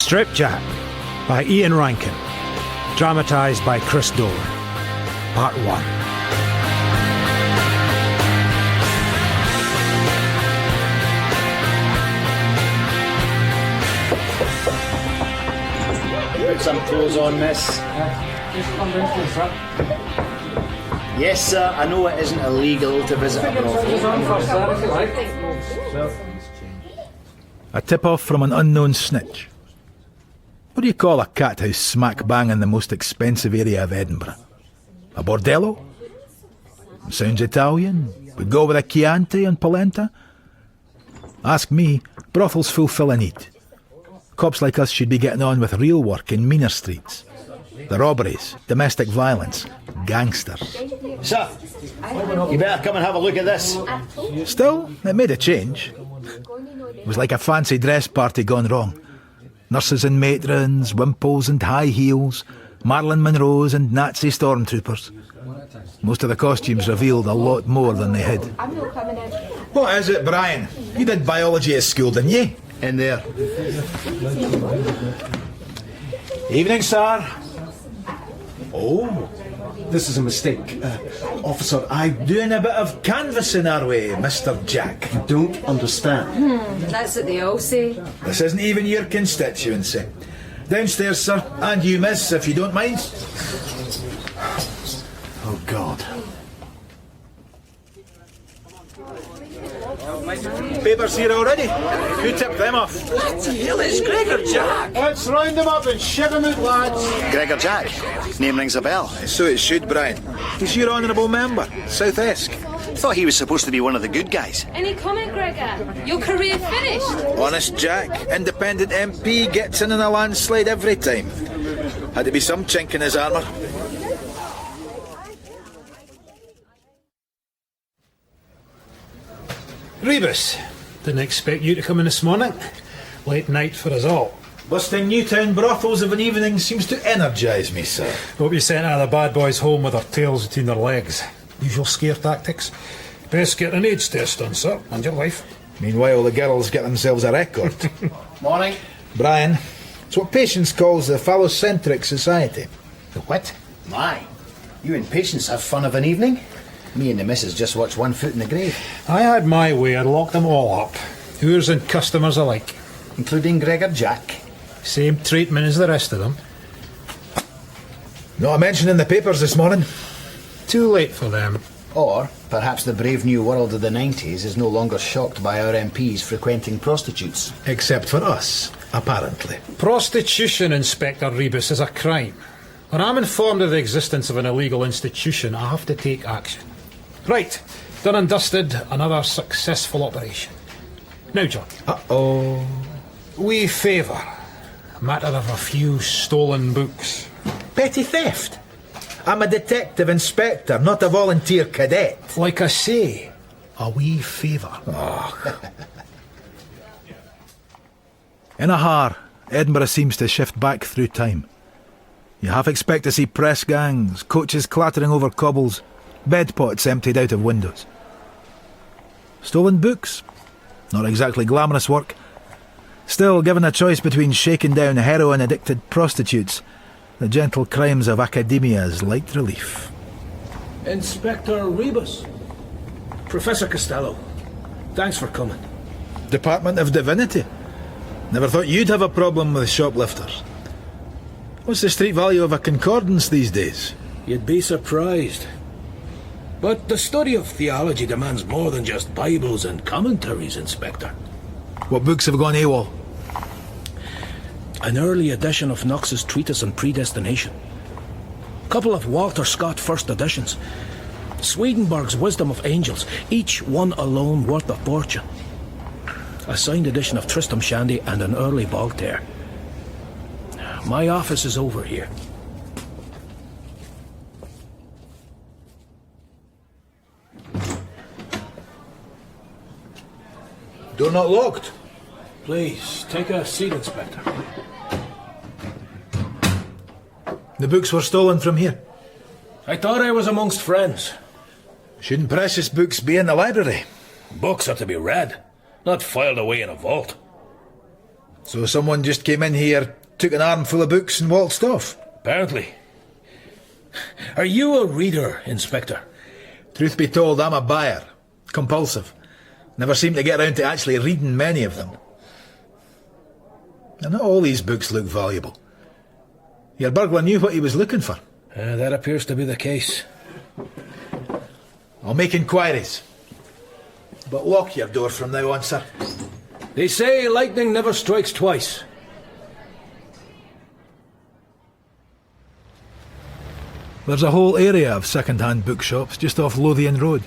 Stripjack by Ian Rankin. Dramatised by Chris Dolan. Part 1. Put some clothes on, miss. Just come down to the front. Yes, sir, I know it isn't illegal to visit a brothel. On first, sir, if you like. A tip-off from an unknown snitch. What do you call a cat house smack bang in the most expensive area of Edinburgh? A bordello? Sounds Italian. Would go with a Chianti and polenta? Ask me, brothels fulfill a need. Cops like us should be getting on with real work in meaner streets. The robberies, domestic violence, gangsters. Sir, you better come and have a look at this. Still, it made a change. It was like a fancy dress party gone wrong. Nurses and matrons, wimples and high heels, Marilyn Monroes and Nazi stormtroopers. Most of the costumes revealed a lot more than they hid. What is it, Brian? You did biology at school, didn't you? In there. Evening, sir. Oh, this is a mistake. Officer, I'm Doing a bit of canvassing our way, Mr. Jack. don't understand. That's what they all say. This isn't even your constituency. Downstairs, sir, and you, miss, if you don't mind. Oh, God. Papers here already. Who tipped them off? Let's round them up and ship them out, lads. Gregor Jack. Name rings a bell. So it should, Brian. He's your honourable member, South Esk. Thought he was supposed to be one of the good guys. Any comment, Gregor? Your career finished? Honest Jack, independent MP, gets in a landslide every time. Had to be some chink in his armour. Rebus. Didn't expect you to come in this morning. Late night for us all. Busting Newtown brothels of an evening seems to energise me, sir. Hope you sent out the bad boys home with their tails between their legs. Usual scare tactics. Best get an AIDS test done, sir, and your wife. Meanwhile, the girls get themselves a record. Morning. Brian, it's what Patience calls the phallocentric society. The what? My. You and Patience have fun of an evening? Me and the missus just watch one foot in the grave. I had my way, I'd lock them all up. Hooers and customers alike. Including Gregor Jack. Same treatment as the rest of them. Not a mention in the papers this morning. Too late for them. Or perhaps the brave new world of the 90s is no longer shocked by our MPs frequenting prostitutes. Except for us, apparently. Prostitution, Inspector Rebus, is a crime. When I'm informed of the existence of an illegal institution, I have to take action. Right, done and dusted, another successful operation. Now, John. Uh-oh. We favour. Matter of a few stolen books. Petty theft? I'm a detective inspector, not a volunteer cadet. Like I say, a wee favour. In a har, Edinburgh seems to shift back through time. You half expect to see press gangs, coaches clattering over cobbles, bedpots emptied out of windows. Stolen books? Not exactly glamorous work. Still, given a choice between shaking down heroin-addicted prostitutes, the gentle crimes of academia is light relief. Inspector Rebus. Professor Costello. Thanks for coming. Department of Divinity. Never thought you'd have a problem with shoplifters. What's the street value of a concordance these days? You'd be surprised. But the study of theology demands more than just Bibles and commentaries, Inspector. What books have gone AWOL? An early edition of Knox's Treatise on Predestination. A couple of Walter Scott first editions. Swedenborg's Wisdom of Angels, each one alone worth a fortune. A signed edition of Tristram Shandy and an early Voltaire. My office is over here. Door not locked. Please, take a seat, Inspector. The books were stolen from here. I thought I was amongst friends. Shouldn't precious books be in the library? Books are to be read, not filed away in a vault. So someone just came in here, took an armful of books and waltzed off? Apparently. Are you a reader, Inspector? Truth be told, I'm a buyer. Compulsive. Never seem to get around to actually reading many of them. Now, not all these books look valuable. Your burglar knew what he was looking for. That appears to be the case. I'll make inquiries. But lock your door from now on, sir. They say lightning never strikes twice. There's a whole area of second-hand bookshops just off Lothian Road.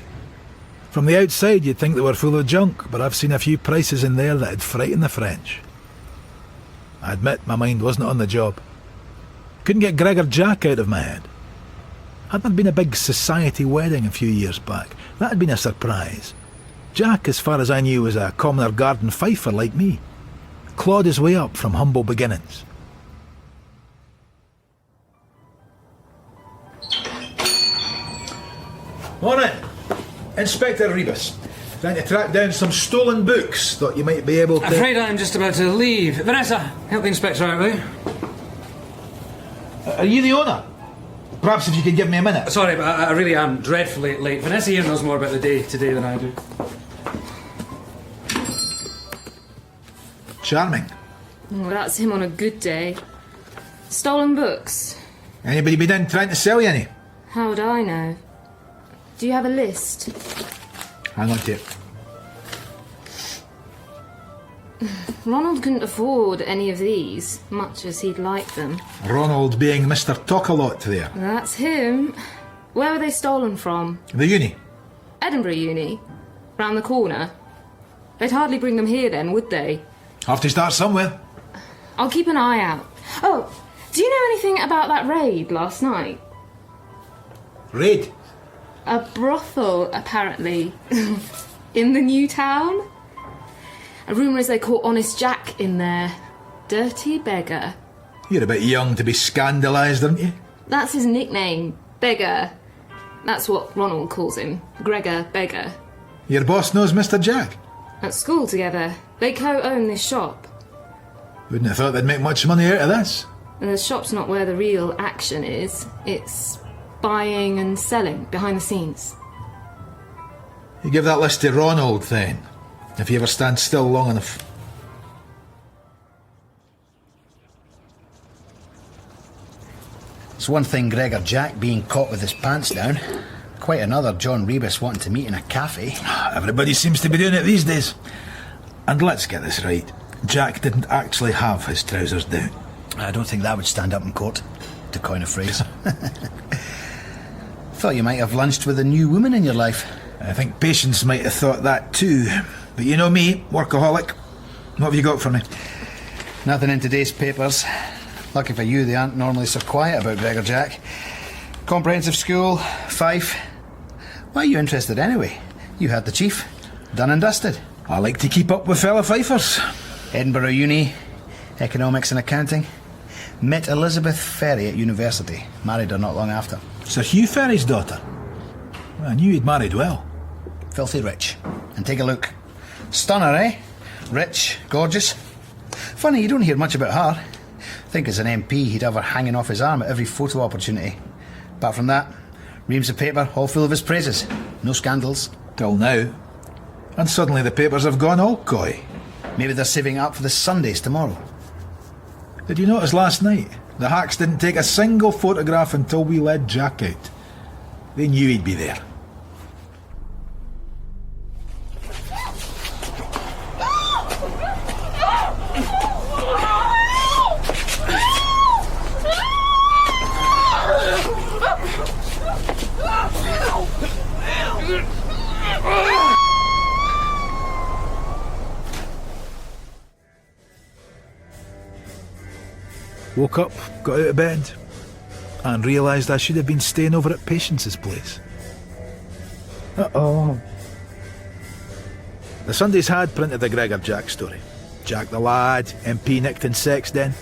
From the outside you'd think they were full of junk, but I've seen a few prices in there that'd frighten the French. I admit my mind wasn't on the job. Couldn't get Gregor Jack out of my head. Hadn't been a big society wedding a few years back. That had been a surprise. Jack, as far as I knew, was a commoner garden fifer like me. Clawed his way up from humble beginnings. Morning! Inspector Rebus. Trying to track down some stolen books. Thought you might be able to... Afraid I'm just about to leave. Vanessa, help the inspector out, will you? Are you the owner? Perhaps if you could give me a minute. Sorry, but I really am dreadfully late. Vanessa here knows more about the day today than I do. Charming. Oh, that's him on a good day. Stolen books? Anybody been in trying to sell you any? How would I know? Do you have a list? Hang on to it. Ronald couldn't afford any of these, much as he'd like them. Ronald being Mr. Talk-a-lot there. That's him. Where were they stolen from? The uni. Edinburgh Uni? Round the corner? They'd hardly bring them here then, would they? Have to start somewhere. I'll keep an eye out. Oh, do you know anything about that raid last night? Raid? A brothel, apparently. In the new town? A rumour is they caught Honest Jack in there. Dirty beggar. You're a bit young to be scandalised, aren't you? That's his nickname. Beggar. That's what Ronald calls him. Gregor Beggar. Your boss knows Mr. Jack? At school together. They co-own this shop. Wouldn't have thought they'd make much money out of this. And the shop's not where the real action is. It's buying and selling behind the scenes. You give that list to Ronald, then, if he ever stands still long enough. It's one thing Gregor Jack being caught with his pants down. Quite another John Rebus wanting to meet in a cafe. Everybody seems to be doing it these days. And let's get this right. Jack didn't actually have his trousers down. I don't think that would stand up in court, to coin a phrase. Thought you might have lunched with a new woman in your life. I think Patience might have thought that too. But you know me, workaholic. What have you got for me? Nothing in today's papers. Lucky for you, they aren't normally so quiet about Gregor Jack. Comprehensive school, Fife. Why are you interested anyway? You had the chief. Done and dusted. I like to keep up with fellow fifers. Edinburgh Uni, economics and accounting. Met Elizabeth Ferry at university. Married her not long after. Sir Hugh Ferry's daughter. Well, I knew he'd married well. Filthy rich. And take a look. Stunner, eh? Rich, gorgeous. Funny, you don't hear much about her. Think as an MP he'd have her hanging off his arm at every photo opportunity. Apart from that, reams of paper all full of his praises. No scandals. Till now. And suddenly the papers have gone all coy. Maybe they're saving it up for the Sundays tomorrow. Did you notice last night? The hacks didn't take a single photograph until we led Jack out. They knew he'd be there. Woke up, got out of bed, and realised I should have been staying over at Patience's place. Uh-oh. The Sundays had printed the Gregor Jack story. Jack the lad, MP nicked in sex den.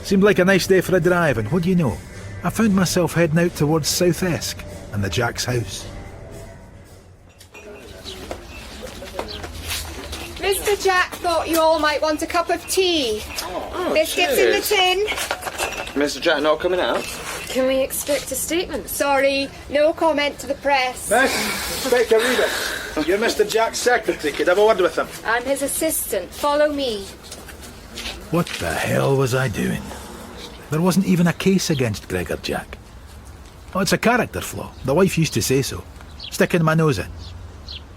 Seemed like a nice day for a drive, and what do you know? I found myself heading out towards South Esk and the Jack's house. Mr. Jack thought you all might want a cup of tea. Biscuits in the tin. Mr. Jack not coming out? Can we expect a statement? Sorry, no comment to the press. Miss, Inspector Rebus, you're Mr. Jack's secretary. Could I have a word with him? I'm his assistant. Follow me. What the hell was I doing? There wasn't even a case against Gregor Jack. Oh, it's a character flaw. The wife used to say so. Sticking my nose in.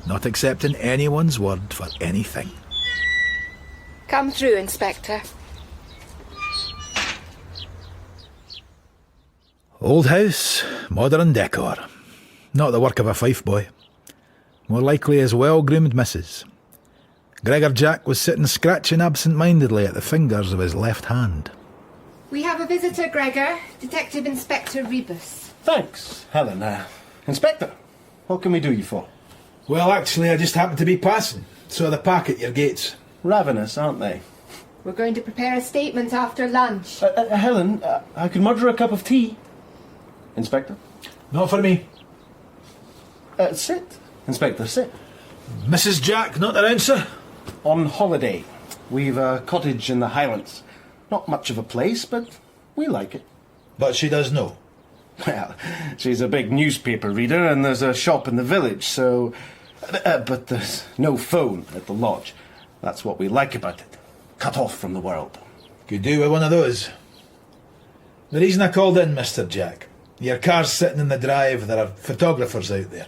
Not accepting anyone's word for anything. Come through, Inspector. Old house, modern decor. Not the work of a Fife boy. More likely his well-groomed missus. Gregor Jack was sitting scratching absent-mindedly at the fingers of his left hand. We have a visitor, Gregor. Detective Inspector Rebus. Thanks, Helen. Inspector, what can we do you for? Well, actually, I just happened to be passing. Saw the pack at your gates. Ravenous, aren't they? We're going to prepare a statement after lunch. Helen, I could murder a cup of tea. Inspector? Not for me. Sit. Inspector, sit. Mrs. Jack not around, sir? On holiday. We've a cottage in the Highlands. Not much of a place, but we like it. But she does know. Well, she's a big newspaper reader and there's a shop in the village, so... but there's no phone at the lodge. That's what we like about it. Cut off from the world. Could do with one of those. The reason I called in, Mr. Jack, your car's sitting in the drive, there are photographers out there.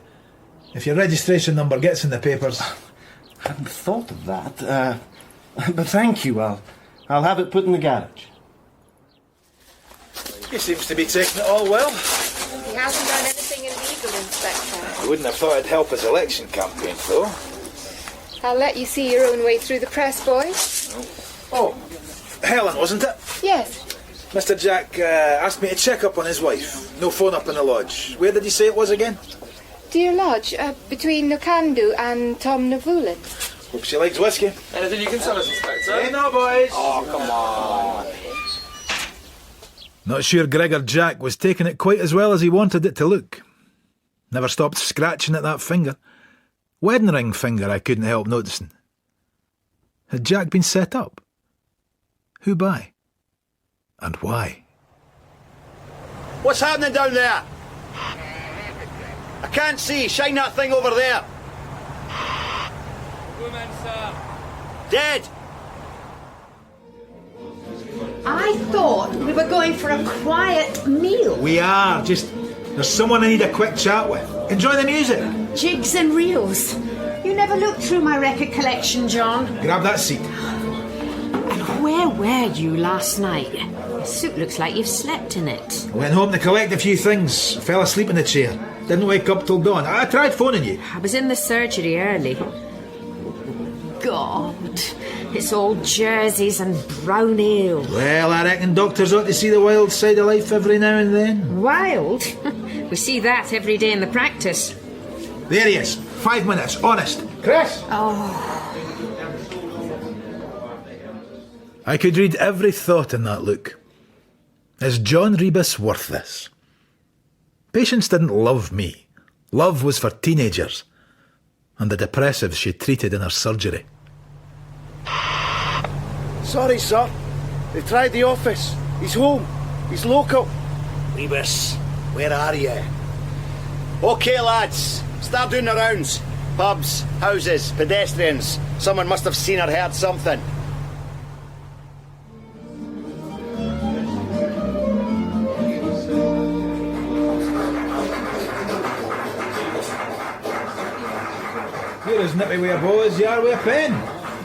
If your registration number gets in the papers... I hadn't thought of that. But thank you, I'll have it put in the garage. He seems to be taking it all well. He hasn't done anything illegal, Inspector. I wouldn't have thought it'd help his election campaign, though. I'll let you see your own way through the press, boys. Oh, Helen, wasn't it? Yes. Mr. Jack asked me to check up on his wife. No phone up in the lodge. Where did he say it was again? Dear Lodge, between Nukandu and Tom Navulin. Hope she likes whiskey. Anything you can tell us, Inspector? Hey, no, boys. Oh, come on. Not sure Gregor Jack was taking it quite as well as he wanted it to look. Never stopped scratching at that finger. Wedding ring finger I couldn't help noticing. Had Jack been set up? Who by? And why? What's happening down there? I can't see. Shine that thing over there. Woman, sir. Dead. I thought we were going for a quiet meal. We are. Just, there's someone I need a quick chat with. Enjoy the music. Jigs and reels. You never looked through my record collection, John. Grab that seat. And where were you last night? The suit looks like you've slept in it. I went home to collect a few things. Fell asleep in the chair. Didn't wake up till dawn. I tried phoning you. I was in the surgery early. God, it's all jerseys and brown ale. Well, I reckon doctors ought to see the wild side of life every now and then. Wild? We see that every day in the practice. There he is. 5 minutes, honest. Chris! Oh. I could read every thought in that look. Is John Rebus worth this? Patience didn't love me. Love was for teenagers. And the depressives she treated in her surgery. Sorry, sir. They've tried the office. He's home. He's local. Rebus, where are you? OK, lads. Start doing the rounds. Pubs, houses, pedestrians. Someone must have seen or heard something. You're as nippy with a bow as you are with a pen.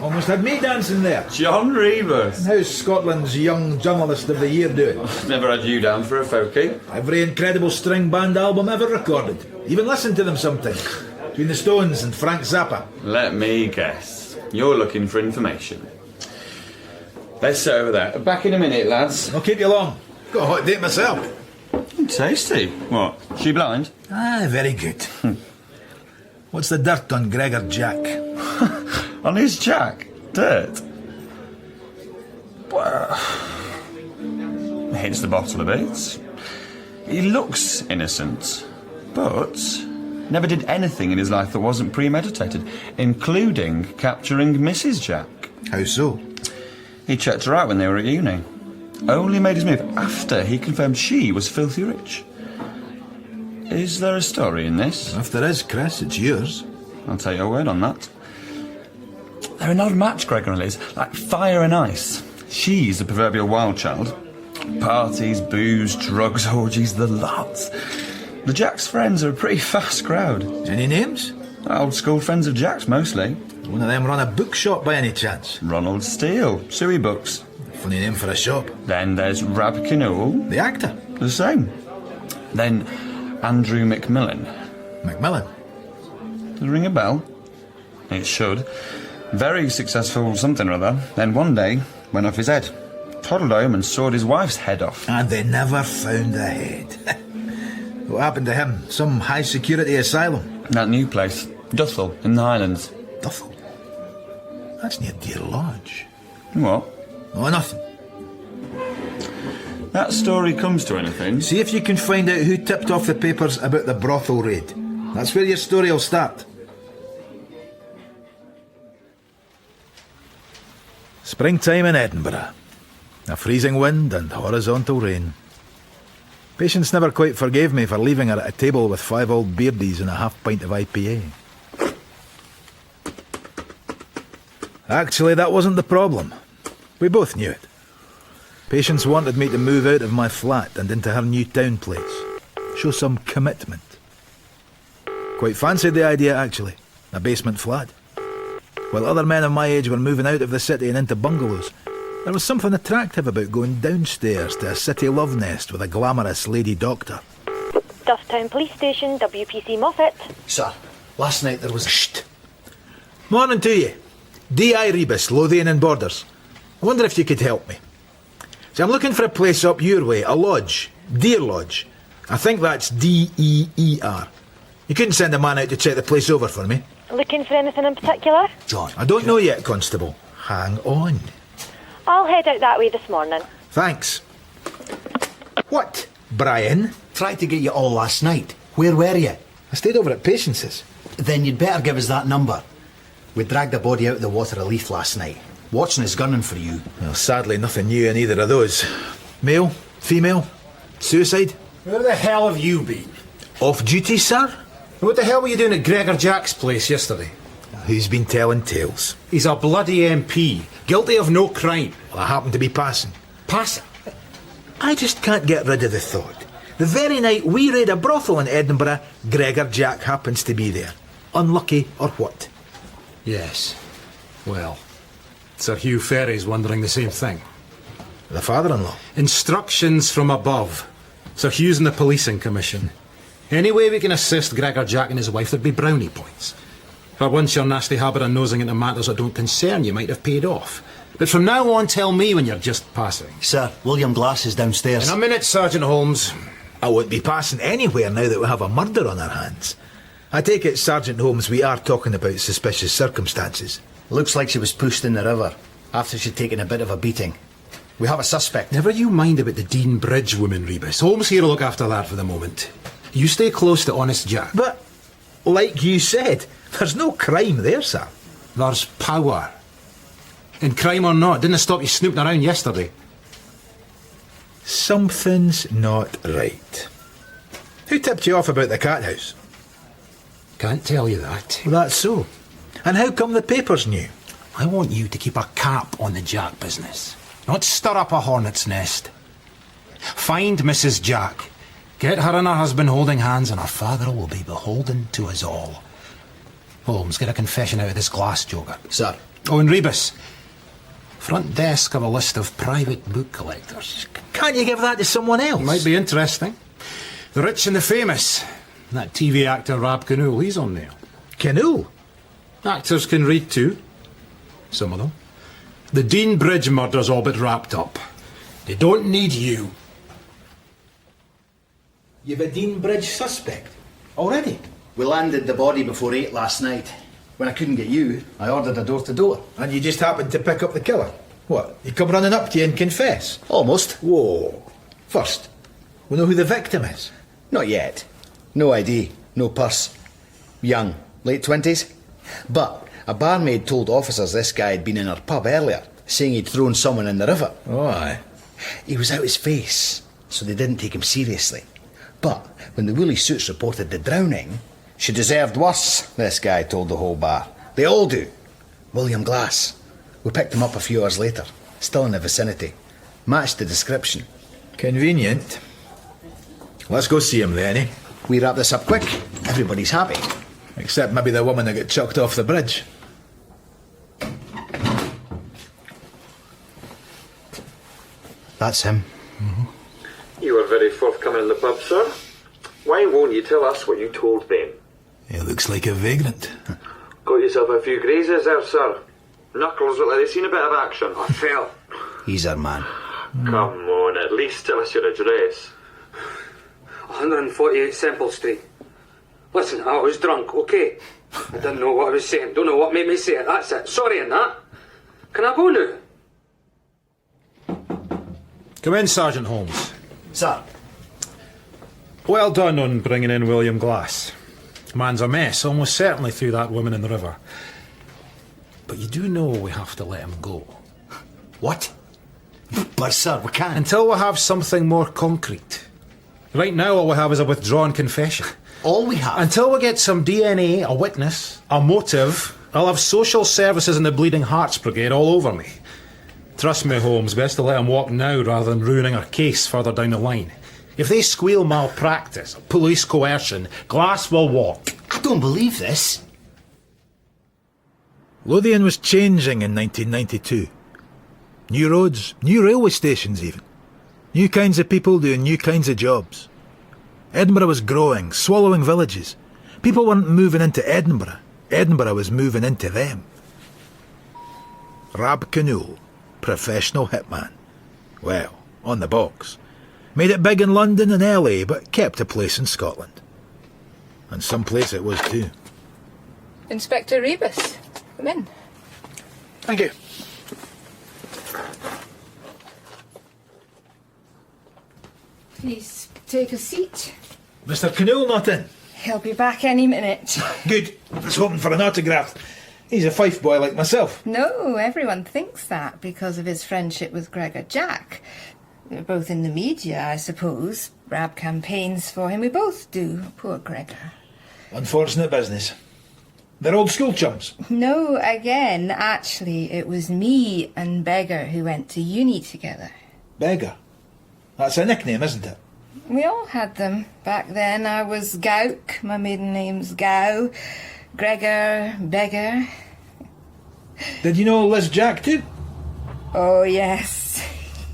Almost had me dancing there. John Rebus. How's Scotland's Young Journalist of the Year doing? Never had you down for a folkie. Every incredible string band album ever recorded. Even listened to them sometimes. Between the Stones and Frank Zappa. Let me guess. You're looking for information. Let's sit over there. Back in a minute, lads. I'll keep you long. Got a hot date myself. Tasty. What? She blind? Ah, very good. What's the dirt on Gregor Jack? On his Jack? Dirt? Well, hits the bottle a bit. He looks innocent, but Never did anything in his life that wasn't premeditated, including capturing Mrs. Jack. How so? He checked her out when they were at uni. Only made his move after he confirmed she was filthy rich. Is there a story in this? If there is, Chris, it's yours. I'll take your word on that. They're an odd match, Gregor and Liz, like fire and ice. She's the proverbial wild child. Parties, booze, drugs, orgies, the lot. The Jack's friends are a pretty fast crowd. Any names? Old school friends of Jack's, mostly. One of them run a bookshop by any chance? Ronald Steele, Suey Books. Funny name for a shop. Then there's Rab Kinnoul. The actor? The same. Then Andrew McMillan. Macmillan? Does it ring a bell? It should. Very successful something or other. Then one day, went off his head. Toddled home and sawed his wife's head off. And they never found the head. What happened to him? Some high security asylum? That new place. Duthel, in the Highlands. Duthel? That's near Deer Lodge. What? Oh, nothing. That story comes to anything. See if you can find out who tipped off the papers about the brothel raid. That's where your story will start. Springtime in Edinburgh. A freezing wind and horizontal rain. Patience never quite forgave me for leaving her at a table with 5 old beardies and a half pint of IPA. Actually, that wasn't the problem. We both knew it. Patience wanted me to move out of my flat and into her new town place. Show some commitment. Quite fancied the idea, actually. A basement flat. While other men of my age were moving out of the city and into bungalows, there was something attractive about going downstairs to a city love nest with a glamorous lady doctor. Dufftown Police Station, WPC Moffat. Sir, last night there was... Shh! Morning to you. D.I. Rebus, Lothian and Borders. I wonder if you could help me. So I'm looking for a place up your way, a lodge. Deer Lodge. I think that's D-E-E-R. You couldn't send a man out to check the place over for me? Looking for anything in particular? John. I don't know yet, Constable. Hang on. I'll head out that way this morning. Thanks. What, Brian? Tried to get you all last night. Where were you? I stayed over at Patience's. Then you'd better give us that number. We dragged the body out of the water a leaf last night. Watson is gunning for you. Well, sadly, nothing new in either of those. Male? Female? Suicide? Where the hell have you been? Off duty, sir? What the hell were you doing at Gregor Jack's place yesterday? Who's been telling tales? He's a bloody MP, guilty of no crime. Well, I happened to be passing. Passing? I just can't get rid of the thought. The very night we raid a brothel in Edinburgh, Gregor Jack happens to be there. Unlucky or what? Yes. Well, Sir Hugh Ferry's wondering the same thing. The father-in-law? Instructions from above. Sir Hugh's in the policing commission. Any way we can assist Gregor Jack and his wife, there'd be brownie points. For once your nasty habit of nosing into matters that don't concern you might have paid off. But from now on, tell me when you're just passing. Sir, William Glass is downstairs. In a minute, Sergeant Holmes. I won't be passing anywhere now that we have a murder on our hands. I take it, Sergeant Holmes, we are talking about suspicious circumstances. Looks like she was pushed in the river after she'd taken a bit of a beating. We have a suspect. Never you mind about the Dean Bridge woman, Rebus. Holmes here will look after that for the moment. You stay close to Honest Jack. But, like you said, there's no crime there, sir. There's power. And crime or not, didn't it stop you snooping around yesterday? Something's not right. Who tipped you off about the cat house? Can't tell you that. Well, that's so. And how come the papers knew? I want you to keep a cap on the Jack business. Not stir up a hornet's nest. Find Mrs. Jack. Get her and her husband holding hands, and her father will be beholden to us all. Holmes, get a confession out of this glass joker. Sir. Oh, and Rebus. Front desk of a list of private book collectors. Can't you give that to someone else? Might be interesting. The rich and the famous. That TV actor Rab Kinnoul, he's on there. Kinnoul? Actors can read too. Some of them. The Dean Bridge murder's all but wrapped up. They don't need you. You've a Dean Bridge suspect? Already? We landed the body before 8 last night. When I couldn't get you, I ordered a door-to-door. And you just happened to pick up the killer? What, he come running up to you and confess? Almost. Whoa. First, we know who the victim is. Not yet. No ID, no purse. Young, late 20s. But a barmaid told officers this guy had been in her pub earlier, saying he'd thrown someone in the river. Oh, aye. He was out his face, so they didn't take him seriously. But when the woolly suits reported the drowning, she deserved worse, this guy told the whole bar. They all do. William Glass. We picked him up a few hours later, still in the vicinity. Matched the description. Convenient. Let's go see him then, eh? We wrap this up quick. Everybody's happy. Except maybe the woman that got chucked off the bridge. That's him. You were very forthcoming in the pub, sir. Why won't you tell us what you told them? He looks like a vagrant. Got yourself a few grazes there, sir. Knuckles look like they've seen a bit of action. I fell. He's our man. Come on, at least tell us your address. 148 Semple Street. Listen, I was drunk, okay? I didn't know what I was saying. Don't know what made me say it. That's it. Sorry in that. Can I go now? Come in, Sergeant Holmes. Sir. Well done on bringing in William Glass. Man's a mess, almost certainly threw that woman in the river. But you do know we have to let him go. What? But sir, we can't. Until we have something more concrete. Right now all we have is a withdrawn confession. All we have? Until we get some DNA, a witness, a motive, I'll have social services and the Bleeding Hearts Brigade all over me. Trust me, Holmes, best to let him walk now rather than ruining our case further down the line. If they squeal malpractice, police coercion, Glass will walk. I don't believe this. Lothian was changing in 1992. New roads, new railway stations even. New kinds of people doing new kinds of jobs. Edinburgh was growing, swallowing villages. People weren't moving into Edinburgh. Edinburgh was moving into them. Rab Canoe, professional hitman. Well, on the box. Made it big in London and LA, but kept a place in Scotland. And some place it was too. Inspector Rebus, come in. Thank you. Please take a seat. Mr. Canoe not in. He'll be back any minute. Good. I was hoping for an autograph. He's a Fife boy like myself. No, everyone thinks that because of his friendship with Gregor Jack. They're both in the media, I suppose. Rab campaigns for him. We both do. Poor Gregor. Unfortunate business. They're old school chums. No, again, actually, it was me and Beggar who went to uni together. Beggar. That's a nickname, isn't it? We all had them. Back then I was Gauk, my maiden name's Gow. Gregor, Beggar. Did you know Liz Jack too? Oh, yes.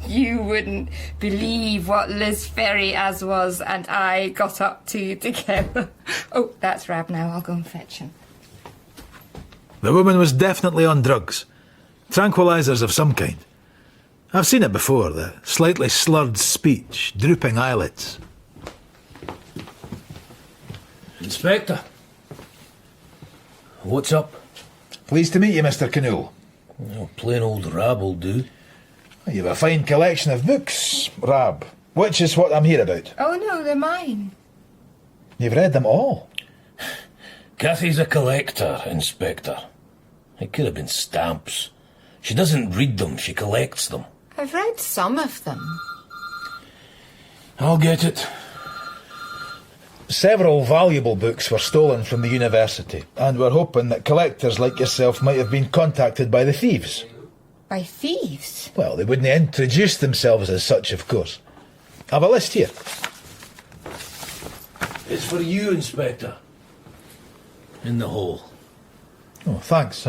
You wouldn't believe what Liz Ferry as was and I got up to together. Oh, that's Rab now. I'll go and fetch him. The woman was definitely on drugs. Tranquilizers of some kind. I've seen it before, the slightly slurred speech, drooping eyelids. Inspector. What's up? Pleased to meet you, Mr. Canoe. Oh, plain old Rab will do. You've a fine collection of books, Rab, which is what I'm here about. Oh, no, they're mine. You've read them all? Cathy's a collector, Inspector. It could have been stamps. She doesn't read them, she collects them. I've read some of them. I'll get it. Several valuable books were stolen from the university, and we're hoping that collectors like yourself might have been contacted by the thieves. By thieves? Well, they wouldn't introduce themselves as such, of course. I've a list here. It's for you, Inspector. In the hole. Oh, thanks.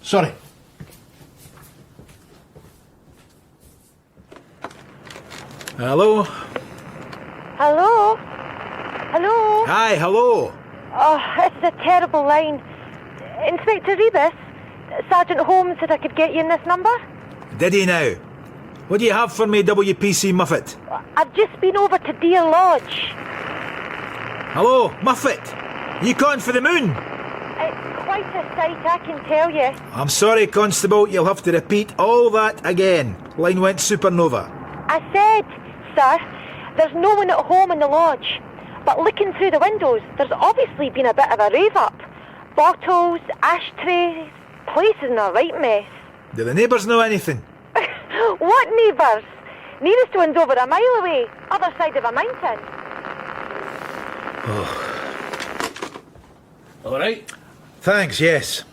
Sorry. Hello? Hello? Hello? Hi, hello. Oh, it's a terrible line. Inspector Rebus, Sergeant Holmes said I could get you in this number. Did he now? What do you have for me, WPC Muffet? I've just been over to Deer Lodge. Hello, Muffet? You gone for the moon? It's quite a sight, I can tell you. I'm sorry, Constable, you'll have to repeat all that again. Line went supernova. I said, sir, there's no one at home in the lodge. But looking through the windows, there's obviously been a bit of a rave-up. Bottles, ashtrays, place is in a right mess. Do the neighbours know anything? What neighbours? Nearest one's over a mile away, other side of a mountain. All right? Thanks, yes.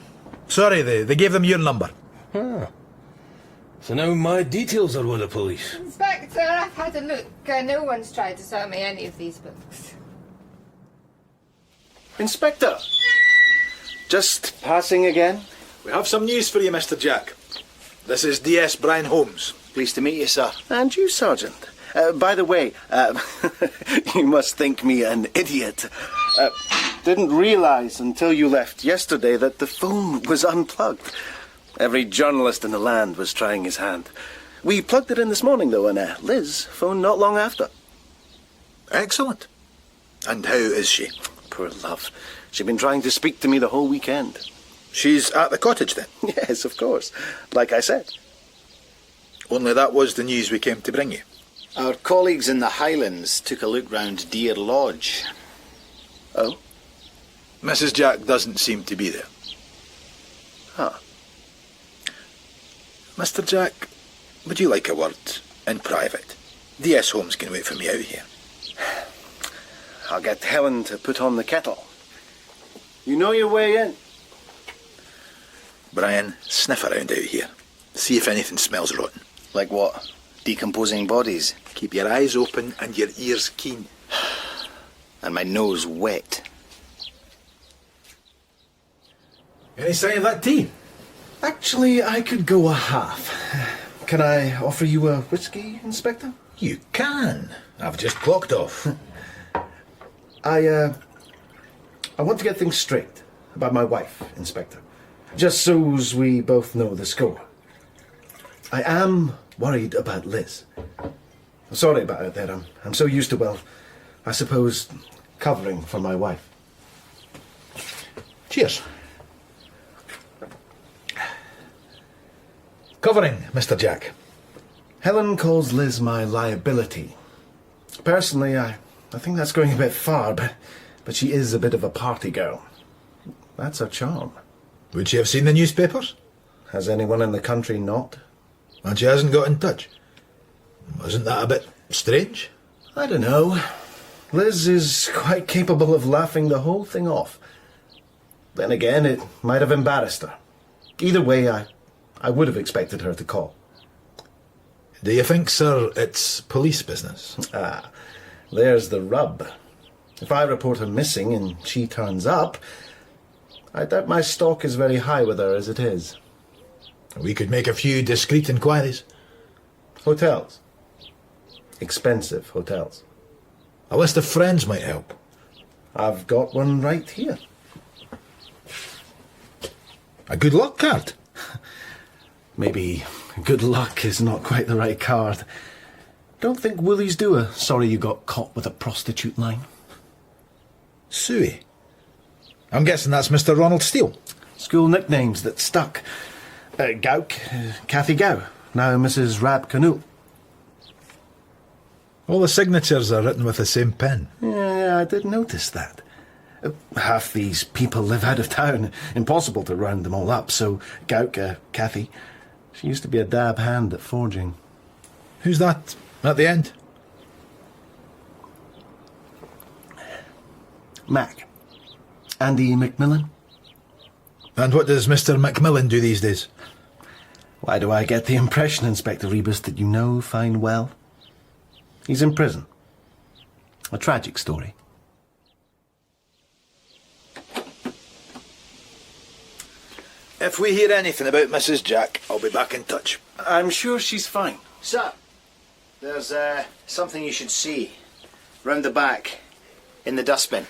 Sorry, they gave them your number. Ah. So now my details are with the police. Inspector, I've had a look. No one's tried to sell me any of these books. Inspector! Just passing again? We have some news for you, Mr. Jack. This is DS Brian Holmes. Pleased to meet you, sir. And you, Sergeant. By the way, you must think me an idiot. Didn't realise until you left yesterday that the phone was unplugged. Every journalist in the land was trying his hand. We plugged it in this morning, though, and Liz phoned not long after. Excellent. And how is she? Poor love. She'd been trying to speak to me the whole weekend. She's at the cottage, then? Yes, of course. Like I said. Only that was the news we came to bring you. Our colleagues in the Highlands took a look round Deer Lodge. Oh? Mrs. Jack doesn't seem to be there. Huh. Mr. Jack, would you like a word in private? DS Holmes can wait for me out here. I'll get Helen to put on the kettle. You know your way in. Brian, sniff around out here. See if anything smells rotten. Like what? Decomposing bodies? Keep your eyes open and your ears keen. And my nose wet. Any sign of that tea? Actually, I could go a half. Can I offer you a whiskey, Inspector? You can. I've just clocked off. I want to get things straight about my wife, Inspector. Just so's we both know the score. I am worried about Liz. Sorry about it there. I'm so used to, well, I suppose, covering for my wife. Cheers. Covering, Mr. Jack. Helen calls Liz my liability. Personally, I think that's going a bit far, but she is a bit of a party girl. That's her charm. Would she have seen the newspapers? Has anyone in the country not? And she hasn't got in touch. Wasn't that a bit strange? I don't know. Liz is quite capable of laughing the whole thing off. Then again, it might have embarrassed her. Either way, I would have expected her to call. Do you think, sir, it's police business? Ah, there's the rub. If I report her missing and she turns up, I doubt my stock is very high with her as it is. We could make a few discreet inquiries. Hotels. Expensive hotels. A list of friends might help. I've got one right here. A good luck card? Maybe good luck is not quite the right card. Don't think Willies do a sorry you got caught with a prostitute line. Suey. I'm guessing that's Mr. Ronald Steele. School nicknames that stuck. Gauk, Kathy Gow, now Mrs. Rab Canoe. All the signatures are written with the same pen. Yeah, I did notice that. Half these people live out of town. Impossible to round them all up, so Gauk, Kathy, she used to be a dab hand at forging. Who's that at the end? Mac. Andy McMillan. And what does Mr. Macmillan do these days? Why do I get the impression, Inspector Rebus, that you know fine well? He's in prison. A tragic story. If we hear anything about Mrs. Jack, I'll be back in touch. I'm sure she's fine. Sir, there's something you should see. Round the back, in the dustbin.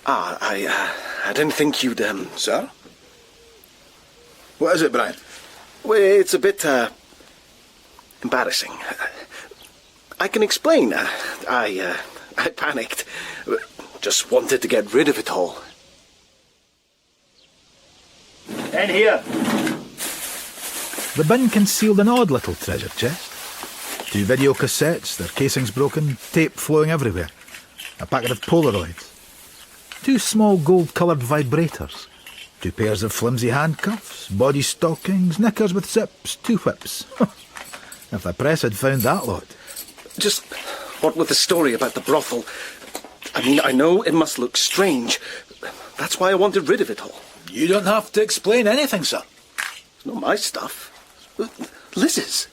Ah, I didn't think you'd, Sir? What is it, Brian? Well, it's a bit, embarrassing. I can explain. I panicked. Just wanted to get rid of it all. In here. The bin concealed an odd little treasure chest. 2 video cassettes, their casings broken, tape flowing everywhere. a packet of Polaroids, 2 small gold-coloured vibrators, 2 pairs of flimsy handcuffs, body stockings, knickers with zips, 2 whips. If the press had found that lot. Just what with the story about the brothel? I mean, I know it must look strange. That's why I wanted rid of it all. You don't have to explain anything, sir. It's not my stuff. Liz's.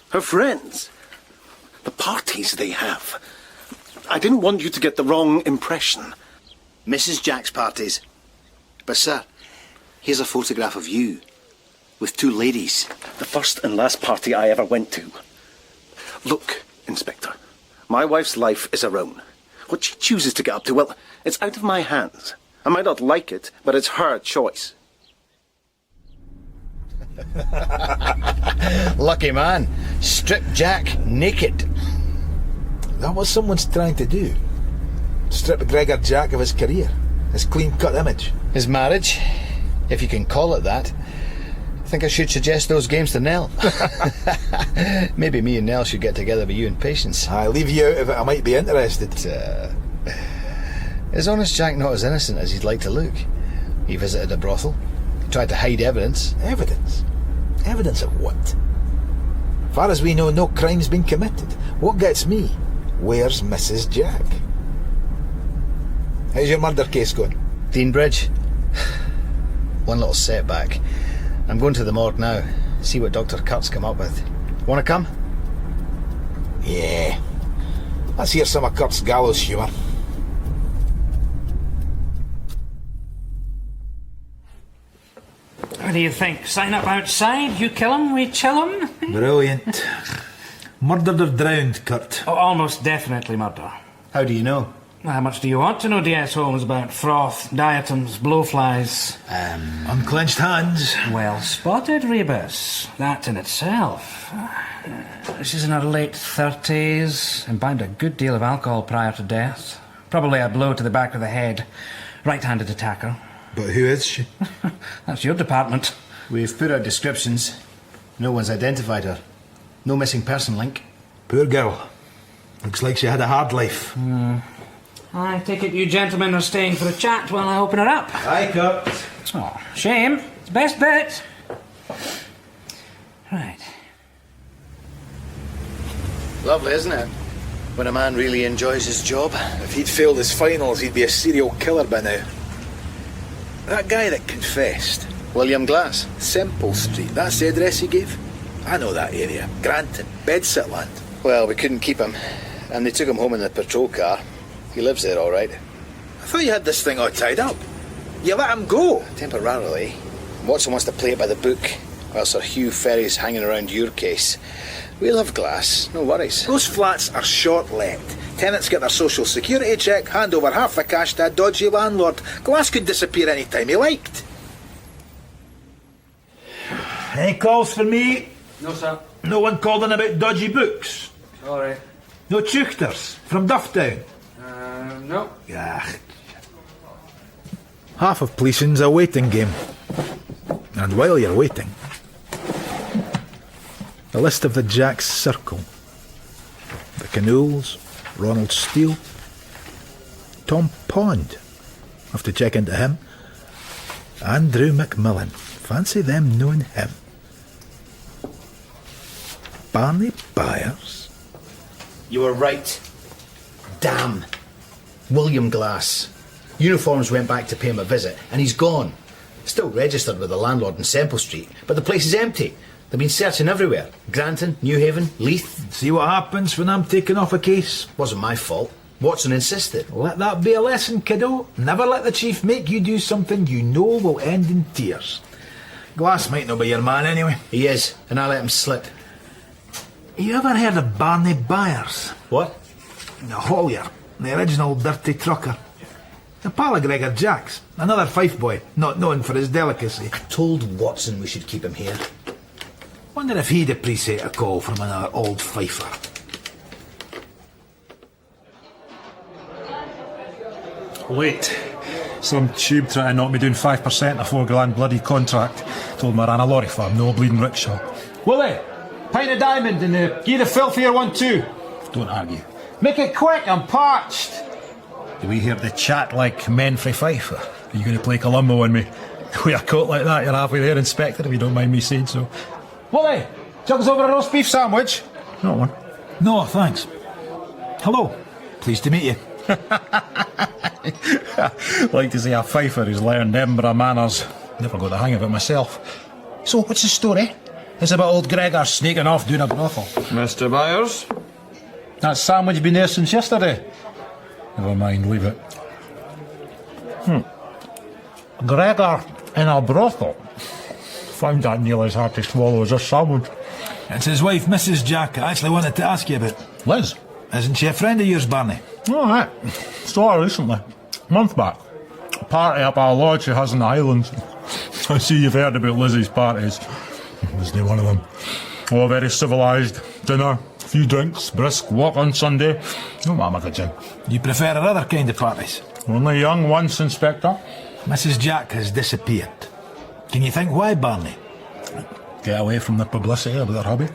Her friends. The parties they have. I didn't want you to get the wrong impression. Mrs. Jack's parties. But, sir, here's a photograph of you with 2 ladies. The first and last party I ever went to. Look, Inspector, my wife's life is her own. What she chooses to get up to, well, it's out of my hands. I might not like it, but it's her choice. Lucky man. Strip Jack naked. That what someone's trying to do. Strip Gregor Jack of his career, his clean-cut image. His marriage, if you can call it that. I think I should suggest those games to Nell. Maybe me and Nell should get together with you and Patience. I leave you out of it, I might be interested. Is Honest Jack not as innocent as he'd like to look? He visited a brothel. He tried to hide evidence. Evidence? Evidence of what? Far as we know, no crime's been committed. What gets me? Where's Mrs. Jack? How's your murder case going? Deanbridge. One little setback. I'm going to the morgue now. See what Dr. Kurt's come up with. Want to come? Yeah. Let's hear some of Kurt's gallows humour. What do you think? Sign up outside, you kill him, we chill him? Brilliant. Murdered or drowned, Kurt? Oh, almost definitely murder. How do you know? How much do you want to know, D.S. Holmes, about froth, diatoms, blowflies? Unclenched hands. Well spotted, Rebus. That in itself. She's in her late 30s, imbibed a good deal of alcohol prior to death. Probably a blow to the back of the head. Right-handed attacker. But who is she? That's your department. We've put out descriptions. No one's identified her. No missing person link. Poor girl. Looks like she had a hard life. I take it you gentlemen are staying for a chat while I open her up. Aye, Kurt. Oh, shame. It's best bet. Right. Lovely, isn't it? When a man really enjoys his job. If he'd failed his finals, he'd be a serial killer by now. That guy that confessed. William Glass. Semple Street, that's the address he gave? I know that area. Granton, Bedsit land. Well, we couldn't keep him. And they took him home in the patrol car. He lives there all right. I thought you had this thing all tied up. You let him go. Temporarily. Watson wants to play it by the book, while Sir Hugh Ferry's hanging around your case. We'll have Glass, no worries. Those flats are short-let. Tenants get their social security check, hand over half the cash to a dodgy landlord. Glass could disappear any time he liked. Any calls for me? No, sir. No one called in about dodgy books? Sorry. No Tuchters from Dufftown? No. Yeah. Half of policing's a waiting game. And while you're waiting, a list of the Jack's Circle. The Canools, Ronald Steele, Tom Pond. Have to check into him. Andrew McMillan. Fancy them knowing him. Barney Byers. You were right. Damn. William Glass. Uniforms went back to pay him a visit, and he's gone. Still registered with the landlord in Semple Street, but the place is empty. They've been searching everywhere. Granton, Newhaven, Leith. See what happens when I'm taken off a case? Wasn't my fault. Watson insisted. Let that be a lesson, kiddo. Never let the chief make you do something you know will end in tears. Glass might not be your man anyway. He is, and I let him slip. You ever heard of Barney Byers? What? The haulier, the original dirty trucker. A pal of Gregor Jack's, another Fife boy, not known for his delicacy. I told Watson we should keep him here. Wonder if he'd appreciate a call from another old Fifer. Late. Some tube trying to knock me down 5% a £4 bloody contract. Told me I ran a lorry farm, no bleeding rickshaw. Willie, pint of diamond and give the filthier one too. Don't argue. Make it quick, I'm parched. Do we hear the chat like men frae Fife? Are you going to play Columbo on me? With a coat like that, you're halfway there, Inspector, if you don't mind me saying so. Wally, jugs over a roast beef sandwich? Not one. No, thanks. Hello. Pleased to meet you. Like to see a Fifer who's learned Edinburgh manners. Never got the hang of it myself. So, what's the story? It's about old Gregor sneaking off doing a brothel. Mr. Byers? That sandwich been there since yesterday? Never mind, leave it. Gregor in a brothel? Found that nearly as hard to swallow as a sandwich. It's his wife, Mrs. Jack, I actually wanted to ask you about. Liz? Isn't she a friend of yours, Barney? Oh, right. Saw her recently. A month back. A party up our lodge she has in the Highlands. I see you've heard about Lizzie's parties. Wasn't one of them. Oh, very civilised. Dinner, a few drinks, brisk walk on Sunday. No mamma kitchen. You prefer her other kind of parties? Only young once, Inspector. Mrs. Jack has disappeared. Can you think why, Barney? Get away from the publicity about her hubby.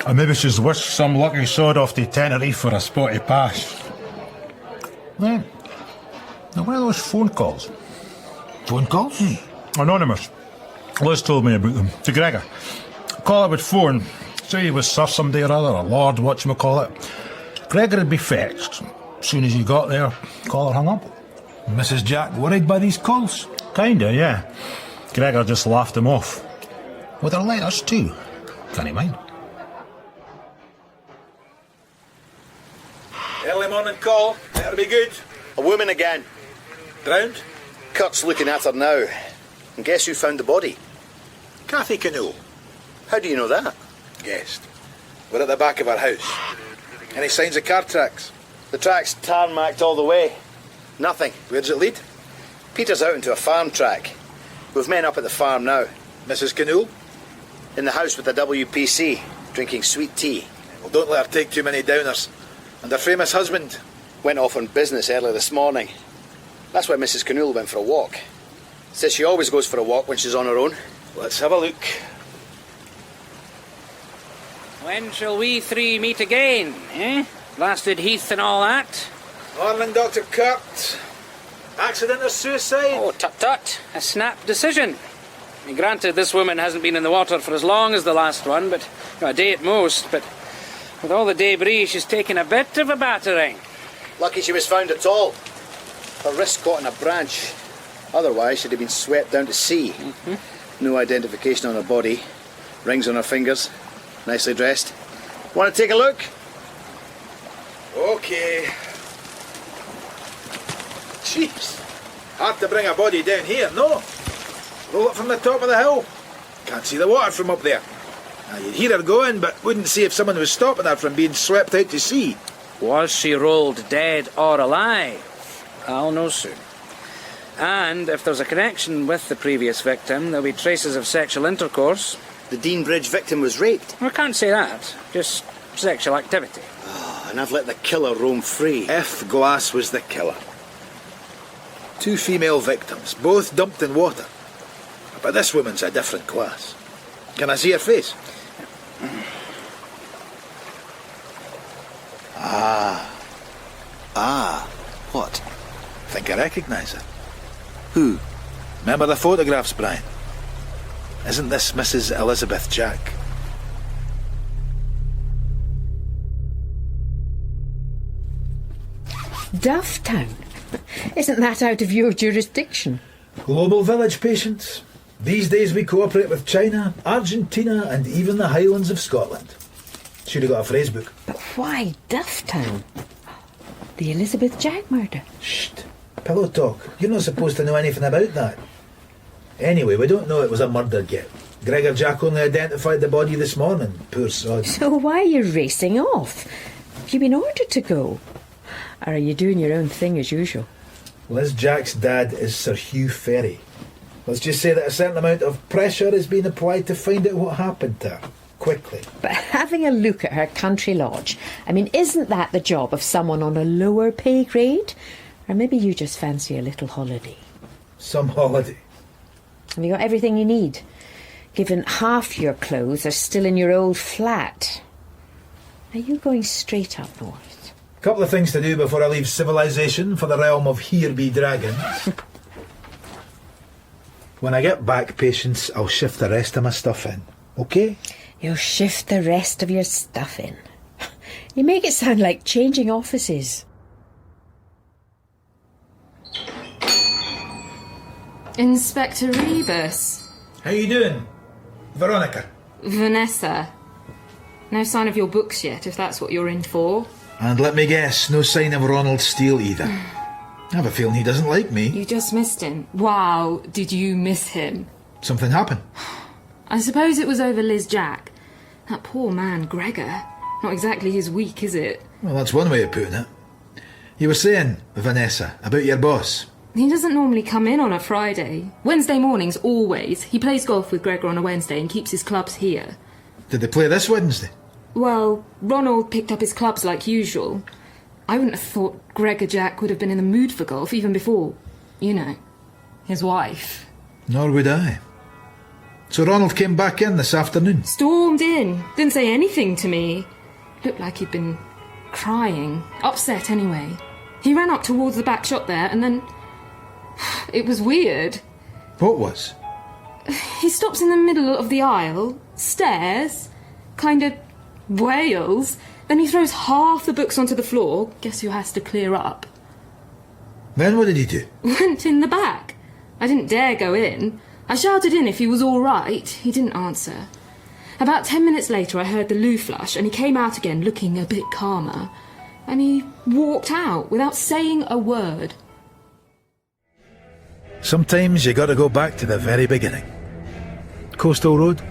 Or maybe she's wished some lucky sod off to Tenerife for a spotty pass. Then, now what are those phone calls? Phone calls? Anonymous. Liz told me about them. To Gregor. Caller would phone. Say he was Sir somebody or other, or Lord whatchamacallit. Gregor would be fetched. As soon as he got there, caller hung up. Mrs. Jack worried by these calls? Kinda, yeah. Gregor just laughed him off. With her letters too. Can't he mind? Early morning call. Better be good. A woman again. Drowned? Kurt's looking at her now. And guess who found the body? Kathy Canoe. How do you know that? Guessed. We're at the back of our house. Any signs of car tracks? The track's tarmacked all the way. Nothing. Where does it lead? Peter's out into a farm track. We've men up at the farm now. Mrs. Canoe? In the house with the WPC, drinking sweet tea. Well, don't let her take too many downers. And her famous husband? Went off on business early this morning. That's why Mrs. Canoe went for a walk. Says she always goes for a walk when she's on her own. Let's have a look. When shall we three meet again, eh? Blasted Heath and all that? Morning, Dr. Kurt. Accident or suicide? Oh, tut-tut. A snap decision. Granted, this woman hasn't been in the water for as long as the last one, but a day at most. But with all the debris, she's taken a bit of a battering. Lucky she was found at all. Her wrist caught in a branch. Otherwise, she'd have been swept down to sea. No identification on her body. Rings on her fingers. Nicely dressed. Want to take a look? Okay. Jeez. Hard to bring a body down here, no? Roll it from the top of the hill. Can't see the water from up there. Now, you'd hear her going, but wouldn't see if someone was stopping her from being swept out to sea. Was she rolled dead or alive? I'll know soon. And if there's a connection with the previous victim, there'll be traces of sexual intercourse. The Dean Bridge victim was raped. I can't say that. Just sexual activity. Oh, and I've let the killer roam free. If Glass was the killer. 2 female victims, both dumped in water. But this woman's a different class. Can I see her face? What? Think I recognise her. Who? Remember the photographs, Brian? Isn't this Mrs. Elizabeth Jack? Dufftown? Isn't that out of your jurisdiction? Global village patients. These days we cooperate with China, Argentina and even the Highlands of Scotland. Should have got a phrase book. But why Dufftown? The Elizabeth Jack murder? Shh. Pillow talk. You're not supposed to know anything about that. Anyway, we don't know it was a murder yet. Gregor Jack only identified the body this morning. Poor sod. So why are you racing off? Have you been ordered to go? Or are you doing your own thing as usual? Liz Jack's dad is Sir Hugh Ferry. Let's just say that a certain amount of pressure has been applied to find out what happened to her. Quickly. But having a look at her country lodge, I mean, isn't that the job of someone on a lower pay grade? Or maybe you just fancy a little holiday. Some holiday. Have you got everything you need? Given half your clothes are still in your old flat. Are you going straight up north? Couple of things to do before I leave civilization for the realm of here be dragons. When I get back, Patience, I'll shift the rest of my stuff in. Okay? You'll shift the rest of your stuff in. You make it sound like changing offices. Inspector Rebus. How you doing, Veronica? Vanessa. No sign of your books yet, if that's what you're in for. And let me guess, no sign of Ronald Steele either. I have a feeling he doesn't like me. You just missed him. Wow, did you miss him? Something happened. I suppose it was over Liz Jack. That poor man, Gregor. Not exactly his week, is it? Well, that's one way of putting it. You were saying, Vanessa, about your boss. He doesn't normally come in on a Friday. Wednesday mornings, always. He plays golf with Gregor on a Wednesday and keeps his clubs here. Did they play this Wednesday? Well, Ronald picked up his clubs like usual. I wouldn't have thought Gregor Jack would have been in the mood for golf even before, you know, his wife. Nor would I. So Ronald came back in this afternoon? Stormed in. Didn't say anything to me. Looked like he'd been crying. Upset, anyway. He ran up towards the back shop there, and then... It was weird. What was? He stops in the middle of the aisle, stares, kind of wails, then he throws half the books onto the floor. Guess who has to clear up? Then what did he do? Went in the back. I didn't dare go in. I shouted in if he was all right. He didn't answer. About 10 minutes later I heard the loo flush and he came out again looking a bit calmer. And he walked out without saying a word. Sometimes you gotta go back to the very beginning. Coastal Road,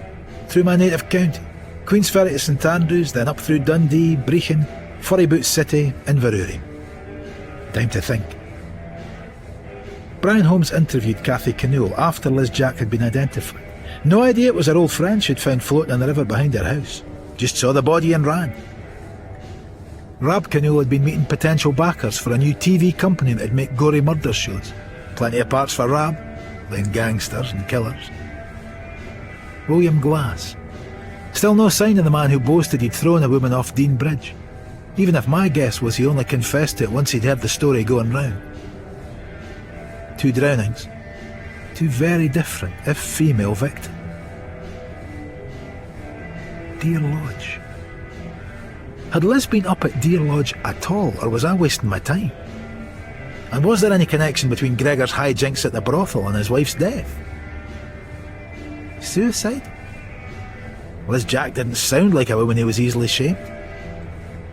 through my native county, Queensferry to St Andrews, then up through Dundee, Brechin, Furryboot City, Inverurie. Time to think. Brian Holmes interviewed Cathy Canoe after Liz Jack had been identified. No idea it was her old friend she'd found floating in the river behind her house. Just saw the body and ran. Rab Canoe had been meeting potential backers for a new TV company that'd make gory murder shows. Plenty of parts for Rab, playing gangsters and killers. William Glass. Still no sign of the man who boasted he'd thrown a woman off Dean Bridge. Even if my guess was he only confessed to it once he'd heard the story going round. 2 drownings. 2 very different, if female, victims. Deer Lodge. Had Liz been up at Deer Lodge at all, or was I wasting my time? And was there any connection between Gregor's hijinks at the brothel and his wife's death? Suicide? Liz Jack didn't sound like a woman who was easily shamed.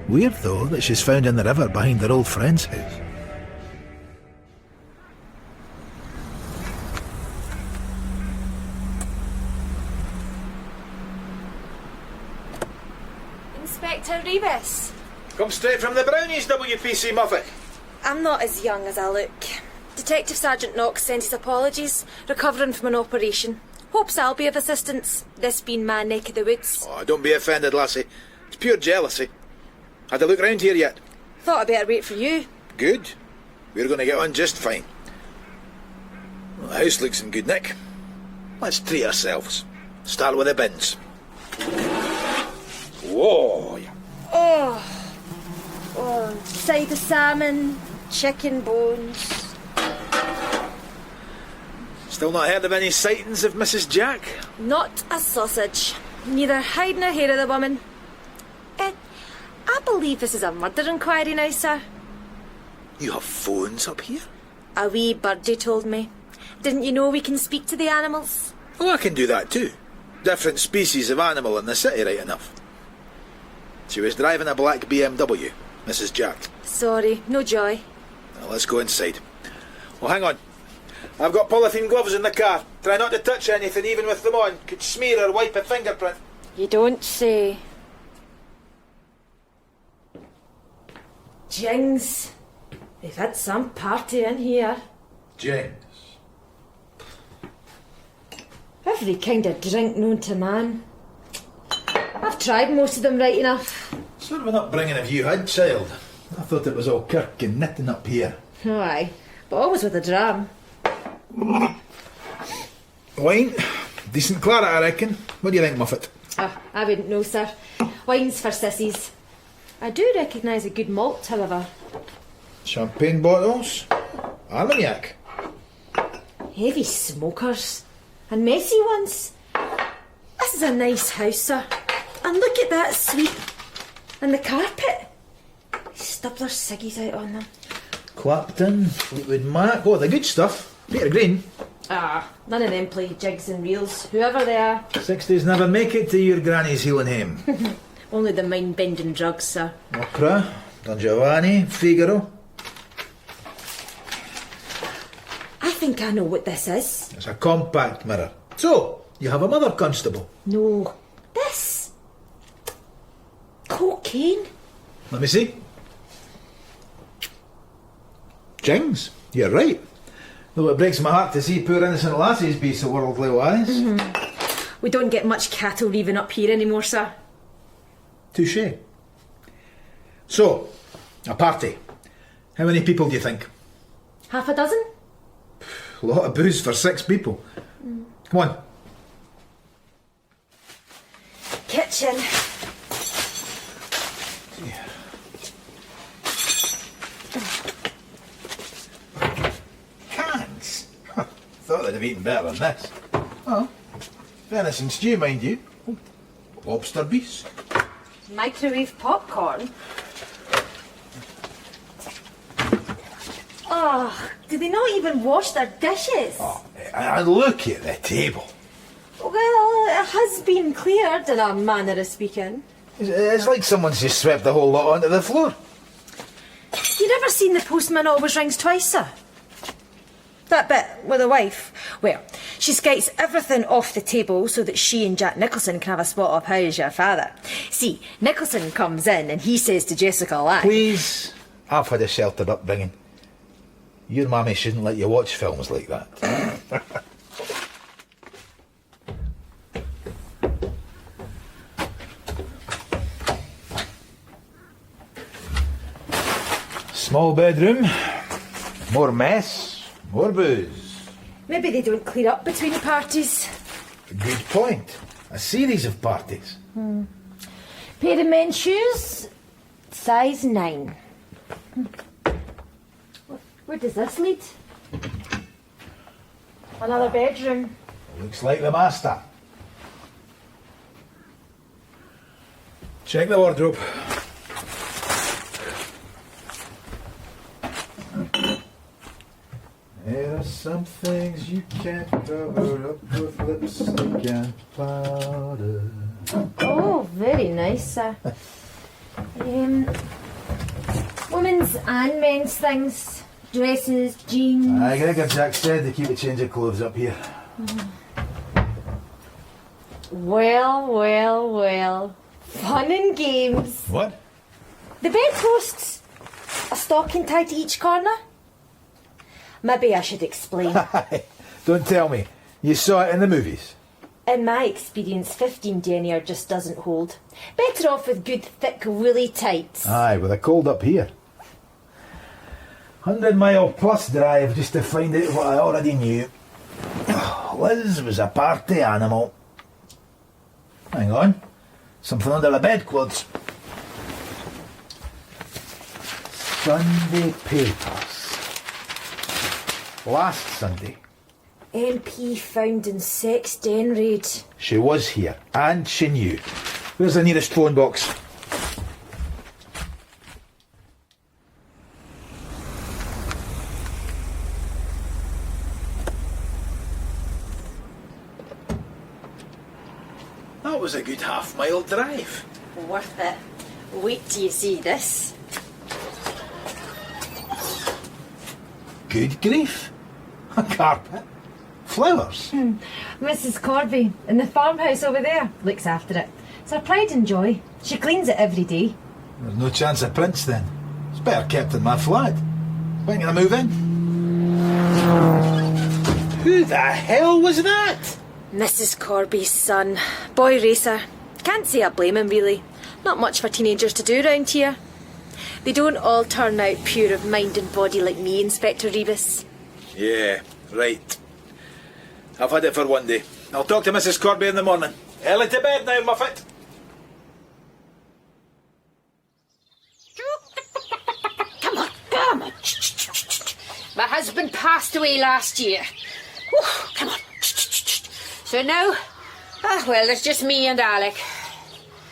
Weird, though, that she's found in the river behind their old friend's house. Inspector Rebus. Come straight from the brownies, WPC Muffet. I'm not as young as I look. Detective Sergeant Knox sent his apologies, recovering from an operation. Hopes I'll be of assistance, this being my neck of the woods. Oh, don't be offended, lassie. It's pure jealousy. Had a look round here yet? Thought I'd better wait for you. Good. We're going to get on just fine. Well, the house looks in good nick. Let's treat ourselves. Start with the bins. Whoa! Oh, side of salmon, chicken bones. Still not heard of any sightings of Mrs. Jack? Not a sausage. Neither hide nor hair of the woman. I believe this is a murder inquiry now, sir. You have phones up here? A wee birdie told me. Didn't you know we can speak to the animals? Oh, I can do that too. Different species of animal in the city, right enough. She was driving a black BMW, Mrs. Jack. Sorry, no joy. Well, let's go inside. Well, hang on. I've got polythene gloves in the car. Try not to touch anything, even with them on. Could smear or wipe a fingerprint. You don't say. Jings. They've had some party in here. James. Every kind of drink known to man. I've tried most of them right enough. Sort of an upbringing have you had, child? I thought it was all kirk and knitting up here. Oh, aye, but always with a dram. Wine? Decent claret, I reckon. What do you think, Muffet? I wouldn't know, sir. Wine's for sissies. I do recognise a good malt, however. Champagne bottles, Armagnac. Heavy smokers. And messy ones. This is a nice house, sir. And look at that suite. And the carpet. They stubbed their ciggies out on them. Clapton, Fleetwood Mac, oh, the good stuff. Peter Green. Ah, none of them play jigs and reels, whoever they are. 60s never make it to your granny's healing hame. Only the mind-bending drugs, sir. Opera, Don Giovanni, Figaro. I think I know what this is. It's a compact mirror. So, you have a mother constable. No. This. Cocaine. Let me see. Jings, you're right. Though it breaks my heart to see poor innocent lassies be so worldly wise. We don't get much cattle reaving up here anymore, sir. Touché. So, a party. How many people do you think? Half a dozen? A lot of booze for 6 people. Come on. Kitchen. Cans? Thought they'd have eaten better than this. Oh, venison stew, mind you. Lobster beast. Microwave popcorn. Oh, do they not even wash their dishes? Oh, and look at the table. Well, it has been cleared in a manner of speaking. It's like someone's just swept the whole lot onto the floor. You never seen the postman always rings twice, sir? That bit with the wife. Well, she skates everything off the table so that she and Jack Nicholson can have a spot up house your father. See, Nicholson comes in and he says to Jessica Lange... Please, I've had a sheltered upbringing. Your mammy shouldn't let you watch films like that. Small bedroom, more mess, more booze. Maybe they don't clear up between parties. Good point. A series of parties. Pair of men's shoes, size 9. Where does this lead? Another bedroom. Looks like the master. Check the wardrobe. There are some things you can't cover up with lipstick and powder. Oh, very nice, sir. Women's and men's things. Dresses, jeans. Aye, Gregor Jack said they keep a change of clothes up here. Well, well, well. Fun and games. What? The bedposts. A stocking tied to each corner. Maybe I should explain. Don't tell me. You saw it in the movies. In my experience, 15 denier just doesn't hold. Better off with good, thick, woolly tights. Aye, with a cold up here. 100-mile plus drive just to find out what I already knew. Liz was a party animal. Hang on. Something under the bedclothes. Sunday papers. Last Sunday. MP found in sex den raid. She was here, and she knew. Where's the nearest phone box? That was a good half-mile drive. Worth it. Wait till you see this. Good grief. A carpet. Flowers. Mrs. Corby, in the farmhouse over there, looks after it. It's her pride and joy. She cleans it every day. There's no chance of prints then. It's better kept in my flat. When can I move in? Who the hell was that? Mrs. Corby's son. Boy racer. Can't say I blame him, really. Not much for teenagers to do round here. They don't all turn out pure of mind and body like me, Inspector Rebus. Yeah, right. I've had it for one day. I'll talk to Mrs. Corby in the morning. Early to bed now, Muffet. My husband passed away last year. Whew, come on. So now, well, there's just me and Alec.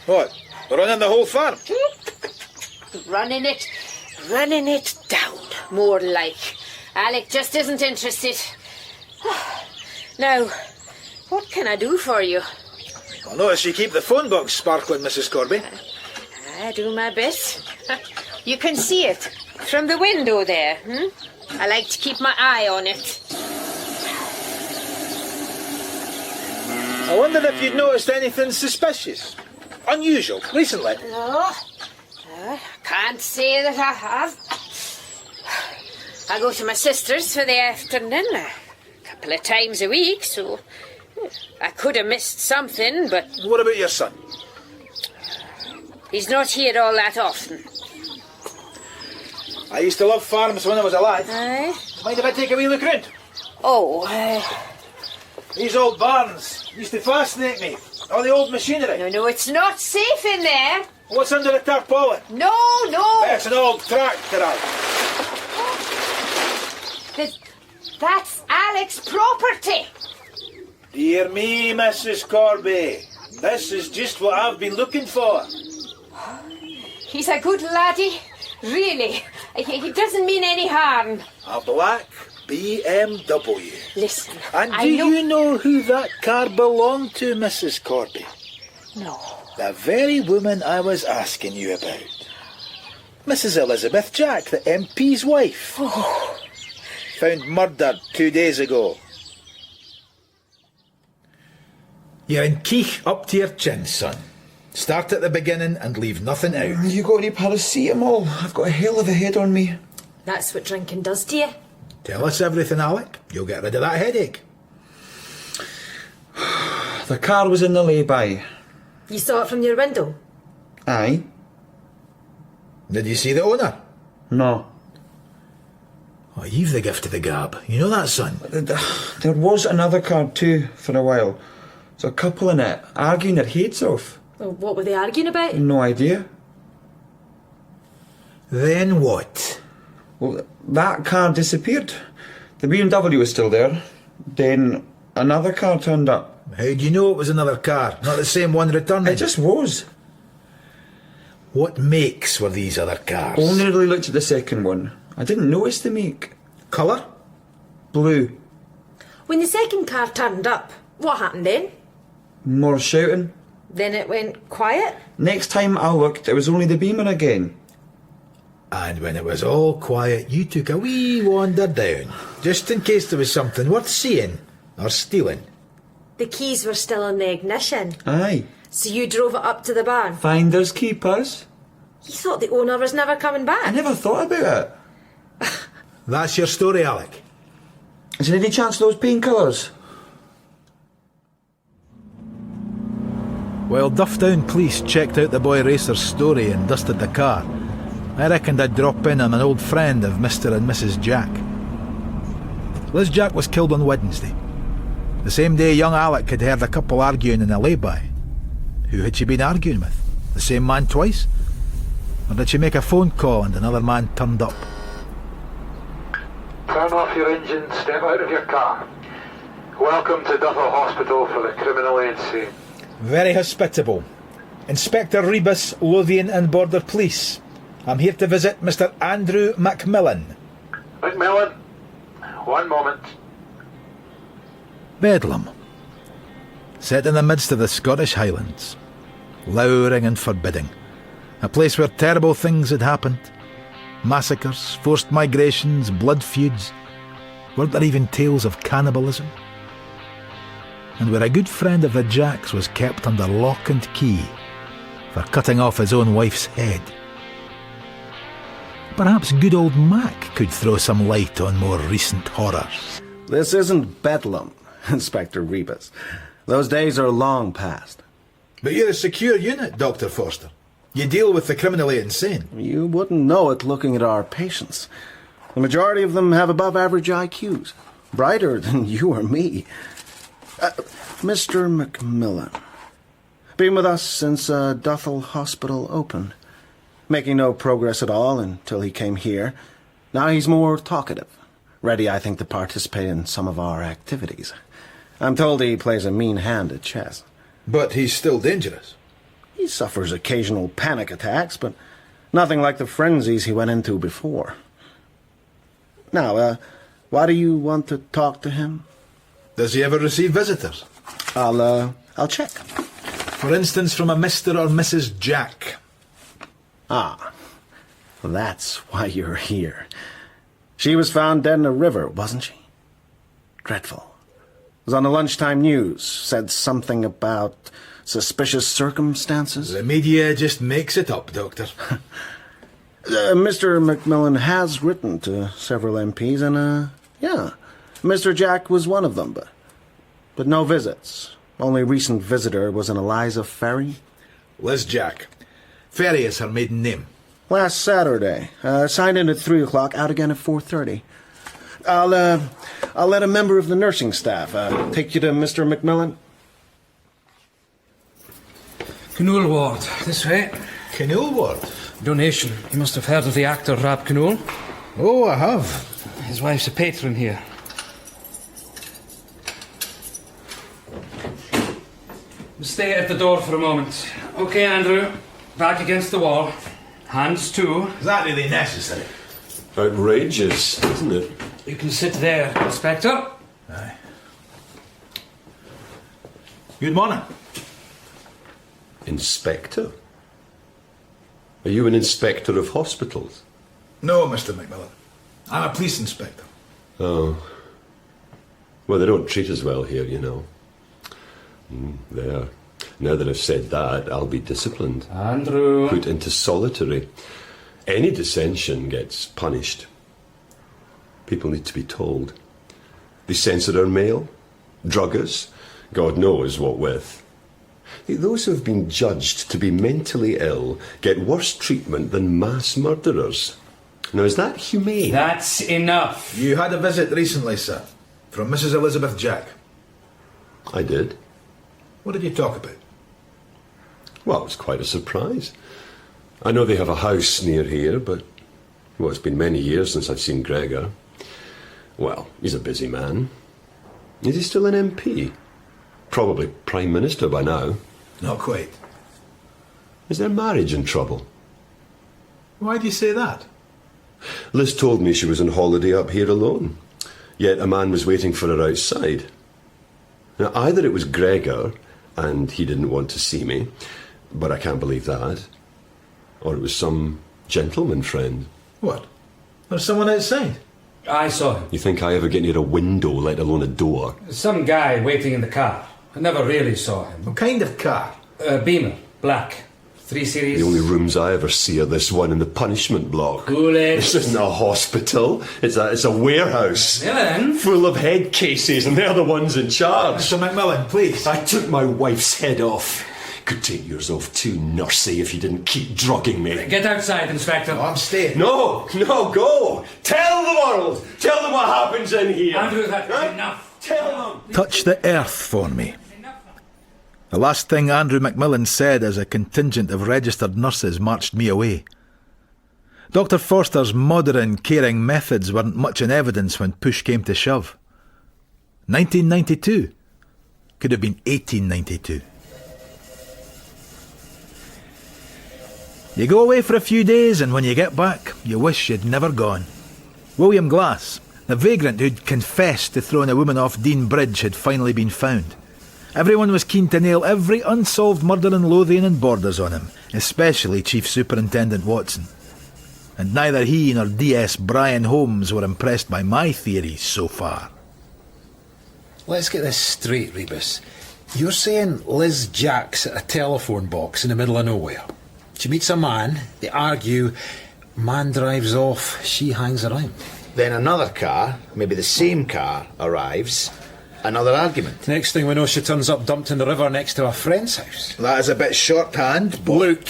What? Running the whole farm? Running it down, more like. Alec just isn't interested. Now, what can I do for you? I notice you keep the phone box sparkling, Mrs. Corby. I do my best. You can see it from the window there. I like to keep my eye on it. I wondered if you'd noticed anything suspicious, unusual, recently. No, I can't say that I have. I go to my sister's for the afternoon a couple of times a week, so I could have missed something, but... What about your son? He's not here all that often. I used to love farms when I was a lad. Aye? Mind if I take a wee look round? Oh, These old barns used to fascinate me. All the old machinery. No, it's not safe in there. What's under the tarpaulin? No. It's an old tractor. That's Alec's property. Dear me, Mrs. Corby. This is just what I've been looking for. He's a good laddie. Really. He doesn't mean any harm. A black BMW. Listen, And do you know who that car belonged to, Mrs. Corby? No. The very woman I was asking you about. Mrs. Elizabeth Jack, the MP's wife. Oh. Found murdered 2 days ago. You're in keech up to your chin, son. Start at the beginning and leave nothing out. You got any paracetamol? I've got a hell of a head on me. That's what drinking does to you. Tell us everything, Alec. You'll get rid of that headache. The car was in the lay-by. You saw it from your window? Aye. Did you see the owner? No. Oh, you've the gift of the gab. You know that, son? There was another car too for a while. There's a couple in it, arguing their heads off. Well, what were they arguing about? No idea. Then what? Well, that car disappeared. The BMW was still there. Then another car turned up. How do you know it was another car? Not the same one returning? It just was. What makes were these other cars? Only really looked at the second one. I didn't notice the make. Colour? Blue. When the second car turned up, what happened then? More shouting. Then it went quiet? Next time I looked, it was only the Beamer again. And when it was all quiet, you took a wee wander down, just in case there was something worth seeing or stealing. The keys were still in the ignition. Aye. So you drove it up to the barn? Finders keepers. You thought the owner was never coming back? I never thought about it. That's your story, Alec. Is there any chance of those painkillers? While Dufftown police checked out the boy racer's story and dusted the car, I reckoned I'd drop in on an old friend of Mr. and Mrs. Jack. Liz Jack was killed on Wednesday. The same day young Alec had heard a couple arguing in a lay-by. Who had she been arguing with? The same man twice? Or did she make a phone call and another man turned up? Turn off your engine, step out of your car. Welcome to Duffel Hospital for the criminally insane. Very hospitable. Inspector Rebus, Lothian and Border Police. I'm here to visit Mr. Andrew Macmillan. Macmillan, one moment. Bedlam. Set in the midst of the Scottish Highlands. Lowering and forbidding. A place where terrible things had happened. Massacres, forced migrations, blood feuds. Weren't there even tales of cannibalism? And where a good friend of the Jacks was kept under lock and key for cutting off his own wife's head. Perhaps good old Mac could throw some light on more recent horrors. This isn't Bedlam, Inspector Rebus. Those days are long past. But you're a secure unit, Dr. Forster. You deal with the criminally insane. You wouldn't know it looking at our patients. The majority of them have above-average IQs. Brighter than you or me. Mr. Macmillan. Been with us since Duffel Hospital opened. Making no progress at all until he came here. Now he's more talkative. ready, I think, to participate in some of our activities. I'm told he plays a mean hand at chess. But he's still dangerous. He suffers occasional panic attacks, but nothing like the frenzies he went into before. Now, why do you want to talk to him? Does he ever receive visitors? I'll check. For instance, from a Mr. or Mrs. Jack. Ah, that's why you're here. She was found dead in a river, wasn't she? Dreadful. It was on the lunchtime news. Said something about suspicious circumstances. The media just makes it up, Doctor. Mr. Macmillan has written to several MPs, and, yeah, Mr. Jack was one of them, but no visits. Only recent visitor was an Eliza Ferry. Liz Jack. Ferry is her maiden name. Last Saturday. Signed in at 3 o'clock, out again at 4:30. I'll let a member of the nursing staff take you to Mr. Macmillan. Knoll ward, this way. Knoll ward? Donation. You must have heard of the actor Rab Knoll. Oh, I have. His wife's a patron here. Stay at the door for a moment. Okay, Andrew. Back against the wall. Hands too. Is that really necessary? Outrageous, isn't it? You can sit there, Inspector. Aye. Good morning. Inspector? Are you an inspector of hospitals? No, Mr. Macmillan. I'm a police inspector. Oh. Well, they don't treat us well here, you know. There. Now that I've said that, I'll be disciplined. Andrew. Put into solitary. Any dissension gets punished. People need to be told. They censor our mail, drug us, God knows what with. Those who have been judged to be mentally ill get worse treatment than mass murderers. Now, is that humane? That's enough. You had a visit recently, sir, from Mrs. Elizabeth Jack. I did. What did you talk about? Well, it was quite a surprise. I know they have a house near here, but, well, it's been many years since I've seen Gregor. Well, he's a busy man. Is he still an MP? Probably Prime Minister by now. Not quite. Is their marriage in trouble? Why do you say that? Liz told me she was on holiday up here alone, yet a man was waiting for her outside. Now, either it was Gregor, and he didn't want to see me, but I can't believe that, or it was some gentleman friend. What? There's someone outside? I saw him. You think I ever get near a window, let alone a door? Some guy waiting in the car. I never really saw him. What kind of car? Beamer, black. 3 Series. The only rooms I ever see are this one in the punishment block. Cool it. This isn't a hospital. It's a warehouse. Yeah, then. Full of head cases, and they're the ones in charge. Mr. Macmillan, please. I took my wife's head off. Could take yours off too, nursey, if you didn't keep drugging me. Get outside, Inspector. Oh, I'm staying. No, go. Tell the world. Tell them what happens in here. Andrew, that's enough. Tell them. Touch the earth for me. The last thing Andrew Macmillan said as a contingent of registered nurses marched me away. Dr. Forster's modern, caring methods weren't much in evidence when push came to shove. 1992 could have been 1892. You go away for a few days, and when you get back, you wish you'd never gone. William Glass, the vagrant who'd confessed to throwing a woman off Dean Bridge, had finally been found. Everyone was keen to nail every unsolved murder in Lothian and borders on him, especially Chief Superintendent Watson. And neither he nor DS Brian Holmes were impressed by my theories so far. Let's get this straight, Rebus. You're saying Liz Jack's at a telephone box in the middle of nowhere. She meets a man, they argue, man drives off, she hangs around. Then another car, maybe the same car, arrives. Another argument. Next thing we know, she turns up dumped in the river next to a friend's house. That is a bit shorthand, but... Look,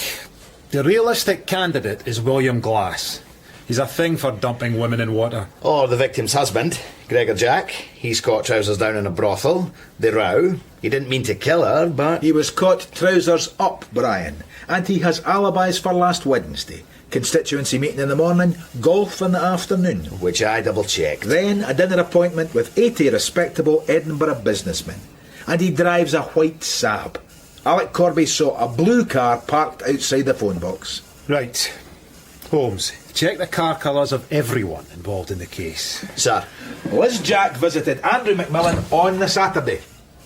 the realistic candidate is William Glass. He's a thing for dumping women in water. Or the victim's husband, Gregor Jack. He's caught trousers down in a brothel. The row. He didn't mean to kill her, but... He was caught trousers up, Brian. And he has alibis for last Wednesday. Constituency meeting in the morning, golf in the afternoon. Which I double-checked. Then a dinner appointment with 80 respectable Edinburgh businessmen. And he drives a white Saab. Alec Corby saw a blue car parked outside the phone box. Right. Holmes, check the car colours of everyone involved in the case. Sir. Liz Jack visited Andrew McMillan on the Saturday.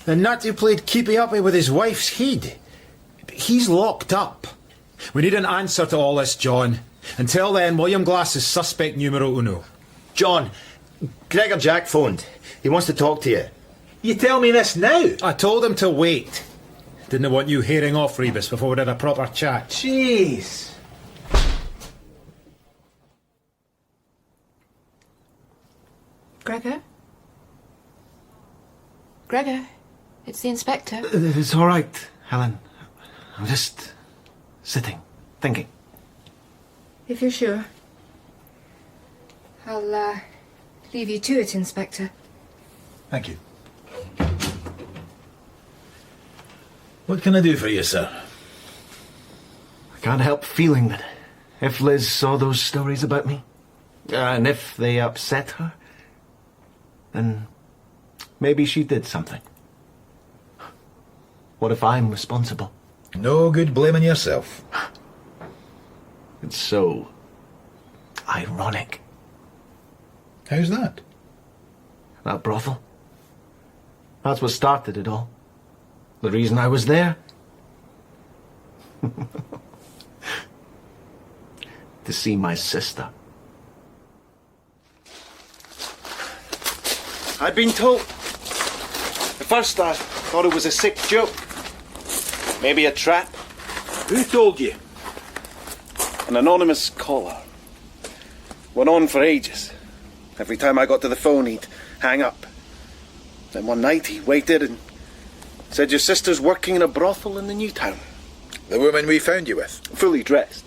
The nut who played keepy-uppy with his wife's head. He's locked up. We need an answer to all this, John. Until then, William Glass is suspect numero uno. John, Gregor Jack phoned. He wants to talk to you. You tell me this now? I told him to wait. Didn't want you hearing off, Rebus, before we had a proper chat. Jeez. Gregor? Gregor, it's the inspector. It's all right, Helen. I'm just sitting, thinking. If you're sure. I'll leave you to it, Inspector. Thank you. What can I do for you, sir? I can't help feeling that if Liz saw those stories about me, and if they upset her, then maybe she did something. What if I'm responsible? No good blaming yourself. It's so ironic. How's that? That brothel. That's what started it all. The reason I was there. To see my sister. I'd been told. At first I thought it was a sick joke. Maybe a trap. Who told you? An anonymous caller. Went on for ages. Every time I got to the phone, he'd hang up. Then one night he waited and said, "Your sister's working in a brothel in the new town." The woman we found you with? Fully dressed.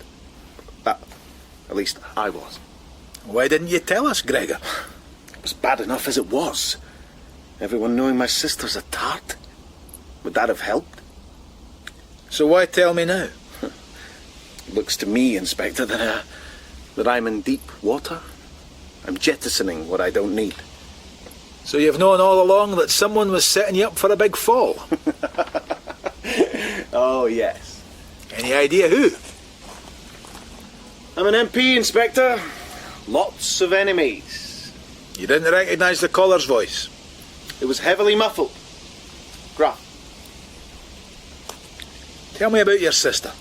At least I was. Why didn't you tell us, Gregor? It was bad enough as it was. Everyone knowing my sister's a tart. Would that have helped? So why tell me now? It looks to me, Inspector, that I'm in deep water. I'm jettisoning what I don't need. So you've known all along that someone was setting you up for a big fall? Oh, yes. Any idea who? I'm an MP, Inspector. Lots of enemies. You didn't recognise the caller's voice? It was heavily muffled. Gruff. Tell me about your sister.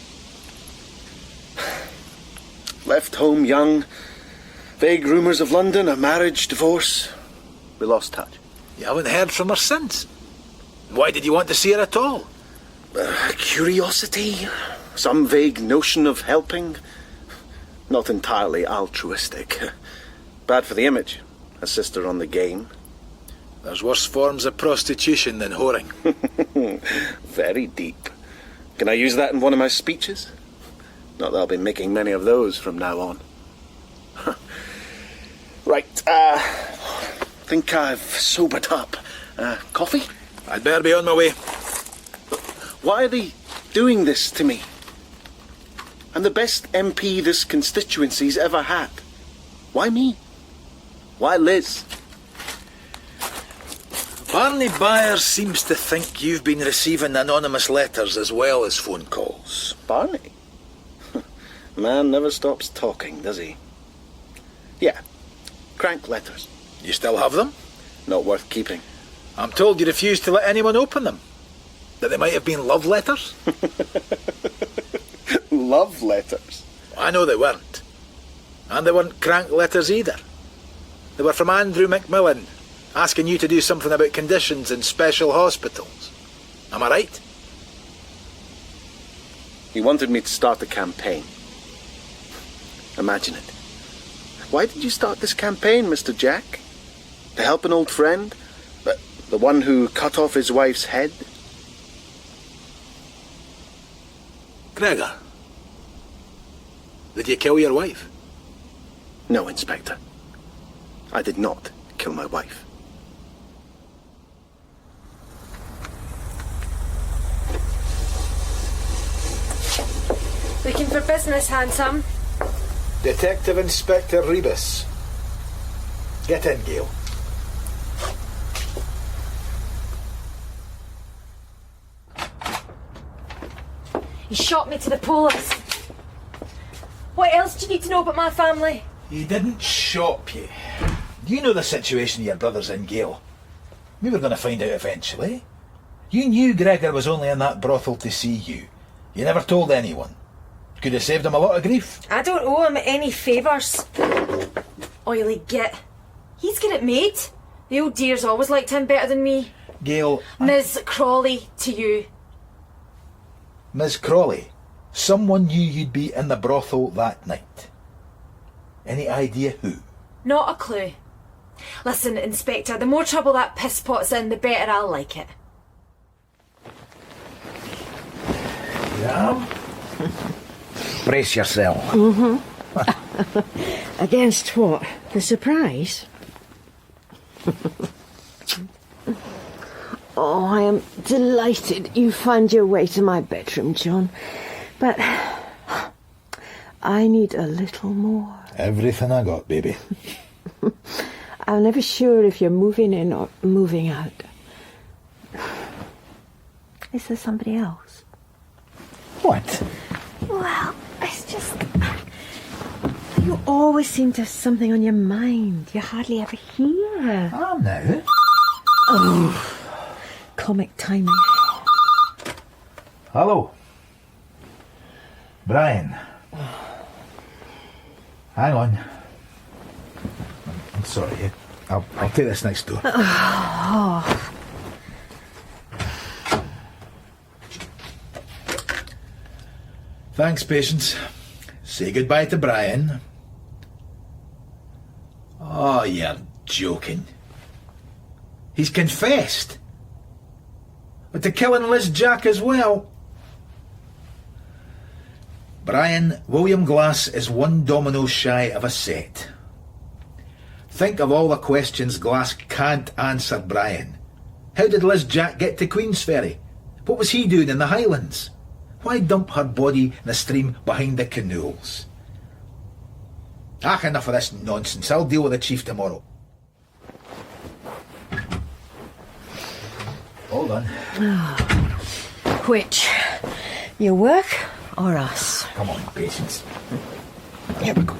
Left home young. Vague rumours of London, a marriage, divorce. We lost touch. You haven't heard from her since? Why did you want to see her at all? Curiosity. Some vague notion of helping. Not entirely altruistic. Bad for the image. A sister on the game. There's worse forms of prostitution than whoring. Very deep. Can I use that in one of my speeches? Not that I'll be making many of those from now on. Right, think I've sobered up. Coffee? I'd better be on my way. Why are they doing this to me? I'm the best MP this constituency's ever had. Why me? Why Liz? Barney Byers seems to think you've been receiving anonymous letters as well as phone calls. Barney? Man never stops talking, does he? Yeah, crank letters. You still have them? Not worth keeping. I'm told you refused to let anyone open them. That they might have been love letters? Love letters? I know they weren't. And they weren't crank letters either. They were from Andrew McMillan, asking you to do something about conditions in special hospitals. Am I right? He wanted me to start a campaign. Imagine it. Why did you start this campaign, Mr. Jack? To help an old friend? The one who cut off his wife's head? Gregor, did you kill your wife? No, Inspector. I did not kill my wife. Looking for business, handsome? Detective Inspector Rebus. Get in, Gale. He shot me to the police. What else do you need to know about my family? He didn't shop you. You know the situation your brother's in, Gale. We were going to find out eventually. You knew Gregor was only in that brothel to see you. You never told anyone. Could have saved him a lot of grief. I don't owe him any favours. Oily git. He's got it made. The old dear's always liked him better than me. Gale... Ms. Crawley, to you. Miss Crawley, someone knew you'd be in the brothel that night. Any idea who? Not a clue. Listen, Inspector, the more trouble that pisspot's in, the better I'll like it. Yeah? Brace yourself. Mm-hmm. Against what? The surprise? Oh, I am delighted you found your way to my bedroom, John. But I need a little more. Everything I got, baby. I'm never sure if you're moving in or moving out. Is there somebody else? What? Well, it's just... You always seem to have something on your mind. You're hardly ever here. I'm now. Oh, comic timing. Hello. Brian. Hang on. I'm sorry. I'll take this next door. Oh. Thanks, Patience. Say goodbye to Brian. Oh, you're joking. He's confessed. But to killing Liz Jack as well. Brian, William Glass is one domino shy of a set. Think of all the questions Glass can't answer Brian. How did Liz Jack get to Queensferry? What was he doing in the Highlands? Why dump her body in the stream behind the canoes? Enough of this nonsense. I'll deal with the chief tomorrow. Hold on. Which? Your work or us? Come on, Patience. Here we go.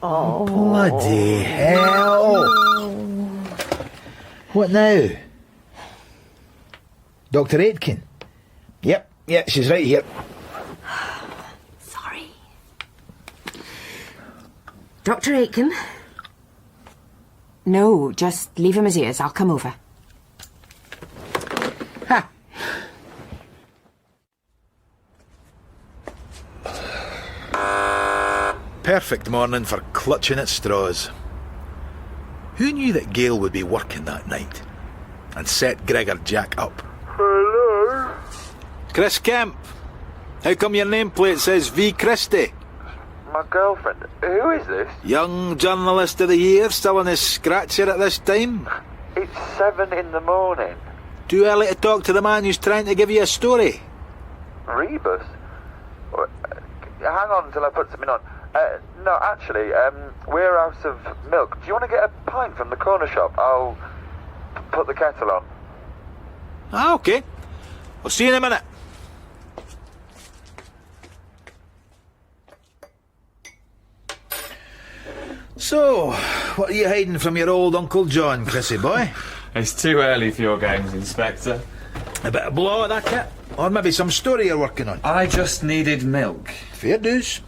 Oh. Bloody hell! What now? Dr. Aitken? Yep, she's right here. Sorry. Dr. Aitken? No, just leave him as he is. I'll come over. Ha! Perfect morning for clutching at straws. Who knew that Gail would be working that night and set Gregor Jack up? Hello? Chris Kemp, how come your nameplate says V. Christie? My girlfriend. Who is this? Young journalist of the year, still on his scratcher at this time? It's 7 in the morning. Too early to talk to the man who's trying to give you a story. Rebus? Hang on until I put something on. No, actually, we're out of milk. Do you want to get a pint from the corner shop? I'll put the kettle on. Okay. I'll see you in a minute. So, what are you hiding from your old Uncle John, Chrissy boy? It's too early for your games, Inspector. A bit of blow at that kit? Or maybe some story you're working on? I just needed milk. Fair dues.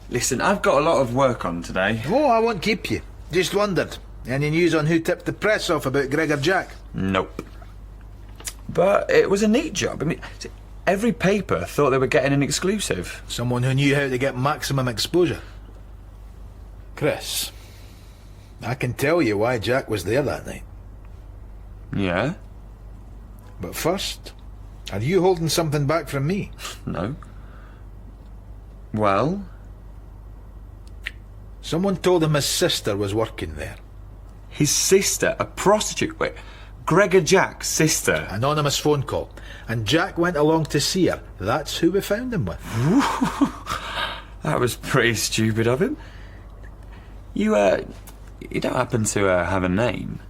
Listen, I've got a lot of work on today. Oh, I won't keep you. Just wondered. Any news on who tipped the press off about Gregor Jack? Nope. But it was a neat job. I mean, every paper thought they were getting an exclusive. Someone who knew how to get maximum exposure. Chris, I can tell you why Jack was there that night. Yeah? But first, are you holding something back from me? No. Well? Someone told him his sister was working there. His sister? A prostitute? Wait, Gregor Jack's sister? Anonymous phone call. And Jack went along to see her. That's who we found him with. That was pretty stupid of him. You don't happen to have a name?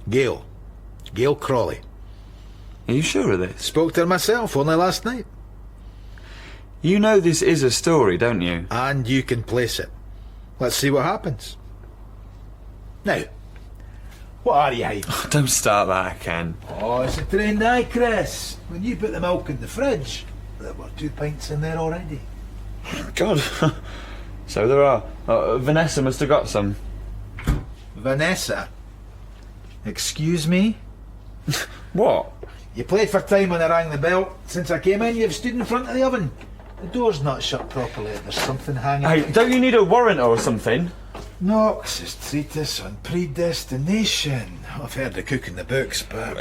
Gail. Gail Crawley. Are you sure of this? Spoke to her myself only last night. You know this is a story, don't you? And you can place it. Let's see what happens. Now, what are you hiding? Oh, don't start that, Ken. Oh, it's a trained eye, Chris. When you put the milk in the fridge, there were 2 pints in there already. God. So there are. Vanessa must have got some. Vanessa? Excuse me? What? You played for time when I rang the bell. Since I came in, you've stood in front of the oven. The door's not shut properly. There's something hanging. Hey, don't you need a warrant or something? Knox's treatise on predestination. I've heard the cook in the books, but...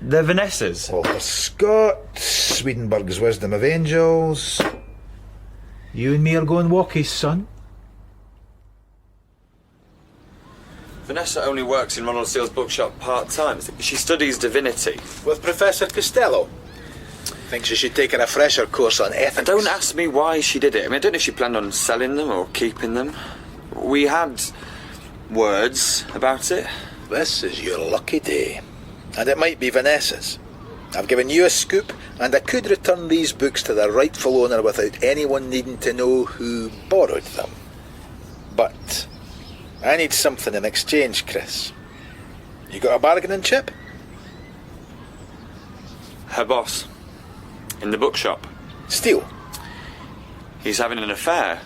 They're Vanessa's. Walter Scott, Swedenborg's Wisdom of Angels. You and me are going walkies, son. Vanessa only works in Ronald Steele's bookshop part-time. She studies divinity. With Professor Costello. Thinks you should take a refresher course on ethics. And don't ask me why she did it. I mean, I don't know if she planned on selling them or keeping them. We had words about it. This is your lucky day. And it might be Vanessa's. I've given you a scoop, and I could return these books to their rightful owner without anyone needing to know who borrowed them. But I need something in exchange, Chris. You got a bargaining chip? Her boss. In the bookshop. Steele? He's having an affair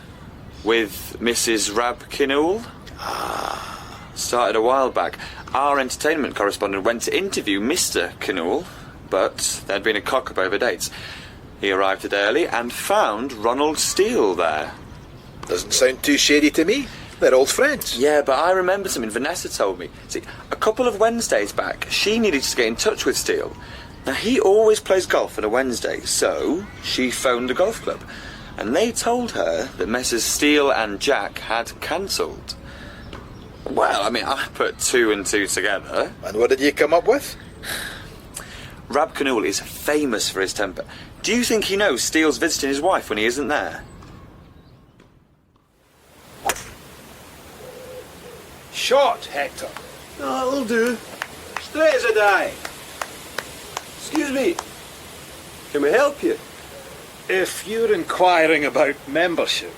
with Mrs. Rab Kinnoul. Started a while back. Our entertainment correspondent went to interview Mr. Kinnoul, but there'd been a cock-up over dates. He arrived a day early and found Ronald Steele there. Doesn't sound too shady to me. They're old friends. Yeah, but I remember something Vanessa told me. See, a couple of Wednesdays back, she needed to get in touch with Steele. Now, he always plays golf on a Wednesday, so she phoned the golf club. And they told her that Messrs. Steele and Jack had cancelled. Well, I mean, I put 2 and 2 together. And what did you come up with? Rab Kinnoul is famous for his temper. Do you think he knows Steele's visiting his wife when he isn't there? Shot, Hector. No, it'll do. Straight as a die. Excuse me. Can we help you? If you're inquiring about membership...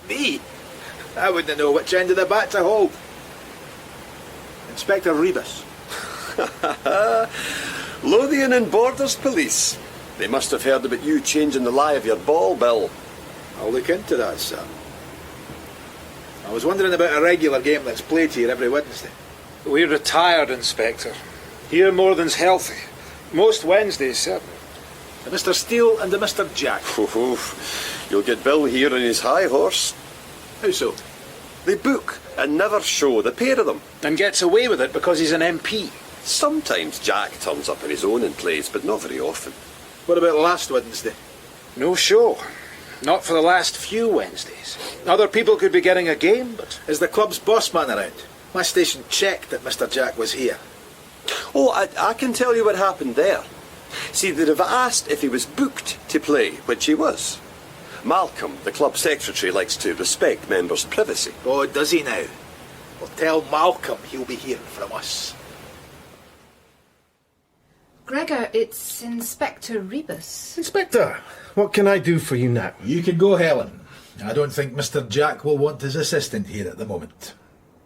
Me? I wouldn't know which end of the bat to hold. Inspector Rebus. Lothian and Borders Police. They must have heard about you changing the lie of your ball bill. I'll look into that, sir. I was wondering about a regular game that's played here every Wednesday. We're retired, Inspector. Here more than's healthy. Most Wednesdays, certainly. The Mr. Steele and the Mr. Jack. You'll get Bill here on his high horse. How so? They book and never show the pair of them. And gets away with it because he's an MP. Sometimes Jack turns up on his own and plays, but not very often. What about last Wednesday? No show. Not for the last few Wednesdays. Other people could be getting a game, but... Is the club's boss man around? My station checked that Mr. Jack was here. Oh, I can tell you what happened there. See, they'd have asked if he was booked to play, which he was. Malcolm, the club secretary, likes to respect members' privacy. Oh, does he now? Well, tell Malcolm he'll be hearing from us. Gregor, it's Inspector Rebus. Inspector, what can I do for you now? You can go, Helen. I don't think Mr. Jack will want his assistant here at the moment.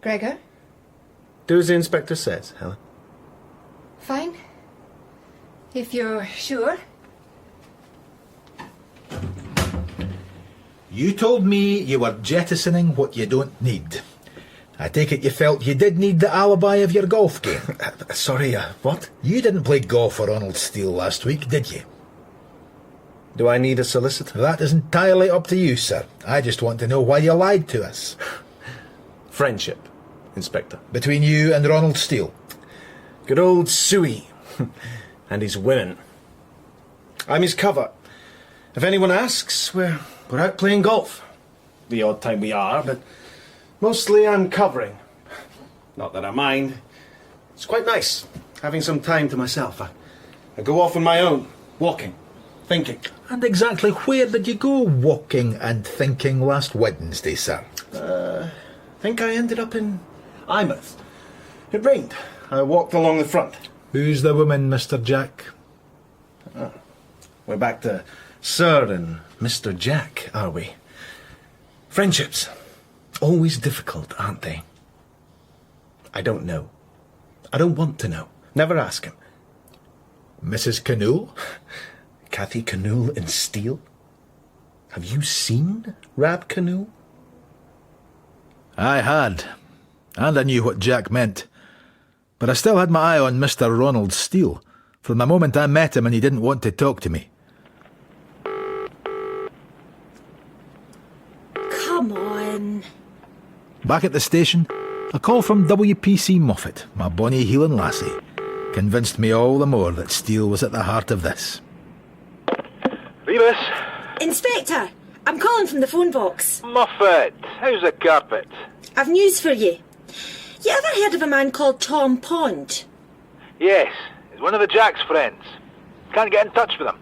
Gregor? Do as the inspector says, Helen. Fine. If you're sure. You told me you were jettisoning what you don't need. I take it you felt you did need the alibi of your golf game. Sorry, what? You didn't play golf for Ronald Steele last week, did you? Do I need a solicitor? That is entirely up to you, sir. I just want to know why you lied to us. Friendship, Inspector. Between you and Ronald Steele? Good old Suey. And his women. I'm his cover. If anyone asks, we're out playing golf. The odd time we are, but mostly I'm covering. Not that I mind. It's quite nice, having some time to myself. I go off on my own, walking. Thinking. And exactly where did you go walking and thinking last Wednesday, sir? I think I ended up in Eyemouth. It rained. I walked along the front. Who's the woman, Mr. Jack? We're back to Sir and Mr. Jack, are we? Friendships. Always difficult, aren't they? I don't know. I don't want to know. Never ask him. Mrs. Canool? Cathy Canool in steel? Have you seen Rab Canool? I had, and I knew what Jack meant. But I still had my eye on Mr. Ronald Steele, from the moment I met him and he didn't want to talk to me. Come on. Back at the station, a call from WPC Moffat, my bonny Heelan lassie, convinced me all the more that Steele was at the heart of this. Rebus? Inspector, I'm calling from the phone box. Moffat, how's the carpet? I've news for you. You ever heard of a man called Tom Pond? Yes, he's one of the Jack's friends. Can't get in touch with him.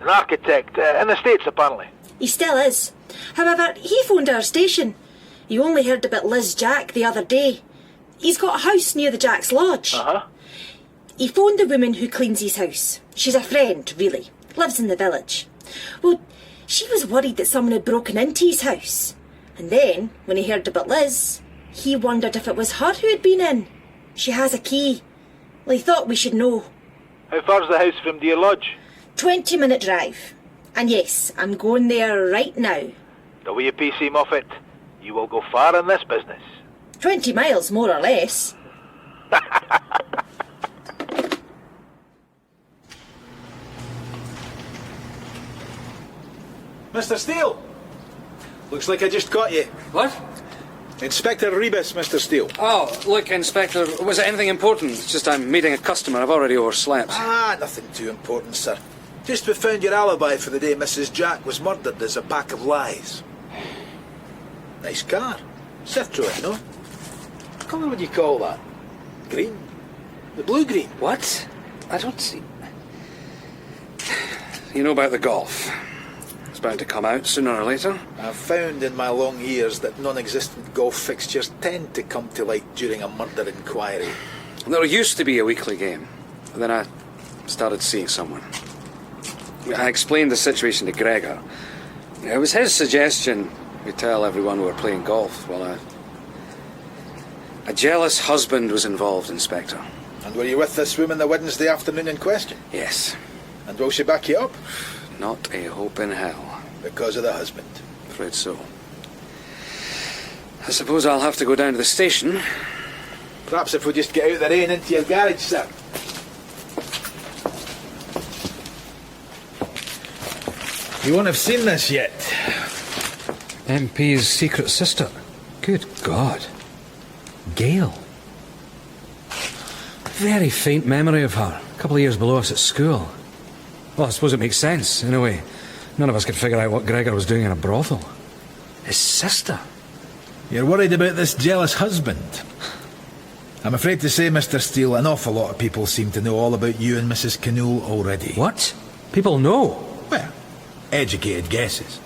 An architect, in the States apparently. He still is. However, he phoned our station. He only heard about Liz Jack the other day. He's got a house near the Jack's Lodge. Uh-huh. He phoned the woman who cleans his house. She's a friend, really. Lives in the village. Well, she was worried that someone had broken into his house. And then, when he heard about Liz, he wondered if it was her who had been in. She has a key. Well, he thought we should know. How far's the house from Deer Lodge? 20-minute drive. And yes, I'm going there right now. WPC Moffat, you will go far in this business. 20 miles, more or less. Mr. Steele! Looks like I just caught you. What? Inspector Rebus, Mr. Steele. Oh, look, Inspector, was it anything important? It's just I'm meeting a customer. I've already overslept. Nothing too important, sir. Just we found your alibi for the day Mrs. Jack was murdered as a pack of lies. Nice car. Citroen, no? What colour would you call that? Green? The blue-green? What? I don't see... You know about the golf. It's bound to come out sooner or later. I've found in my long years that non-existent golf fixtures tend to come to light during a murder inquiry. There used to be a weekly game. Then I started seeing someone. I explained the situation to Gregor. It was his suggestion we tell everyone we were playing golf. Well, a jealous husband was involved, Inspector. And were you with this woman the Wednesday afternoon in question? Yes. And will she back you up? Not a hope in hell. Because of the husband? Afraid so. I suppose I'll have to go down to the station. Perhaps if we just get out of the rain into your garage, sir. You won't have seen this yet. MP's secret sister. Good God. Gail. Very faint memory of her. A couple of years below us at school. Well, I suppose it makes sense, in a way. None of us could figure out what Gregor was doing in a brothel. His sister. You're worried about this jealous husband? I'm afraid to say, Mr. Steele, an awful lot of people seem to know all about you and Mrs. Canool already. What? People know? Well, educated guesses.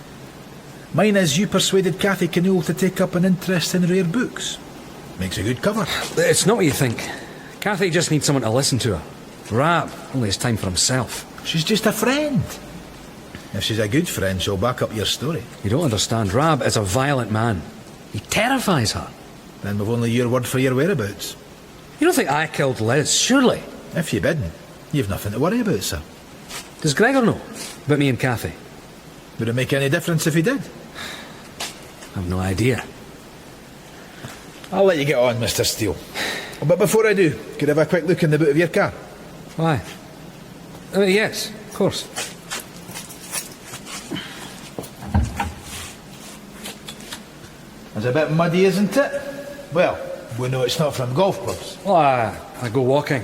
Mine is you persuaded Cathy Canool to take up an interest in rare books. Makes a good cover. It's not what you think. Cathy just needs someone to listen to her. Rab only has time for himself. She's just a friend. If she's a good friend, she'll back up your story. You don't understand. Rab is a violent man. He terrifies her. Then we've only your word for your whereabouts. You don't think I killed Liz, surely? If you didn't, you've nothing to worry about, sir. Does Gregor know about me and Cathy? Would it make any difference if he did? I've no idea. I'll let you get on, Mr. Steele. But before I do, could I have a quick look in the boot of your car? Why? Yes, of course. It's a bit muddy, isn't it? Well, we know it's not from golf clubs. Well, I go walking.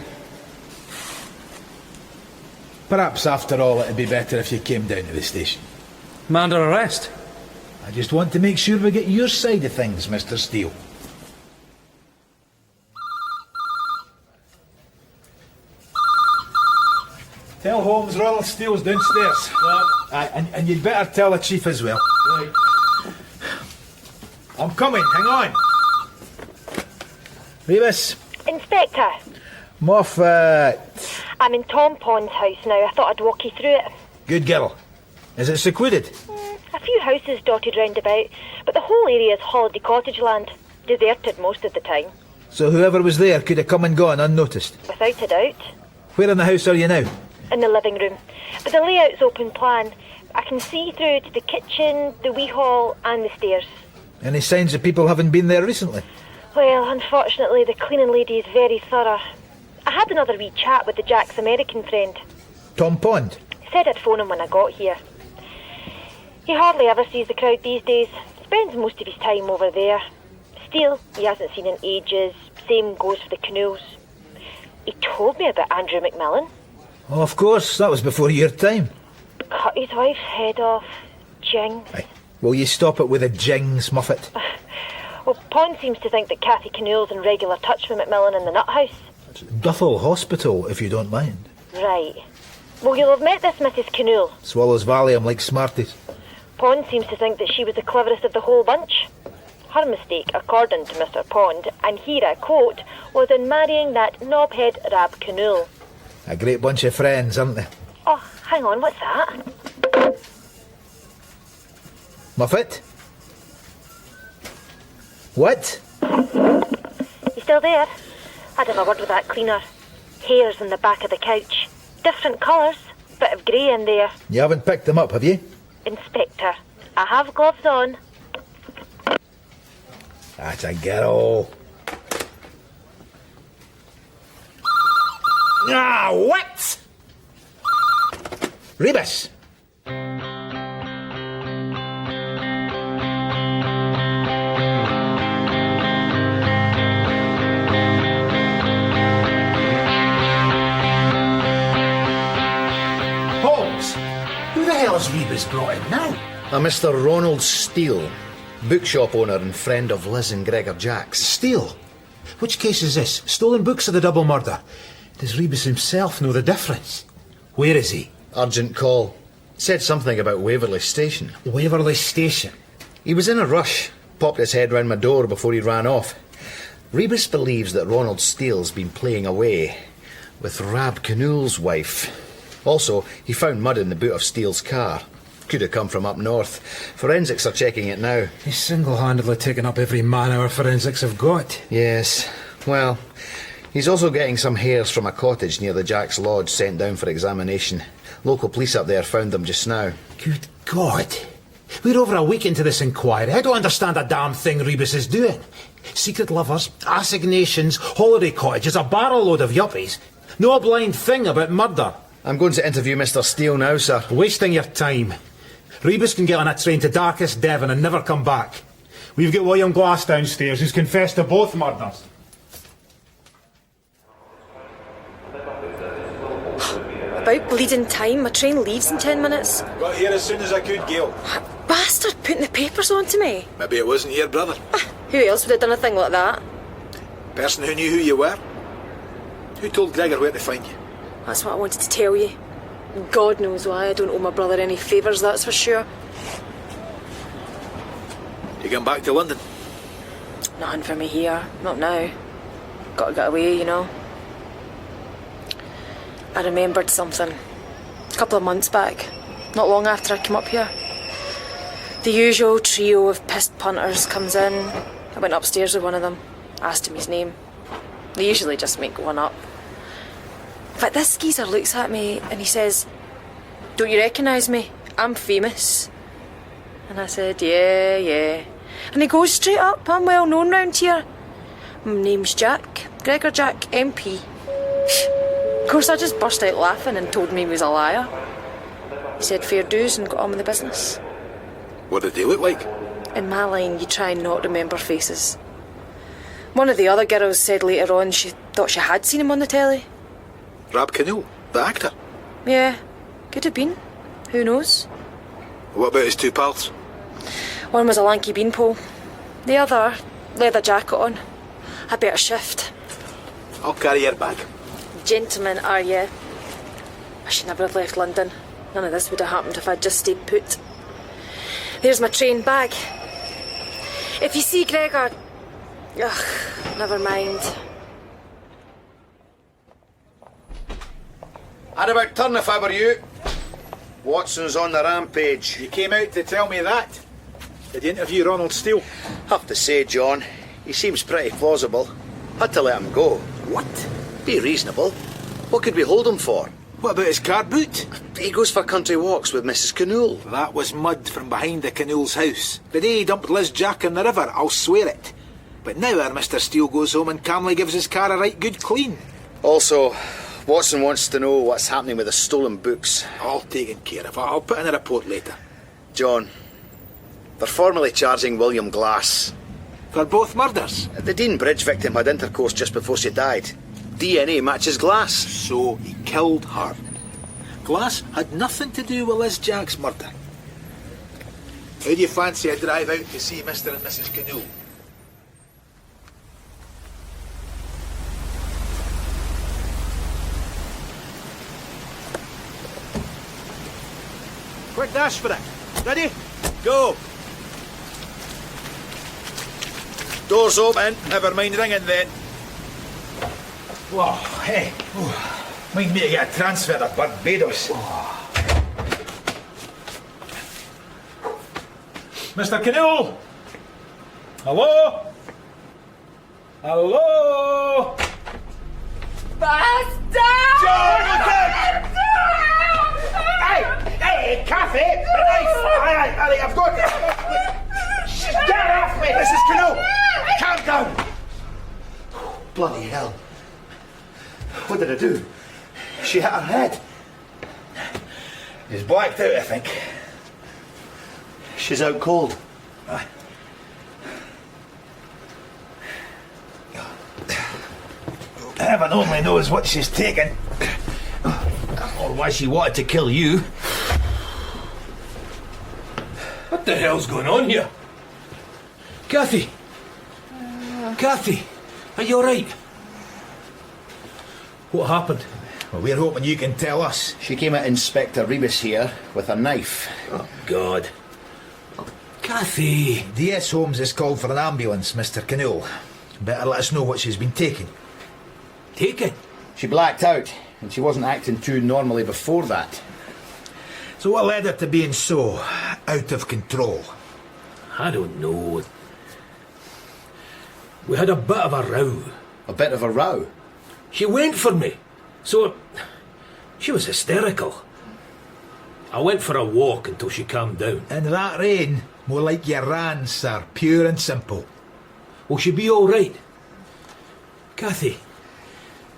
Perhaps after all it'd be better if you came down to the station. I'm under arrest. I just want to make sure we get your side of things, Mr. Steele. Tell Holmes Ronald Steele's downstairs. Aye, and you'd better tell the chief as well. Right. I'm coming, hang on. Rebus. Inspector, Moffat. I'm in Tom Pond's house now. I thought I'd walk you through it. Good girl. Is it secluded? A few houses dotted round about, but the whole area is holiday cottage land. Deserted most of the time. So whoever was there could have come and gone unnoticed? Without a doubt. Where in the house are you now? In the living room. But the layout's open plan. I can see through to the kitchen, the wee hall and the stairs. Any signs of people having been there recently? Well, unfortunately, the cleaning lady is very thorough. I had another wee chat with the Jack's American friend. Tom Pond? Said I'd phone him when I got here. He hardly ever sees the crowd these days. Spends most of his time over there. Steele, he hasn't seen in ages. Same goes for the Canoes. He told me about Andrew McMillan. Oh, of course, that was before your time. Cut his wife's head off. Jing. Aye. Will you stop it with the jings, Muffet? Well, Pond seems to think that Cathy Canoe's in regular touch with McMillan in the nut house. Duthel Hospital, if you don't mind. Right. Well, you'll have met this Mrs. Canoe. Swallows Valium like Smarties. Pond seems to think that she was the cleverest of the whole bunch. Her mistake, according to Mr. Pond, and here I quote, was in marrying that knobhead Rab Canoe. A great bunch of friends, aren't they? Oh, hang on, what's that? Muffet? What? You still there? I'd have a word with that cleaner. Hairs in the back of the couch. Different colours. Bit of grey in there. You haven't picked them up, have you? Inspector, I have gloves on. That's a girl. Ah, what? Rebus. Holmes, who the hell has Rebus brought in now? A Mr. Ronald Steele, bookshop owner and friend of Liz and Gregor Jack's. Steele? Which case is this? Stolen books or the double murder? Does Rebus himself know the difference? Where is he? Urgent call. Said something about Waverley Station. Waverley Station? He was in a rush. Popped his head round my door before he ran off. Rebus believes that Ronald Steele's been playing away with Rab Canoe's wife. Also, he found mud in the boot of Steele's car. Could have come from up north. Forensics are checking it now. He's single-handedly taken up every man our forensics have got. Yes. Well, he's also getting some hairs from a cottage near the Jack's Lodge sent down for examination. Local police up there found them just now. Good God. We're over a week into this inquiry. I don't understand a damn thing Rebus is doing. Secret lovers, assignations, holiday cottages, a barrel load of yuppies. No blind thing about murder. I'm going to interview Mr. Steele now, sir. Wasting your time. Rebus can get on a train to darkest Devon and never come back. We've got William Glass downstairs, who's confessed to both murders. About bleeding time. My train leaves in 10 minutes. Got here as soon as I could, Gail. Bastard putting the papers on to me. Maybe it wasn't your brother. Who else would have done a thing like that? Person who knew who you were. Who told Gregor where to find you? That's what I wanted to tell you. God knows why. I don't owe my brother any favours, that's for sure. You going back to London? Nothing for me here. Not now. Gotta get away, you know. I remembered something. A couple of months back. Not long after I came up here. The usual trio of pissed punters comes in. I went upstairs with one of them. Asked him his name. They usually just make one up. But this geezer looks at me and he says, "Don't you recognise me? I'm famous." And I said, yeah. And he goes, "Straight up, I'm well known round here. My name's Jack, Gregor Jack, MP. Of course, I just burst out laughing and told him he was a liar. He said fair dues and got on with the business. What did they look like? In my line, you try and not remember faces. One of the other girls said later on she thought she had seen him on the telly. Rab Canoe, the actor? Yeah, could have been. Who knows? What about his two pals? One was a lanky beanpole. The other, leather jacket on. I better shift. I'll carry your bag. Gentlemen, are you? I should never have left London. None of this would have happened if I'd just stayed put. There's my train bag. If you see Gregor... Ugh, never mind. I'd about turn if I were you. Watson's on the rampage. You came out to tell me that? Did you interview Ronald Steele? Have to say, John, he seems pretty plausible. Had to let him go. What? Be reasonable. What could we hold him for? What about his car boot? He goes for country walks with Mrs. Canool. That was mud from behind the Canool's house. The day he dumped Liz Jack in the river, I'll swear it. But now our Mr. Steele goes home and calmly gives his car a right good clean. Also, Watson wants to know what's happening with the stolen books. All taken care of. I'll put in a report later. John, they're formally charging William Glass. For both murders? The Dean Bridge victim had intercourse just before she died. DNA matches Glass. So he killed her. Glass had nothing to do with Liz Jack's murder. How do you fancy a drive out to see Mr. and Mrs. Canool? Quick dash for it. Ready? Go. Doors open. Never mind ringing then. Whoa, hey. Mind me to get a transfer to Barbados. Mr. Canool! Hello? Hello? Bastard! John, look out! Hey, Kathy! Aye, I've got it! Get off me! Mrs. Canool! Calm down! Bloody hell. What did I do? She hit her head. He's blacked out, I think. She's out cold. Heaven only knows what she's taken. Or why she wanted to kill you. What the hell's going on here? Kathy! Kathy! Are you alright? What happened? Well, we're hoping you can tell us. She came at Inspector Rebus here with a knife. Oh, God. Kathy! DS Holmes has called for an ambulance, Mr. Canool. Better let us know what she's been taking. Taken? She blacked out, and she wasn't acting too normally before that. So what led her to being so out of control? I don't know. We had a bit of a row. A bit of a row? She went for me. So, she was hysterical. I went for a walk until she calmed down. In that rain, more like you ran, sir. Pure and simple. Will she be all right? Kathy,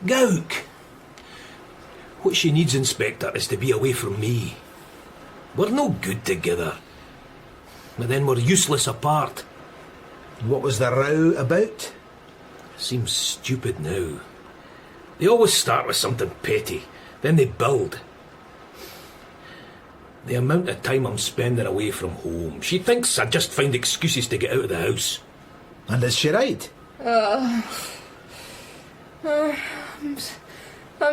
Gauk. What she needs, Inspector, is to be away from me. We're no good together. But then we're useless apart. What was the row about? Seems stupid now. They always start with something petty, then they build. The amount of time I'm spending away from home, she thinks I just find excuses to get out of the house. And is she right? I'm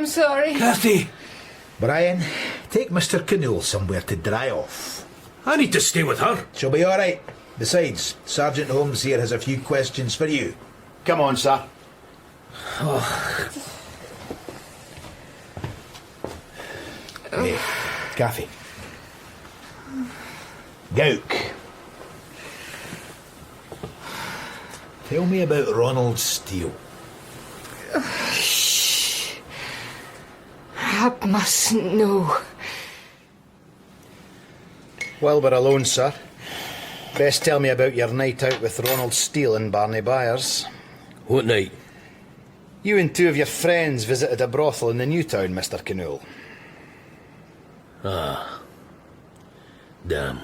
sorry. Kathy! Brian, take Mr. Canool somewhere to dry off. I need to stay with her. She'll be all right. Besides, Sergeant Holmes here has a few questions for you. Come on, sir. Hey, Kathy. Gauk. Tell me about Ronald Steele. Rab mustn't know. Well, we're alone, sir. Best tell me about your night out with Ronald Steele and Barney Byers. What night? You and two of your friends visited a brothel in the new town, Mr. Canool. Ah. Damn.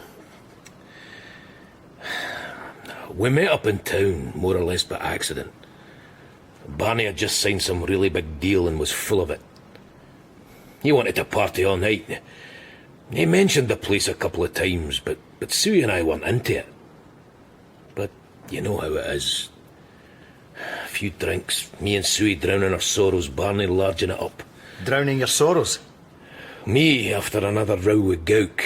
We met up in town, more or less by accident. Barney had just signed some really big deal and was full of it. He wanted to party all night. He mentioned the place a couple of times, but Sue and I weren't into it. But you know how it is. A few drinks, me and Sue drowning our sorrows, Barney larging it up. Drowning your sorrows? Me after another row with Gouk,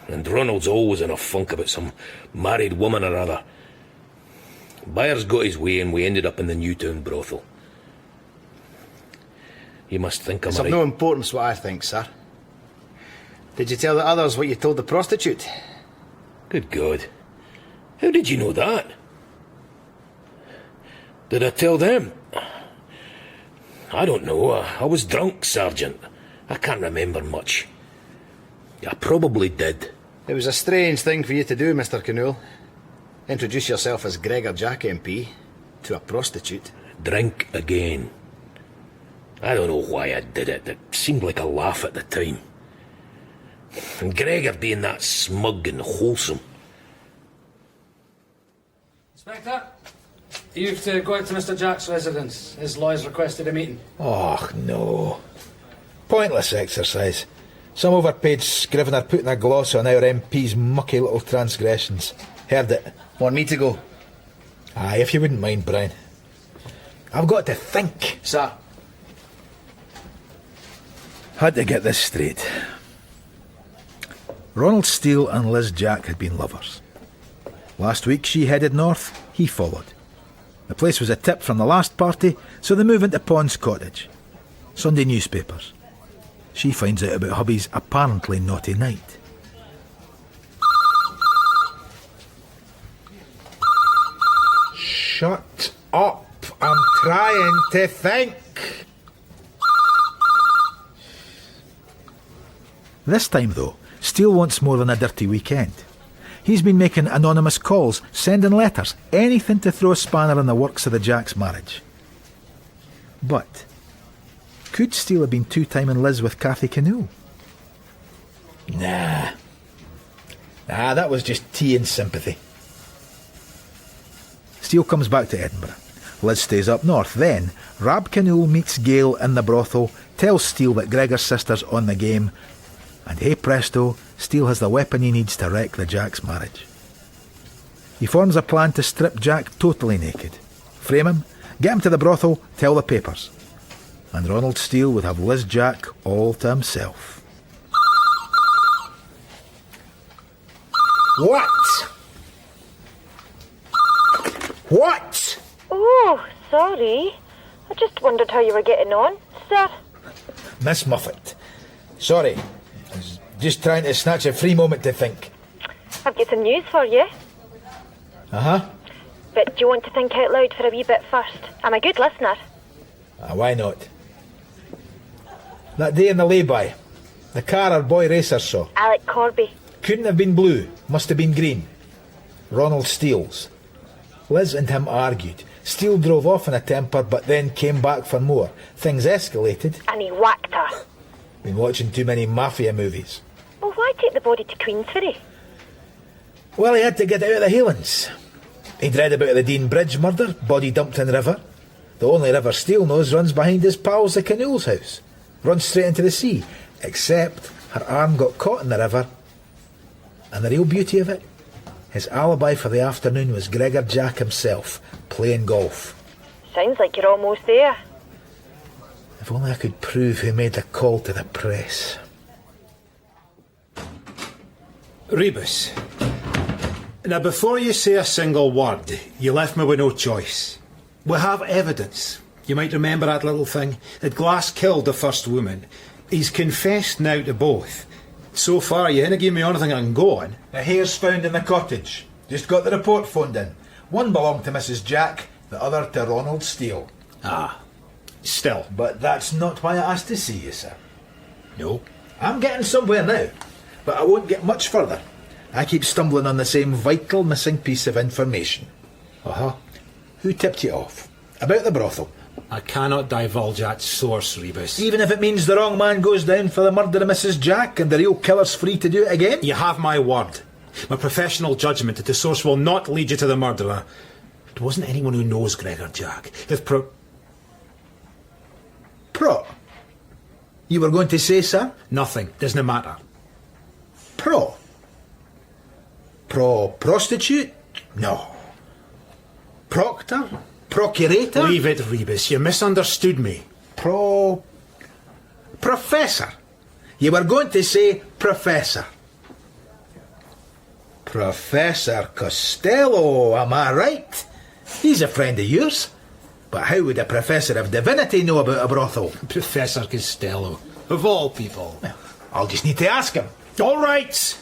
and Ronald's always in a funk about some married woman or other. Byers got his way and we ended up in the Newtown brothel. You must think I'm It's of right. no importance what I think, sir. Did you tell the others what you told the prostitute? Good God. How did you know that? Did I tell them? I don't know. I was drunk, Sergeant. I can't remember much. I probably did. It was a strange thing for you to do, Mr. Canool. Introduce yourself as Gregor Jack MP to a prostitute. Drink again. I don't know why I did it. It seemed like a laugh at the time. And Gregor being that smug and wholesome. Inspector, you've to go out to Mr. Jack's residence. His lawyer's requested a meeting. Oh, no. Pointless exercise. Some overpaid scrivener putting a gloss on our MP's mucky little transgressions. Heard it. Want me to go? Aye, if you wouldn't mind, Brian. I've got to think. Sir. Had to get this straight. Ronald Steele and Liz Jack had been lovers. Last week she headed north, he followed. The place was a tip from the last party, so they move into Pond's cottage. Sunday newspapers. She finds out about hubby's apparently naughty night. Shut up! I'm trying to think! This time, though, Steele wants more than a dirty weekend. He's been making anonymous calls, sending letters, anything to throw a spanner in the works of the Jack's marriage. But could Steele have been two-timing Liz with Cathy Canool? Nah, that was just tea and sympathy. Steele comes back to Edinburgh. Liz stays up north. Then Rab Canool meets Gail in the brothel, tells Steele that Gregor's sister's on the game, and hey presto, Steele has the weapon he needs to wreck the Jack's marriage. He forms a plan to strip Jack totally naked, frame him, get him to the brothel, tell the papers, and Ronald Steele would have Liz Jack all to himself. What? What? Oh, sorry. I just wondered how you were getting on, sir. Miss Muffet. Sorry. I was just trying to snatch a free moment to think. I've got some news for you. Uh-huh. But do you want to think out loud for a wee bit first? I'm a good listener. Why not? That day in the lay-by, the car our boy racer saw. Alec Corby. Couldn't have been blue, must have been green. Ronald Steele's. Liz and him argued. Steele drove off in a temper, but then came back for more. Things escalated. And he whacked her. Been watching too many mafia movies. Well, why take the body to Queensferry? Well, he had to get out of the Highlands. He'd read about the Dean Bridge murder, body dumped in river. The only river Steele knows runs behind his pals the Canool's house. Runs straight into the sea. Except her arm got caught in the river. And the real beauty of it, his alibi for the afternoon was Gregor Jack himself, playing golf. Sounds like you're almost there. If only I could prove who made the call to the press. Rebus. Now, before you say a single word, you left me with no choice. We have evidence. You might remember that little thing, that Glass killed the first woman. He's confessed now to both. So far, you haven't given me anything I can go on. The hair's found in the cottage. Just got the report phoned in. One belonged to Mrs. Jack, the other to Ronald Steele. Ah, still. But that's not why I asked to see you, sir. No. I'm getting somewhere now, but I won't get much further. I keep stumbling on the same vital missing piece of information. Uh-huh. Who tipped you off? About the brothel? I cannot divulge that source, Rebus. Even if it means the wrong man goes down for the murder of Mrs. Jack and the real killer's free to do it again? You have my word. My professional judgment that the source will not lead you to the murderer. It wasn't anyone who knows Gregor Jack. If Pro... You were going to say, sir? Nothing. Doesn't matter. Prostitute? No. Proctor? Procurator? Leave it, Rebus. You misunderstood me. Professor? You were going to say Professor. Professor Costello, am I right? He's a friend of yours. But how would a Professor of Divinity know about a brothel? Professor Costello, of all people. Well, I'll just need to ask him. All right.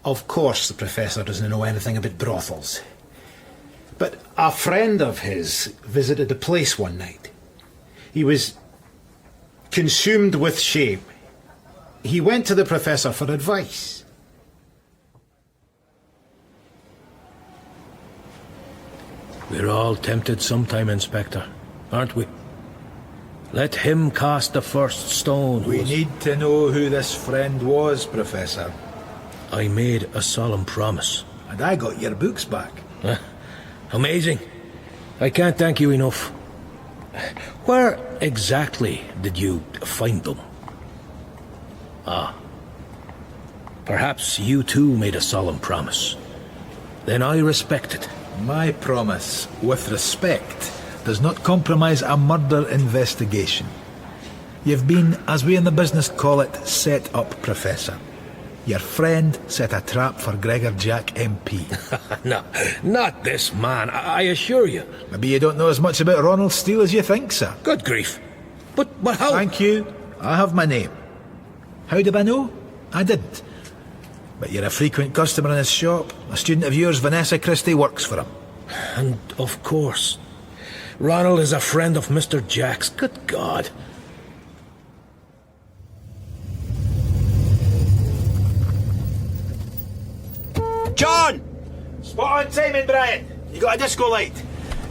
Of course the Professor doesn't know anything about brothels. But a friend of his visited the place one night. He was consumed with shame. He went to the Professor for advice. We're all tempted sometime, Inspector, aren't we? Let him cast the first stone. We need to know who this friend was, Professor. I made a solemn promise. And I got your books back. Amazing. I can't thank you enough. Where exactly did you find them? Ah. Perhaps you too made a solemn promise. Then I respect it. My promise, with respect, does not compromise a murder investigation. You've been, as we in the business call it, set up, Professor. Your friend set a trap for Gregor Jack MP. No, not this man, I assure you. Maybe you don't know as much about Ronald Steele as you think, sir. Good grief. But how... Thank you. I have my name. How did I know? I didn't. But you're a frequent customer in his shop. A student of yours, Vanessa Christie, works for him. And of course, Ronald is a friend of Mr. Jack's. Good God. John! Spot on timing, Brian. You got a disco light?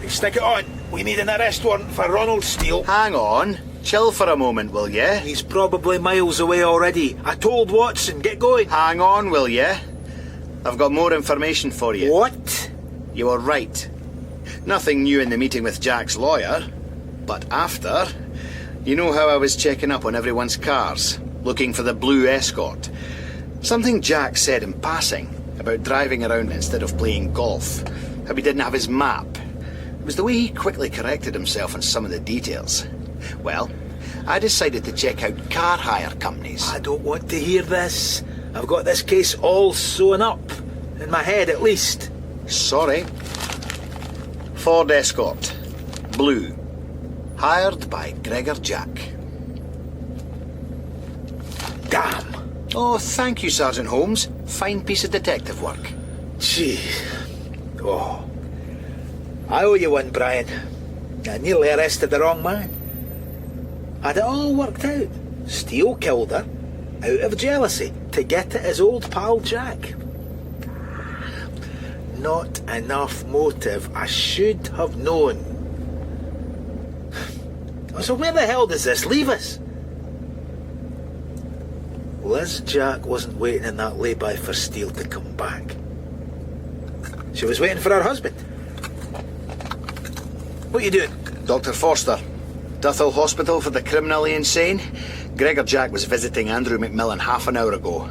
Stick it on. We need an arrest warrant for Ronald Steele. Hang on. Chill for a moment, will ye? He's probably miles away already. I told Watson, get going. Hang on, will ye? I've got more information for you. What? You were right. Nothing new in the meeting with Jack's lawyer. But after, you know how I was checking up on everyone's cars, looking for the blue Escort. Something Jack said in passing about driving around instead of playing golf. How he didn't have his map. It was the way he quickly corrected himself on some of the details. Well, I decided to check out car hire companies. I don't want to hear this. I've got this case all sewn up. In my head, at least. Sorry. Ford Escort. Blue. Hired by Gregor Jack. Damn. Oh, thank you, Sergeant Holmes. Fine piece of detective work. Gee. Oh. I owe you one, Brian. I nearly arrested the wrong man. Had it all worked out. Steele killed her, out of jealousy, to get at his old pal Jack. Not enough motive. I should have known. So where the hell does this leave us? Liz Jack wasn't waiting in that lay-by for Steele to come back. She was waiting for her husband. What are you doing? Dr. Forster. Duthel Hospital for the Criminally Insane. Gregor Jack was visiting Andrew McMillan half an hour ago.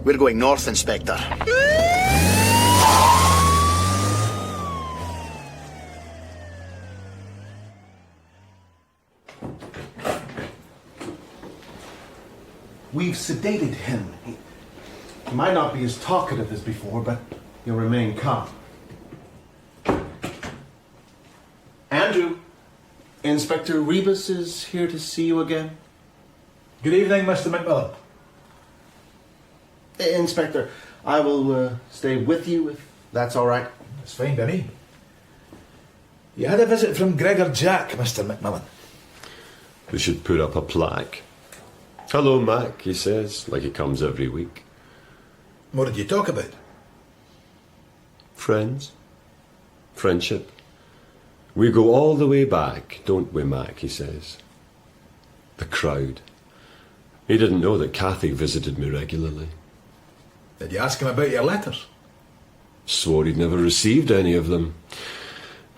We're going north, Inspector. We've sedated him. He might not be as talkative as before, but he'll remain calm. Andrew, Inspector Rebus is here to see you again. Good evening, Mr. McMillan. Inspector, I will stay with you if that's all right. That's fine by me. You had a visit from Gregor Jack, Mr. McMillan. We should put up a plaque. Hello, Mac, he says, like he comes every week. What did you talk about? Friends. Friendship. We go all the way back, don't we, Mac, he says. The crowd. He didn't know that Cathy visited me regularly. Did you ask him about your letters? Swore he'd never received any of them.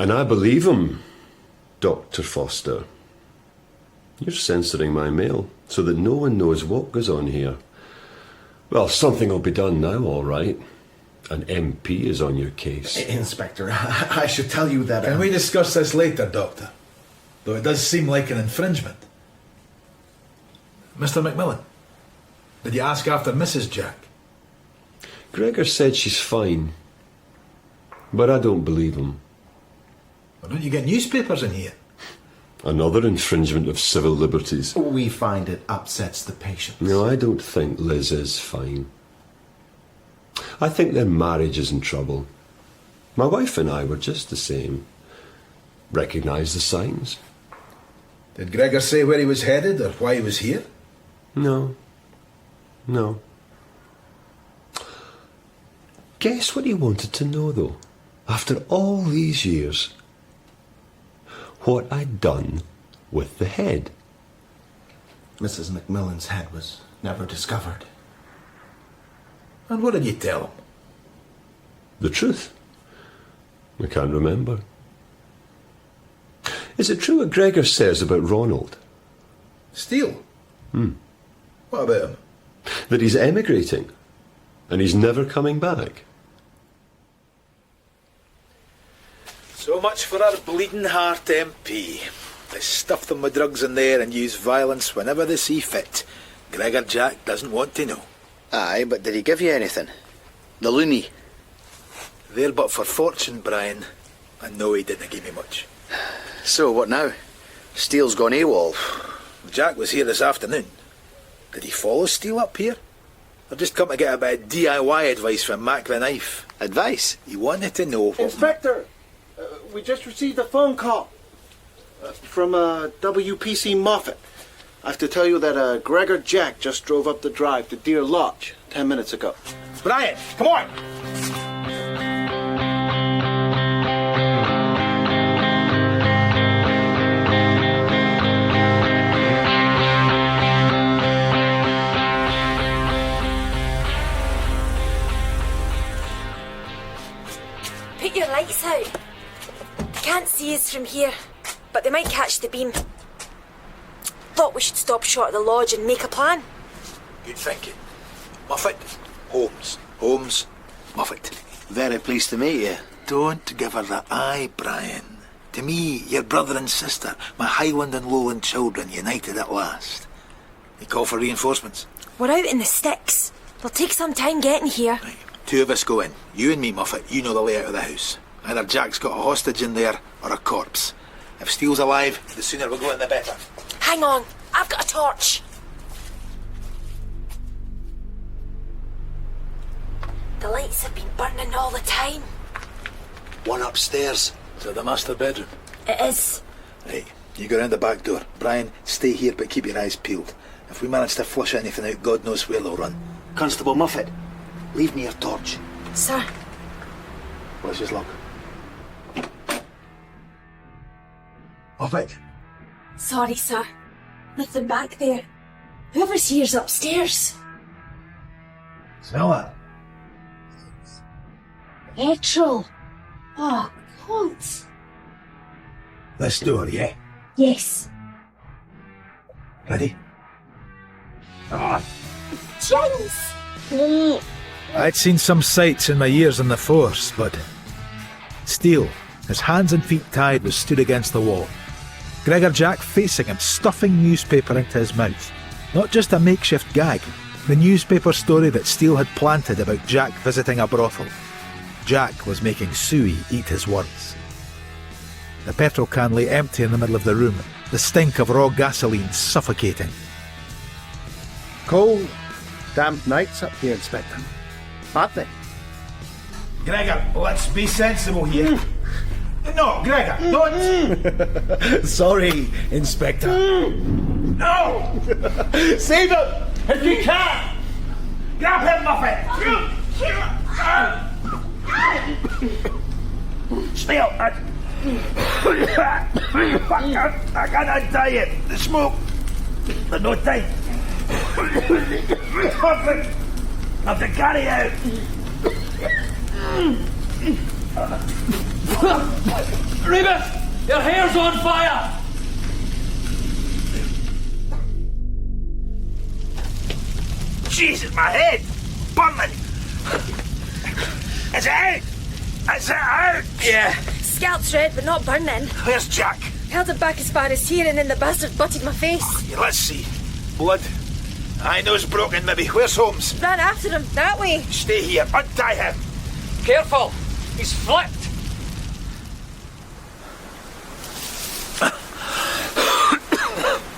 And I believe him, Dr. Foster. You're censoring my mail so that no one knows what goes on here. Well, something will be done now, all right. An MP is on your case. Inspector, I should tell you that... Can we discuss this later, Doctor? Though it does seem like an infringement. Mr. Macmillan, did you ask after Mrs. Jack? Gregor said she's fine, but I don't believe him. Why don't you get newspapers in here? Another infringement of civil liberties. We find it upsets the patients. No, I don't think Liz is fine. I think their marriage is in trouble. My wife and I were just the same. Recognise the signs. Did Gregor say where he was headed or why he was here? No. Guess what he wanted to know, though, after all these years? What I'd done with the head. Mrs. Macmillan's head was never discovered. And what did you tell him? The truth. I can't remember. Is it true what Gregor says about Ronald? Steele? What about him? That he's emigrating and he's never coming back. So much for our bleeding heart MP. They stuff them with drugs in there and use violence whenever they see fit. Gregor Jack doesn't want to know. Aye, but did he give you anything? The loony? There but for fortune, Brian. And no, he didn't give me much. So, what now? Steele's gone AWOL. Jack was here this afternoon. Did he follow Steele up here? Or just come to get a bit of DIY advice from Mac the Knife? Advice? He wanted to know... Inspector! We just received a phone call from WPC Moffat. I have to tell you that Gregor Jack just drove up the drive to Deer Lodge 10 minutes ago. Brian, come on! Put your lights out. They can't see us from here, but they might catch the beam. Thought we should stop short of the lodge and make a plan. Good thinking. Moffat, Holmes. Holmes, Moffat. Very pleased to meet you. Don't give her the eye, Brian. To me, your brother and sister, my Highland and Lowland children, united at last. You call for reinforcements? We're out in the sticks. It'll take some time getting here. Right. 2 of us go in. You and me, Moffat. You know the layout of the house. Either Jack's got a hostage in there or a corpse. If Steele's alive, the sooner we go in the better. Hang on, I've got a torch. The lights have been burning all the time. One upstairs to the master bedroom. It is. Right, you go round the back door. Brian, stay here but keep your eyes peeled. If we manage to flush anything out, God knows where they'll run. Constable Moffat, leave me your torch. Sir. What's his luck? Moffat. Sorry, sir. Nothing back there. Whoever's here's upstairs. Smell that? Petrol. Oh, God. This door, yeah? Yes. Ready? James! I'd seen some sights in my years in the force, but... Steele, his hands and feet tied, was stood against the wall. Gregor Jack facing him, stuffing newspaper into his mouth. Not just a makeshift gag, the newspaper story that Steele had planted about Jack visiting a brothel. Jack was making Suey eat his words. The petrol can lay empty in the middle of the room, the stink of raw gasoline suffocating. Cold, damp nights up here, Inspector. Aren't they? Gregor, let's be sensible here. No, Gregor, don't! Sorry, Inspector. No! Save him! If you can! Grab him, Moffat! Steele! I can't untie it. The smoke. But no time. Moffat! Have to carry out. Rebus! Your hair's on fire! Jesus, my head! Burning! Is it out? Is it out? Yeah. Scalp's red, but not burning. Where's Jack? Held him back as far as here, and then the bastard butted my face. Here, let's see. Blood, I know's broken, maybe. Where's Holmes? Ran after him, that way. Stay here, untie him. Careful! He's flipped!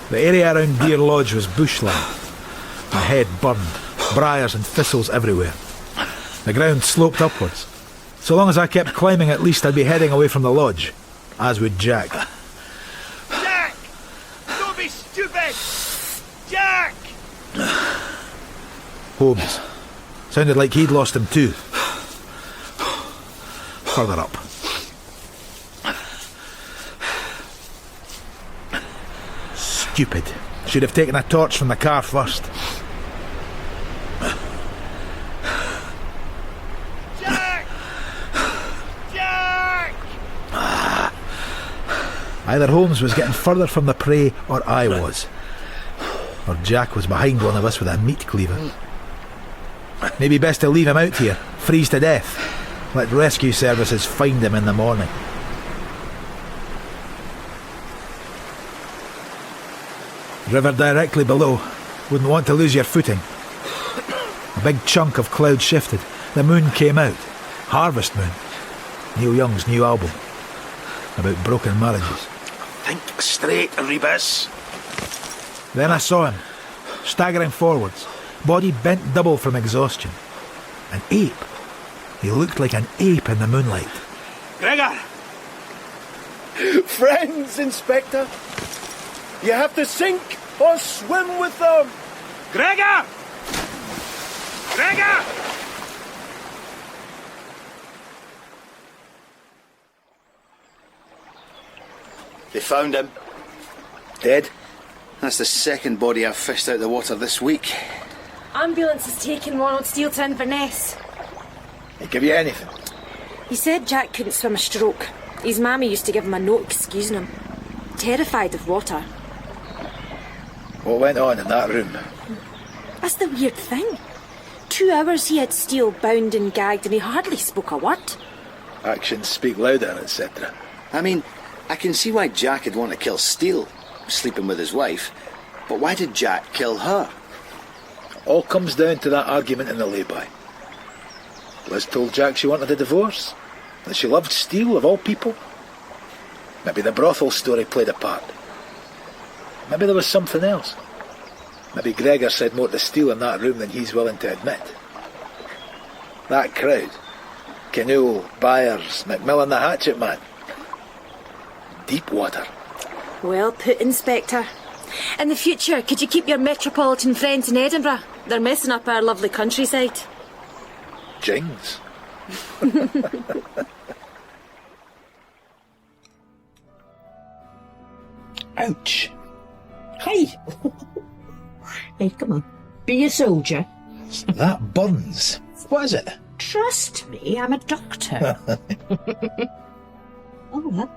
The area around Deer Lodge was bushland. My head burned, briars and thistles everywhere. The ground sloped upwards. So long as I kept climbing, at least I'd be heading away from the lodge, as would Jack. Jack! Don't be stupid! Jack! Holmes. Sounded like he'd lost him too. Further up. Stupid. Should have taken a torch from the car first. Jack! Jack! Either Holmes was getting further from the prey, or I was. Or Jack was behind one of us with a meat cleaver. Maybe best to leave him out here, freeze to death. Let rescue services find him in the morning. River directly below. Wouldn't want to lose your footing. A big chunk of cloud shifted. The moon came out. Harvest Moon. Neil Young's new album. About broken marriages. Think straight, Rebus. Then I saw him, staggering forwards, body bent double from exhaustion. An ape. He looked like an ape in the moonlight. Gregor! Friends, Inspector! You have to sink or swim with them! Gregor! Gregor! They found him. Dead. That's the second body I've fished out of the water this week. Ambulance has taken Ronald Steele to Inverness. They give you anything? He said Jack couldn't swim a stroke. His mammy used to give him a note excusing him. Terrified of water. What went on in that room? That's the weird thing. 2 hours he had Steele bound and gagged and he hardly spoke a word. Actions speak louder, etc. I mean, I can see why Jack would want to kill Steele, sleeping with his wife. But why did Jack kill her? All comes down to that argument in the lay-by. Liz told Jack she wanted a divorce, that she loved Steele of all people. Maybe the brothel story played a part. Maybe there was something else. Maybe Gregor said more to Steele in that room than he's willing to admit. That crowd, Kenule, Byers, McMillan the Hatchet Man. Deep water. Well put, Inspector. In the future, could you keep your metropolitan friends in Edinburgh? They're messing up our lovely countryside. Jings. Ouch. Hey! Hey, come on. Be a soldier. That burns. What is it? Trust me, I'm a doctor. Oh, well.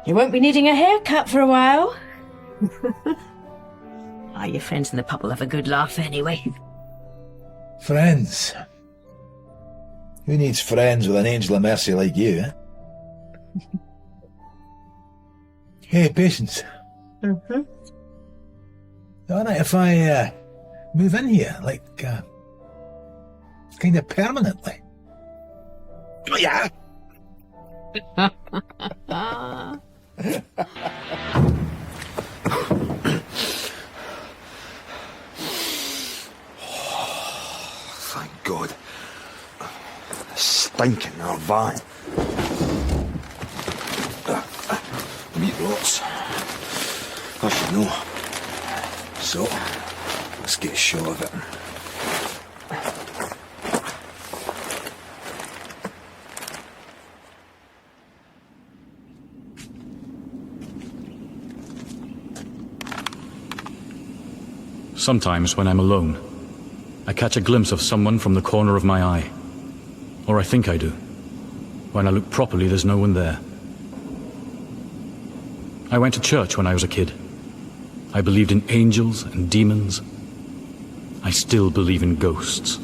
You won't be needing a haircut for a while. Your friends in the pub will have a good laugh anyway. Friends. Who needs friends with an angel of mercy like you, eh? Hey, Patience. Mm-hmm. Alright if I move in here, like, kind of permanently? Oh, yeah! Thank God. Stinking our van. Meat rots. I should know. So, let's get a shot of it. Sometimes when I'm alone, I catch a glimpse of someone from the corner of my eye. Or I think I do. When I look properly, there's no one there. I went to church when I was a kid. I believed in angels and demons. I still believe in ghosts.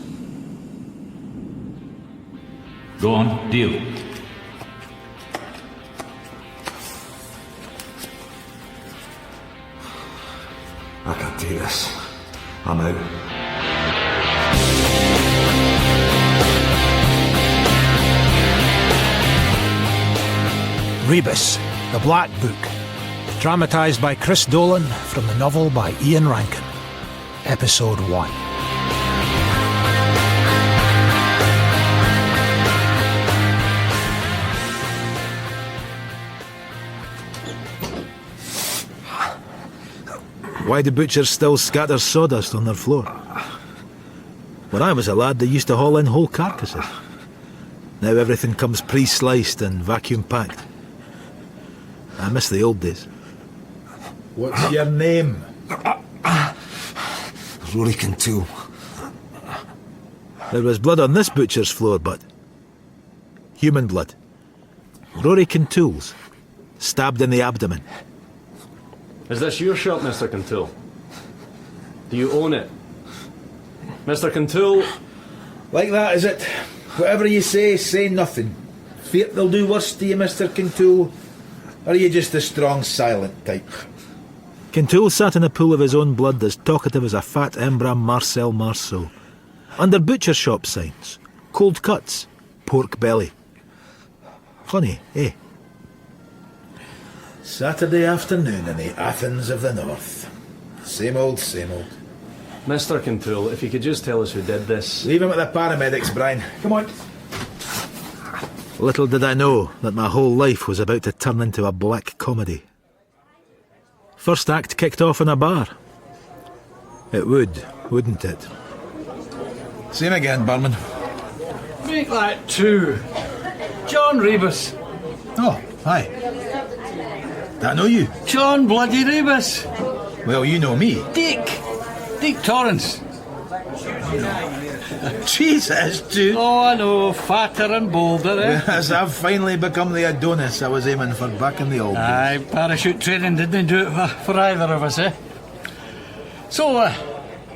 Go on, deal. I can't do this. I'm out. Rebus, the Black Book. Dramatised by Chris Dolan from the novel by Ian Rankin. Episode 1. Why do butchers still scatter sawdust on their floor? When I was a lad, they used to haul in whole carcasses. Now everything comes pre-sliced and vacuum-packed. I miss the old days. What's your name? Rory Kintoul. There was blood on this butcher's floor, but human blood. Rory Kintoul's, stabbed in the abdomen. Is this your shop, Mr. Kintoul? Do you own it? Mr. Kintoul? Like that, is it? Whatever you say nothing. Fear they'll do worse to you, Mr. Kintoul? Or are you just a strong, silent type? Kintoul sat in a pool of his own blood as talkative as a fat Embra Marcel Marceau. Under butcher shop signs. Cold cuts. Pork belly. Funny, eh? Saturday afternoon in the Athens of the North. Same old, same old. Mr. Kintoul, if you could just tell us who did this. Leave him at the paramedics, Brian. Come on. Little did I know that my whole life was about to turn into a black comedy. First act kicked off in a bar. It would, wouldn't it? Same again, barman. Make that 2. John Rebus. Oh, hi. Do I know you? John bloody Rebus. Well, you know me. Dick Torrance. Jesus, dude. Oh, I know, fatter and bolder, eh? Yes, I've finally become the Adonis I was aiming for back in the old days. Aye, parachute training didn't do it for either of us, eh? So,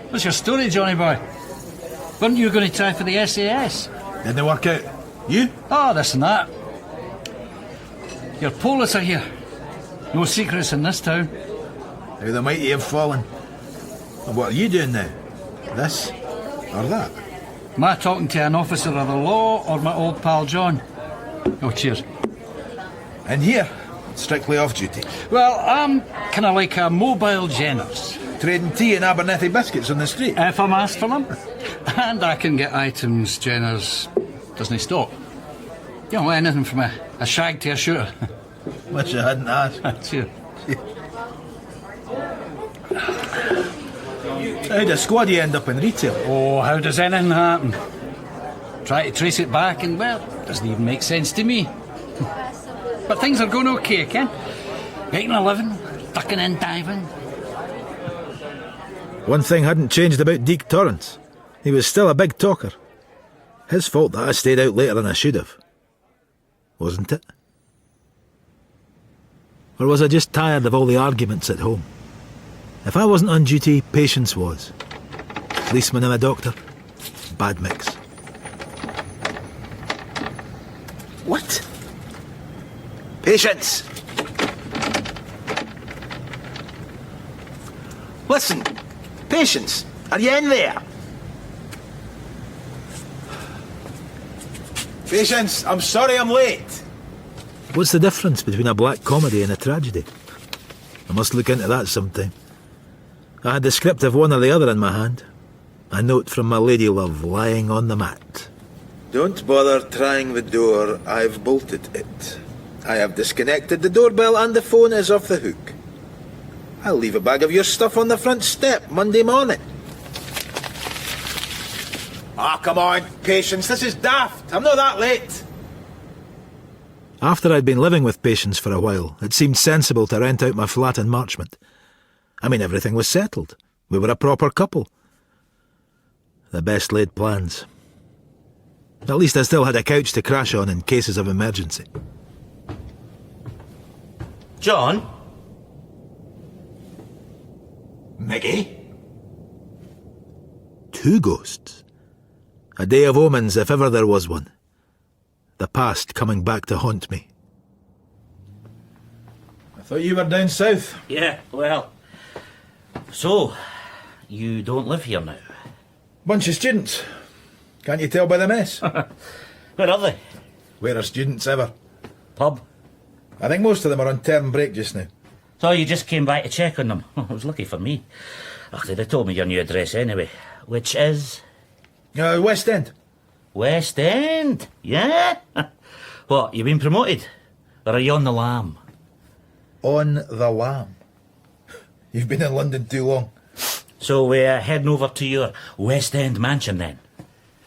what's your story, Johnny boy? Weren't you going to try for the SAS? Didn't work out. You? Oh, this and that. Your police are here. No secrets in this town. How the mighty have fallen. And what are you doing now? This or that? Am I talking to an officer of the law or my old pal John? Oh, cheers. And here, strictly off duty. Well, I'm kind of like a mobile Jenners. Trading tea and Abernethy biscuits on the street. If I'm asked for them. And I can get items Jenners doesn't stock. You know, anything from a shag to a shooter. Wish I hadn't asked. Cheers. How does squaddy end up in retail? Oh, how does anything happen? Try to trace it back and, well, doesn't even make sense to me. But things are going okay, Ken. Making a living, ducking and diving. One thing hadn't changed about Deke Torrance. He was still a big talker. His fault that I stayed out later than I should have. Wasn't it? Or was I just tired of all the arguments at home? If I wasn't on duty, Patience was. Policeman and a doctor. Bad mix. What? Patience! Listen, Patience, are you in there? Patience, I'm sorry I'm late. What's the difference between a black comedy and a tragedy? I must look into that sometime. I had the script of one or the other in my hand. A note from my lady love lying on the mat. Don't bother trying the door, I've bolted it. I have disconnected the doorbell and the phone is off the hook. I'll leave a bag of your stuff on the front step Monday morning. Ah, come on, Patience, this is daft. I'm not that late. After I'd been living with Patience for a while, it seemed sensible to rent out my flat in Marchmont. I mean, everything was settled. We were a proper couple. The best laid plans. At least I still had a couch to crash on in cases of emergency. John? Mickey? 2 ghosts. A day of omens if ever there was one. The past coming back to haunt me. I thought you were down south. Yeah, well. So, you don't live here now? Bunch of students. Can't you tell by the mess? Where are they? Where are students ever? Pub? I think most of them are on term break just now. So you just came by to check on them. It was lucky for me. Actually, they told me your new address anyway, which is... West End. West End? Yeah? What, you been promoted? Or are you on the lam? On the lam. You've been in London too long. So we're heading over to your West End mansion then?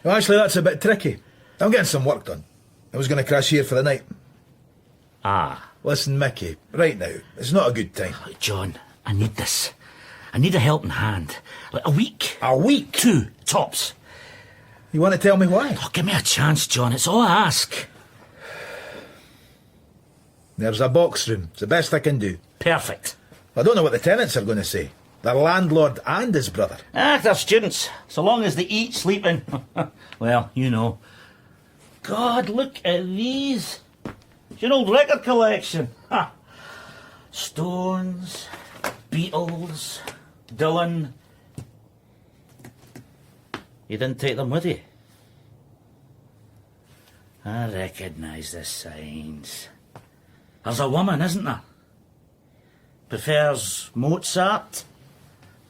Well, actually, that's a bit tricky. I'm getting some work done. I was going to crash here for the night. Ah. Listen, Mickey, right now, it's not a good time. John, I need this. I need a helping hand. Like a week. A week? 2, tops. You want to tell me why? Oh, give me a chance, John. It's all I ask. There's a box room. It's the best I can do. Perfect. I don't know what the tenants are going to say. Their landlord and his brother. They're students. So long as they eat, sleep in. Well, you know. God, look at these. It's an old record collection. Ha. Stones, Beatles, Dylan. You didn't take them with you? I recognise the signs. There's a woman, isn't there? Prefers Mozart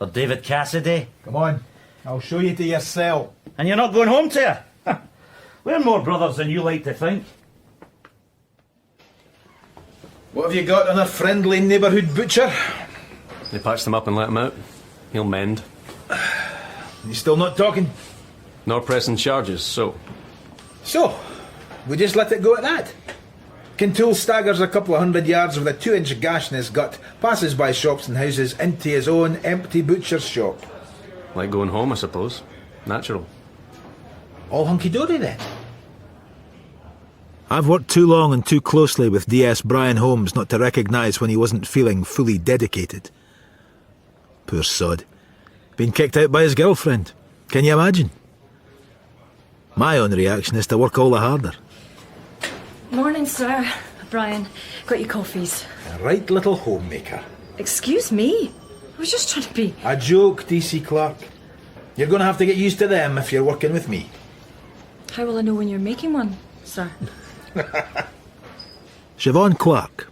or David Cassidy. Come on, I'll show you to your cell. And you're not going home to her? We're more brothers than you like to think. What have you got on a friendly neighbourhood butcher? They patched him up and let him out. He'll mend. You still not talking? Nor pressing charges, so... So, we just let it go at that? Kintoul staggers a couple of 100 yards with a 2-inch gash in his gut, passes by shops and houses into his own empty butcher's shop. Like going home, I suppose. Natural. All hunky-dory then? I've worked too long and too closely with DS Brian Holmes not to recognise when he wasn't feeling fully dedicated. Poor sod. Been kicked out by his girlfriend. Can you imagine? My own reaction is to work all the harder. Morning, sir. Brian, got your coffees. A right little homemaker. Excuse me? I was just trying to be... A joke, DC Clark. You're going to have to get used to them if you're working with me. How will I know when you're making one, sir? Siobhan Clark,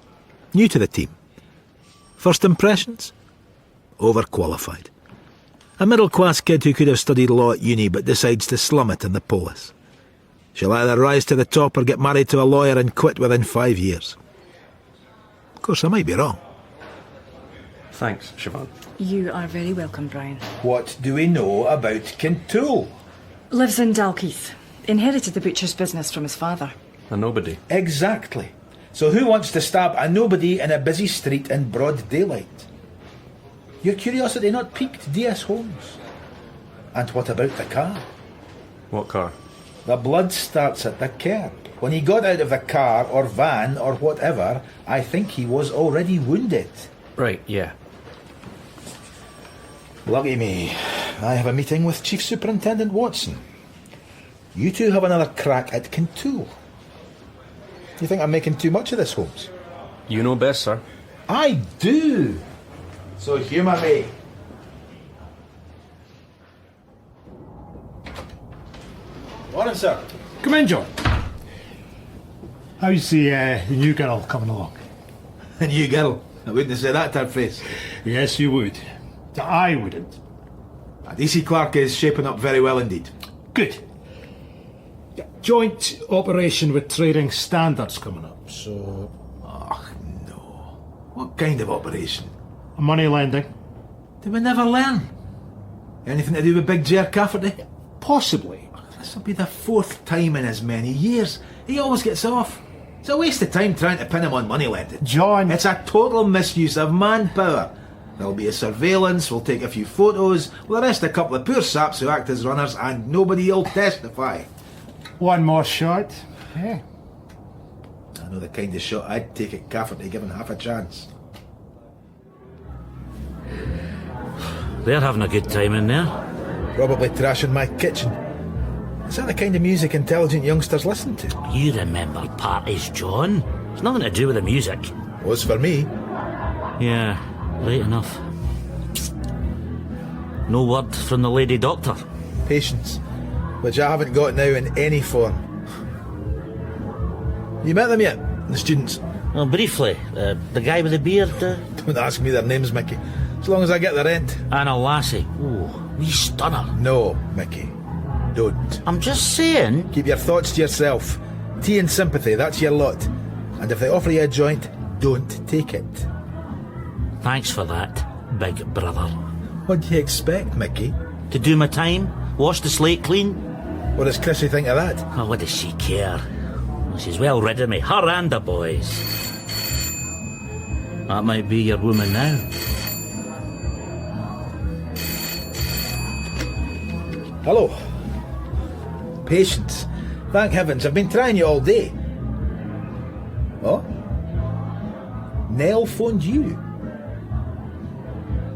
new to the team. First impressions? Overqualified. A middle-class kid who could have studied law at uni but decides to slum it in the polis. She'll either rise to the top or get married to a lawyer and quit within 5 years. Of course, I might be wrong. Thanks, Siobhan. You are very welcome, Brian. What do we know about Kintoul? Lives in Dalkeith. Inherited the butcher's business from his father. A nobody. Exactly. So who wants to stab a nobody in a busy street in broad daylight? Your curiosity not piqued, DS Holmes? And what about the car? What car? The blood starts at the curb. When he got out of the car or van or whatever, I think he was already wounded. Right, yeah. Lucky me. I have a meeting with Chief Superintendent Watson. You two have another crack at Kintoul. You think I'm making too much of this, Holmes? You know best, sir. I do. So humour me. Morning, sir. Come in, John. How's the new girl coming along? The new girl? I wouldn't say that to her face. Yes, you would. I wouldn't. DC Clark is shaping up very well indeed. Good. Joint operation with trading standards coming up, so... Oh, no. What kind of operation? Money lending. Did we never learn? Anything to do with Big Jer Cafferty? Possibly. This will be the 4th time in as many years. He always gets off. It's a waste of time trying to pin him on money lending. John... It's a total misuse of manpower. There'll be a surveillance, we'll take a few photos, we'll arrest a couple of poor saps who act as runners, and nobody will testify. One more shot. Yeah. I know the kind of shot I'd take at Cafferty given half a chance. They're having a good time in there. Probably trashing my kitchen. Is that the kind of music intelligent youngsters listen to? You remember parties, John. It's nothing to do with the music. Was for me. Yeah, late enough. No word from the lady doctor? Patience, which I haven't got now in any form. You met them yet, the students? Well, briefly. The guy with the beard? Don't ask me their names, Mickey. As long as I get the rent. And a lassie. Oh, wee stunner. No, Mickey. Don't. I'm just saying. Keep your thoughts to yourself. Tea and sympathy, that's your lot. And if they offer you a joint, don't take it. Thanks for that, big brother. What do you expect, Mickey? To do my time? Wash the slate clean? What does Chrissy think of that? Oh, what does she care? Well, she's well rid of me, her and the boys. That might be your woman now. Hello. Patience. Thank heavens, I've been trying you all day. Oh? Nell phoned you?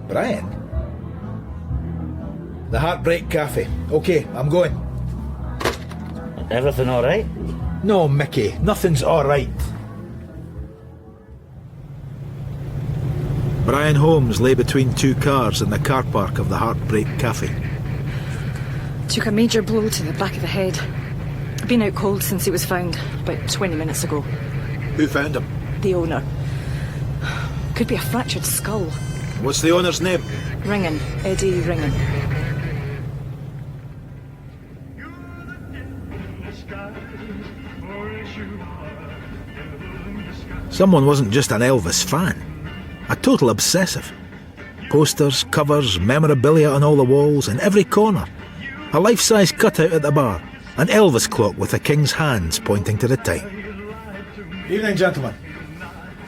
Brian? The Heartbreak Cafe. Okay, I'm going. Everything all right? No, Mickey, nothing's all right. Brian Holmes lay between two cars in the car park of the Heartbreak Cafe. Took a major blow to the back of the head. Been out cold since he was found, about 20 minutes ago. Who found him? The owner. Could be a fractured skull. What's the owner's name? Ringen. Eddie Ringen. Someone wasn't just an Elvis fan. A total obsessive. Posters, covers, memorabilia on all the walls, in every corner. A life-size cutout at the bar. An Elvis clock with the king's hands pointing to the time. Evening, gentlemen.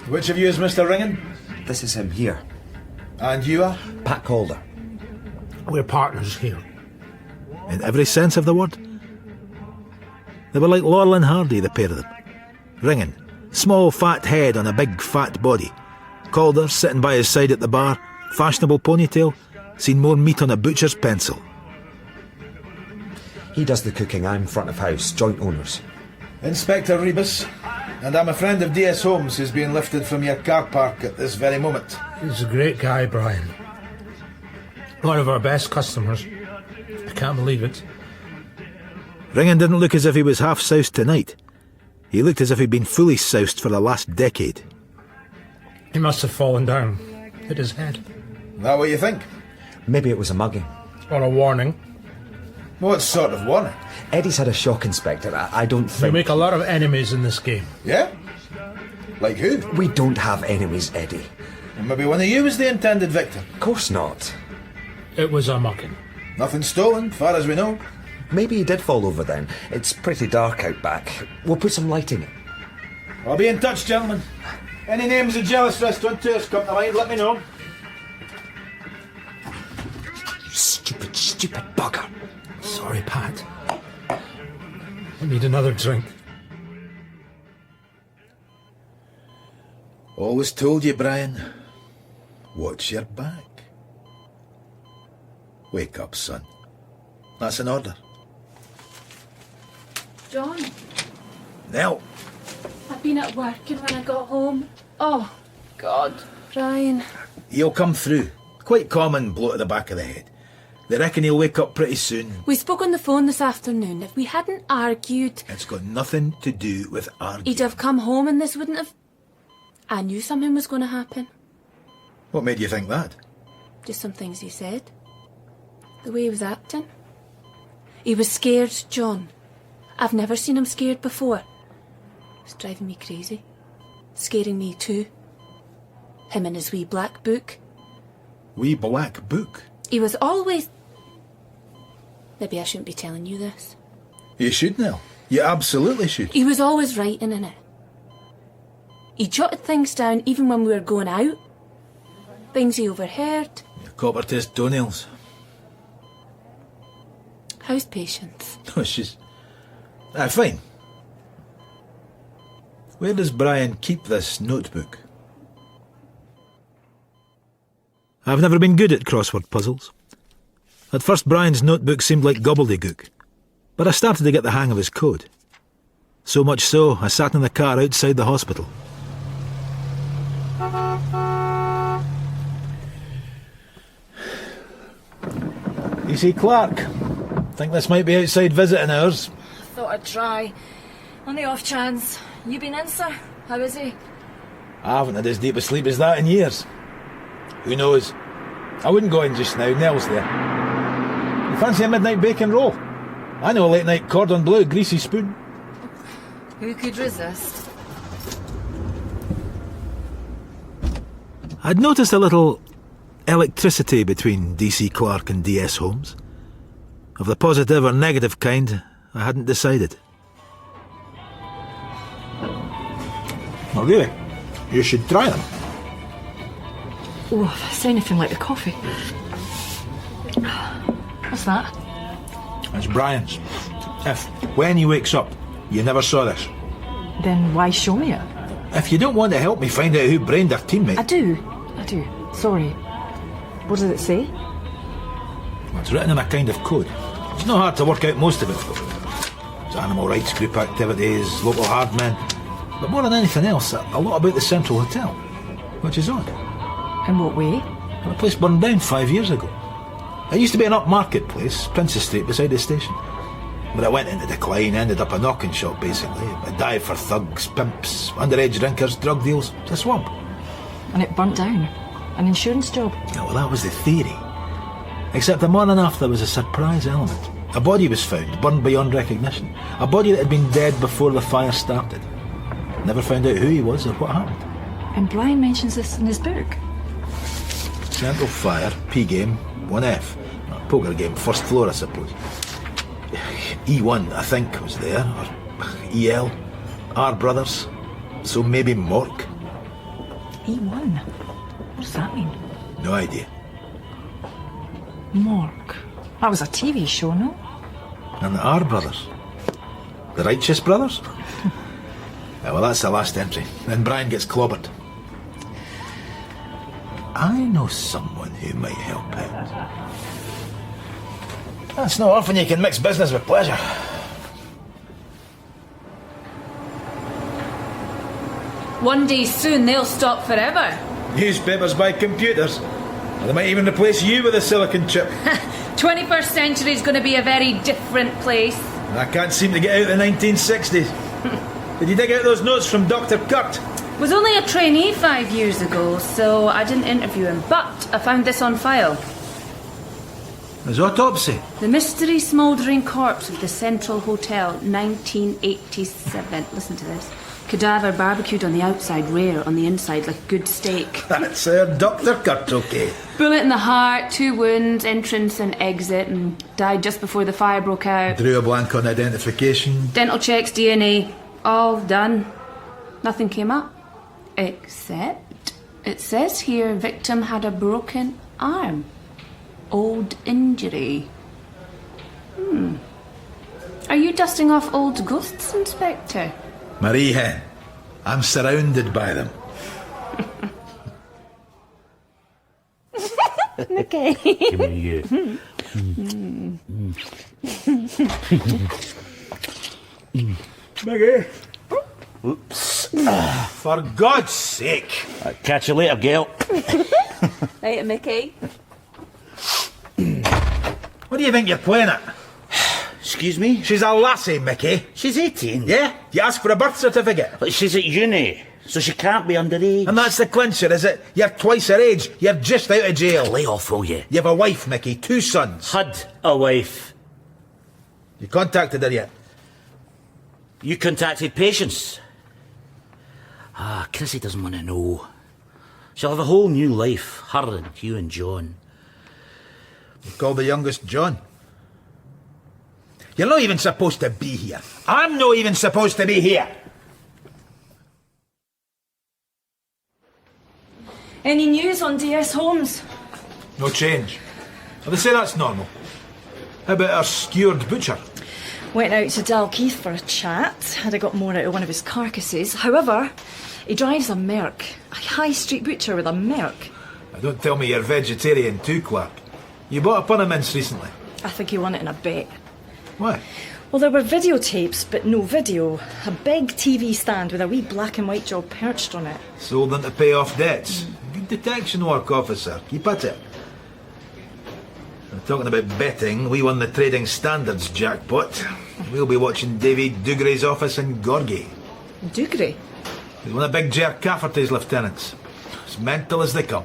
Which of you is Mr. Ringen? This is him here. And you are? Pat Calder. We're partners here. In every sense of the word? They were like Laurel and Hardy, the pair of them. Ringen, small fat head on a big fat body. Calder sitting by his side at the bar, fashionable ponytail, seen more meat on a butcher's pencil. He does the cooking, I'm front of house, joint owners. Inspector Rebus, and I'm a friend of D.S. Holmes who's being lifted from your car park at this very moment. He's a great guy, Brian. One of our best customers. I can't believe it. Ringen didn't look as if he was half soused tonight. He looked as if he'd been fully soused for the last decade. He must have fallen down. Hit his head. That what you think? Maybe it was a mugging. Or a warning. What sort of warning? Eddie's had a shock, Inspector. I don't think... We make a lot of enemies in this game. Yeah? Like who? We don't have enemies, Eddie. And maybe one of you was the intended victim. Of course not. It was a mugging. Nothing stolen, far as we know. Maybe he did fall over then. It's pretty dark out back. We'll put some lighting in. I'll be in touch, gentlemen. Any names of jealous restaurateurs come to mind, let me know. Stupid bugger. Sorry, Pat. I need another drink. Always told you, Brian. Watch your back. Wake up, son. That's an order. John, Nell. I've been at work and when I got home... Oh, God, Brian. He'll come through. Quite common blow to the back of the head. They reckon he'll wake up pretty soon. We spoke on the phone this afternoon. If we hadn't argued... It's got nothing to do with arguing. He'd have come home and this wouldn't have... I knew something was going to happen. What made you think that? Just some things he said. The way he was acting. He was scared, John. I've never seen him scared before. It's driving me crazy. Scaring me too. Him and his wee black book. Wee black book? He was always... Maybe I shouldn't be telling you this. You should, Nell. You absolutely should. He was always writing in it. He jotted things down even when we were going out. Things he overheard. Copper to his toenails. How's Patience? Oh, she's... fine. Where does Brian keep this notebook? I've never been good at crossword puzzles. At first Brian's notebook seemed like gobbledygook, but I started to get the hang of his code. So much so, I sat in the car outside the hospital. DC Clark. Think this might be outside visiting hours? Thought I'd try. On the off chance. You been in, sir? How is he? I haven't had as deep a sleep as that in years. Who knows? I wouldn't go in just now, Nell's there. You fancy a midnight bacon roll? I know a late night cordon bleu, greasy spoon. Who could resist? I'd noticed a little electricity between DC Clark and DS Holmes. Of the positive or negative kind, I hadn't decided. Well, really? You should try them. Oh, if I say anything like the coffee. What's that? It's Brian's. If, when he wakes up, you never saw this. Then why show me it? If you don't want to help me find out who brained our teammate... I do. Sorry. What does it say? Well, it's written in a kind of code. It's not hard to work out most of it, though. It's animal rights group activities, local hard men. But more than anything else, a lot about the Central Hotel. Which is odd. In what way? Well, the place burned down 5 years ago. It used to be an upmarket place, Princess Street, beside the station. But it went into decline, ended up a knocking shop, basically. A dive for thugs, pimps, underage drinkers, drug deals. It's a swamp. And it burnt down. An insurance job. Yeah, well, that was the theory. Except the morning after, there was a surprise element. A body was found, burned beyond recognition. A body that had been dead before the fire started. Never found out who he was or what happened. And Brian mentions this in his book. Central Fire, P-game, 1F. Poker game, first floor, I suppose. E1, I think, was there. Or EL. R Brothers. So maybe Mork. E1? What does that mean? No idea. Mork. That was a TV show, no? And the R Brothers. The Righteous Brothers? Yeah, well, that's the last entry. Then Brian gets clobbered. I know someone who might help out. It's not often you can mix business with pleasure. One day soon they'll stop forever. Newspapers by computers. Or they might even replace you with a silicon chip. 21st century is going to be a very different place. I can't seem to get out the 1960s. Did you dig out those notes from Dr. Kurt? Was only a trainee 5 years ago, so I didn't interview him, but I found this on file. His autopsy? The mystery smouldering corpse of the Central Hotel, 1987. Listen to this. Cadaver barbecued on the outside, rare on the inside, like good steak. That's Dr. Kurt, okay. Bullet in the heart, 2 wounds, entrance and exit, and died just before the fire broke out. Drew a blank on identification. Dental checks, DNA, all done. Nothing came up. Except, it says here, victim had a broken arm. Old injury. Are you dusting off old ghosts, Inspector? Marie Hen, I'm surrounded by them. Okay. Give me you. Maggie. Oops. For God's sake. I'll catch you later, Gail. Later, Mickey. What do you think you're playing at? Excuse me? She's a lassie, Mickey. She's 18. Yeah? You ask for a birth certificate. But she's at uni, so she can't be underage. And that's the clincher, is it? You're twice her age. You're just out of jail. Lay off, will you? You have a wife, Mickey. 2 sons. Had a wife. You contacted her yet? You contacted Patience. Chrissy doesn't want to know. She'll have a whole new life, her and Hugh and John. You call the youngest John? You're not even supposed to be here. I'm not even supposed to be here. Any news on DS Holmes? No change. Well, they say that's normal. How about our skewered butcher? Went out to Dalkeith for a chat. Had I got more out of one of his carcasses. However, he drives a Merc. A high street butcher with a Merc. Now, don't tell me you're vegetarian too, Clark. You bought a pun of mince recently. I think he won it in a bet. Why? Well, there were videotapes, but no video. A big TV stand with a wee black and white job perched on it. Sold them to pay off debts. Good detection work, officer. Keep at it. Talking about betting, we won the trading standards jackpot. We'll be watching Davy Dougree's office in Gorgie. Dougrey? He's one of Big Jer Cafferty's lieutenants. As mental as they come.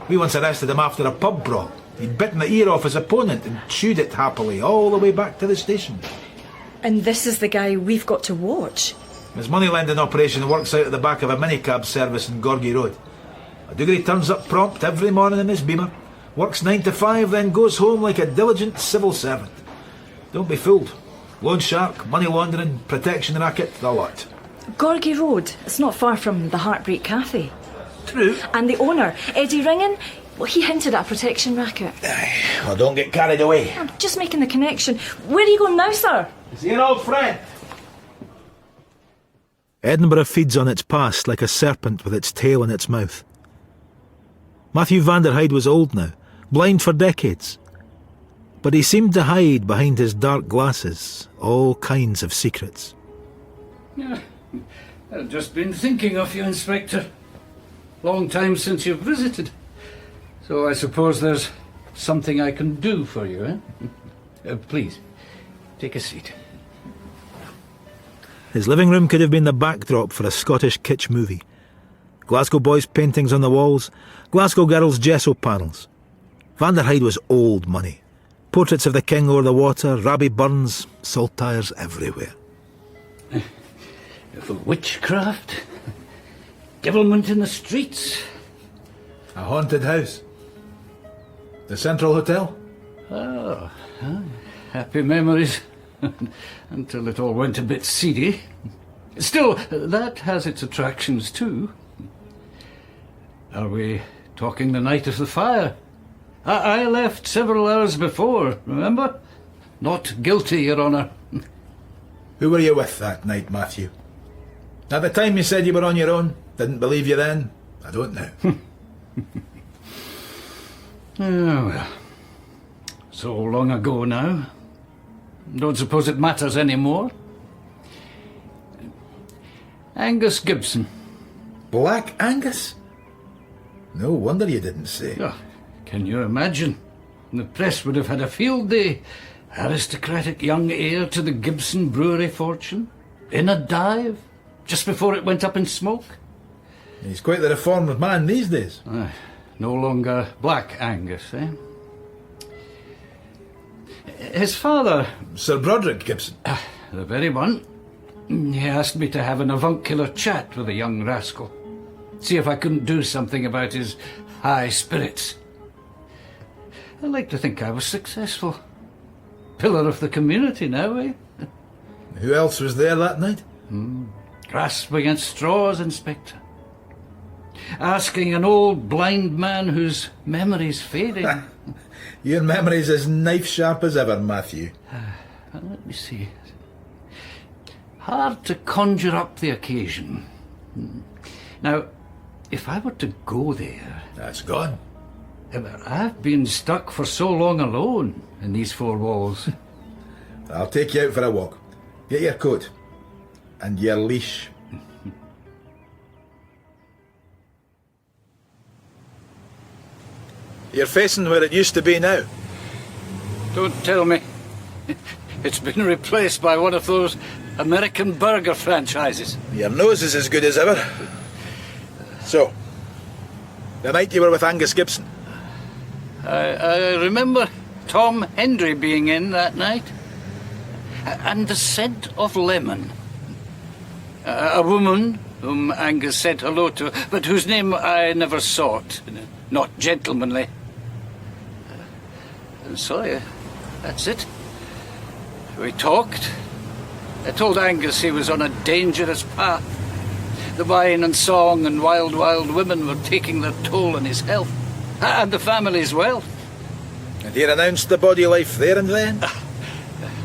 We once arrested him after a pub brawl. He'd bitten the ear off his opponent and chewed it happily all the way back to the station. And this is the guy we've got to watch? His money-lending operation works out at the back of a minicab service in Gorgie Road. Dougrey turns up prompt every morning in his Beamer, works 9 to 5, then goes home like a diligent civil servant. Don't be fooled. Loan shark, money laundering, protection racket, the lot. Gorgie Road. It's not far from the Heartbreak Cafe. True. And the owner, Eddie Ringen, well, he hinted at a protection racket. Well, don't get carried away. I'm just making the connection. Where are you going now, sir? See an old friend. Edinburgh feeds on its past like a serpent with its tail in its mouth. Matthew van der Heide was old now, blind for decades. But he seemed to hide behind his dark glasses all kinds of secrets. Yeah, I've just been thinking of you, Inspector. Long time since you've visited. So I suppose there's something I can do for you, eh? Please, take a seat. His living room could have been the backdrop for a Scottish kitsch movie. Glasgow boys' paintings on the walls, Glasgow girls' gesso panels. Van der Heide was old money. Portraits of the king over the water, Rabbie Burns, saltires everywhere. Witchcraft, devilment in the streets. A haunted house. The Central Hotel? Oh, happy memories. Until it all went a bit seedy. Still, that has its attractions too. Are we talking the night of the fire? I left several hours before, remember? Not guilty, Your Honour. Who were you with that night, Matthew? At the time you said you were on your own. Didn't believe you then. I don't now. Oh, well. So long ago now. Don't suppose it matters anymore. Angus Gibson. Black Angus? No wonder you didn't say. Oh, can you imagine? The press would have had a field day. Aristocratic young heir to the Gibson brewery fortune. In a dive. Just before it went up in smoke. He's quite the reformed man these days. No longer Black Angus, eh? His father... Sir Broderick Gibson. The very one. He asked me to have an avuncular chat with the young rascal. See if I couldn't do something about his high spirits. I like to think I was successful. Pillar of the community now, eh? Who else was there that night? Grasping at straws, Inspector. Asking an old blind man whose memory's fading. Your memory's as knife-sharp as ever, Matthew. Let me see. Hard to conjure up the occasion. Now, if I were to go there... That's gone. I've been stuck for so long alone in these four walls. I'll take you out for a walk. Get your coat. And your leash. You're facing where it used to be now. Don't tell me. It's been replaced by one of those American burger franchises. Your nose is as good as ever. So, the night you were with Angus Gibson. I remember Tom Hendry being in that night. And the scent of lemon. A woman whom Angus said hello to, but whose name I never sought. Not gentlemanly. So, that's it. We talked. I told Angus he was on a dangerous path. The wine and song and wild, wild women were taking their toll on his health. And the family's wealth. And he renounced the body life there and then?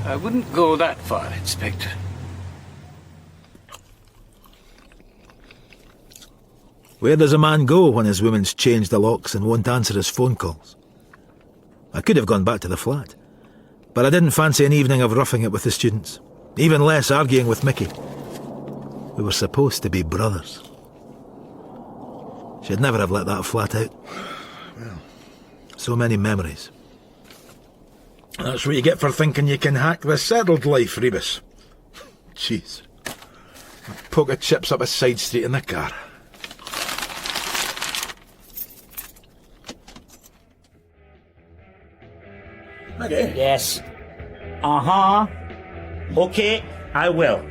I wouldn't go that far, Inspector. Where does a man go when his woman's changed the locks and won't answer his phone calls? I could have gone back to the flat, but I didn't fancy an evening of roughing it with the students, even less arguing with Mickey. We were supposed to be brothers. She'd never have let that flat out. So many memories. That's what you get for thinking you can hack the settled life, Rebus. Jeez. A poke of chips up a side street in the car. Okay. Yes. Uh-huh. Okay, I will.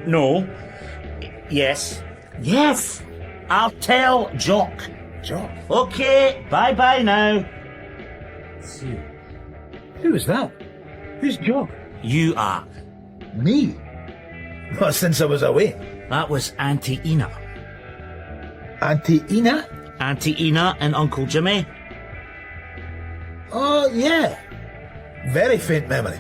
No. Yes. Yes. I'll tell Jock. Jock? Okay, bye-bye now. See. Who was that? Who's Jock? You are. Me? Not since I was away. That was Auntie Ina. Auntie Ina? Auntie Ina and Uncle Jimmy. Oh, yeah. Very faint memory.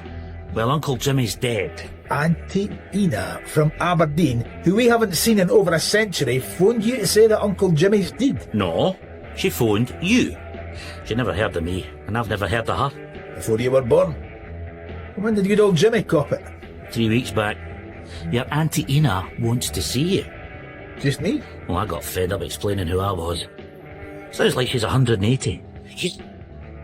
Well, Uncle Jimmy's dead. Auntie Ina from Aberdeen, who we haven't seen in over a century, phoned you to say that Uncle Jimmy's dead? No, she phoned you. She never heard of me, and I've never heard of her. Before you were born? When did good old Jimmy cop it? 3 weeks back. Your Auntie Ina wants to see you. Just me? Well, I got fed up explaining who I was. Sounds like she's 180.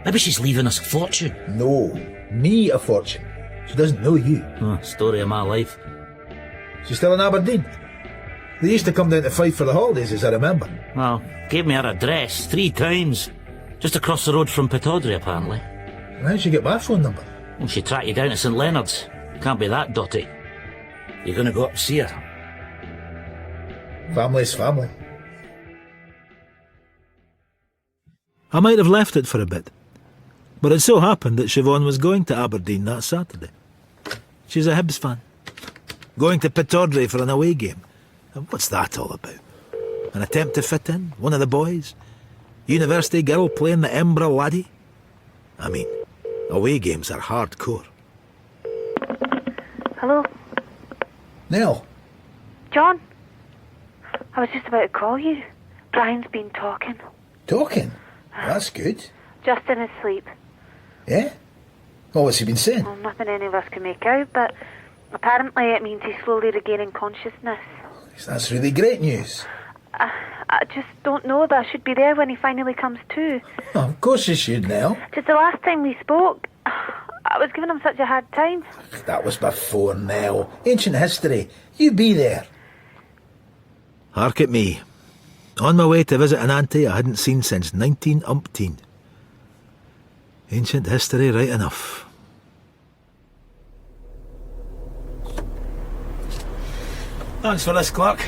Maybe she's leaving us a fortune. No, me a fortune. She doesn't know you. Story of my life. She's still in Aberdeen? They used to come down to Fife for the holidays, as I remember. Well, gave me her address 3 times. Just across the road from Pataudry, apparently. How'd she get my phone number? Well, she tracked you down to St Leonard's. Can't be that dotty. You're going to go up to see her? Family's family. I might have left it for a bit, but it so happened that Siobhan was going to Aberdeen that Saturday. She's a Hibs fan. Going to Pataudry for an away game. And what's that all about? An attempt to fit in? One of the boys? University girl playing the Embra laddie? I mean, away games are hardcore. Hello? Nell? John? I was just about to call you. Brian's been talking. Talking? That's good. Just in his sleep. Yeah? Oh, what's he been saying? Well, nothing any of us can make out, but apparently it means he's slowly regaining consciousness. That's really great news. I just don't know that I should be there when he finally comes to. Oh, of course you should, Nell. Just the last time we spoke, I was giving him such a hard time. That was before, Nell. Ancient history. You be there. Hark at me. On my way to visit an auntie I hadn't seen since 1918. Ancient history, right enough. Thanks for this, Clark.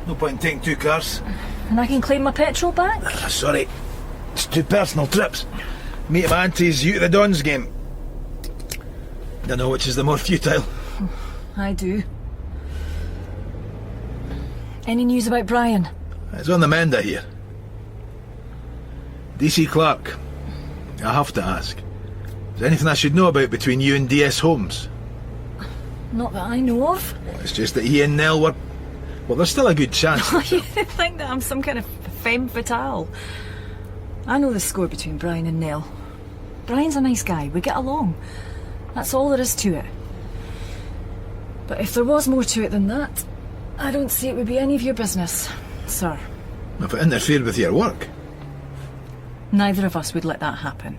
No point in taking 2 cars. And I can claim my petrol back? Sorry. It's 2 personal trips. Me at my auntie's You to the Dons game. Don't know which is the more futile. I do. Any news about Brian? It's on the mend, I hear. DC Clark, I have to ask. Is there anything I should know about between you and DS Holmes? Not that I know of. It's just that he and Nell were... Well, there's still a good chance. You think that I'm some kind of femme fatale? I know the score between Brian and Nell. Brian's a nice guy, we get along. That's all there is to it. But if there was more to it than that, I don't see it would be any of your business, sir. If it interfered with your work? Neither of us would let that happen.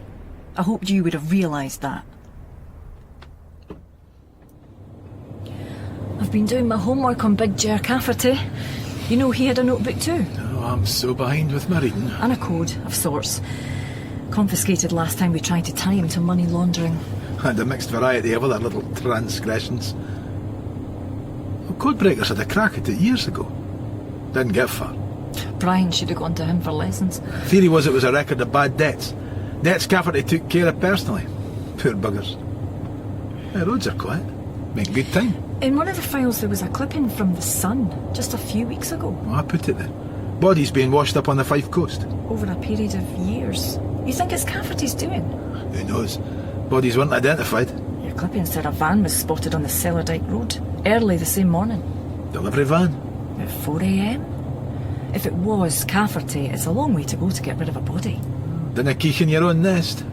I hoped you would have realised that. I've been doing my homework on Big Ger Cafferty. You know he had a notebook too. Oh, I'm so behind with my reading. And a code of sorts. Confiscated last time we tried to tie him to money laundering. And a mixed variety of other little transgressions. Well, Codebreakers had a crack at it years ago. Didn't get far. Brian should have gone to him for lessons. Theory was it was a record of bad debts. Debts Cafferty took care of personally. Poor buggers. The roads are quiet. Make good time. In one of the files there was a clipping from The Sun just a few weeks ago. Oh, I put it there. Bodies being washed up on the Fife coast. Over a period of years. You think it's Cafferty's doing? Who knows? Bodies weren't identified. Your clipping said a van was spotted on the Cellardyke Road early the same morning. Delivery van? At 4 a.m? If it was Cafferty, it's a long way to go to get rid of a body. Dinna keech in your own nest.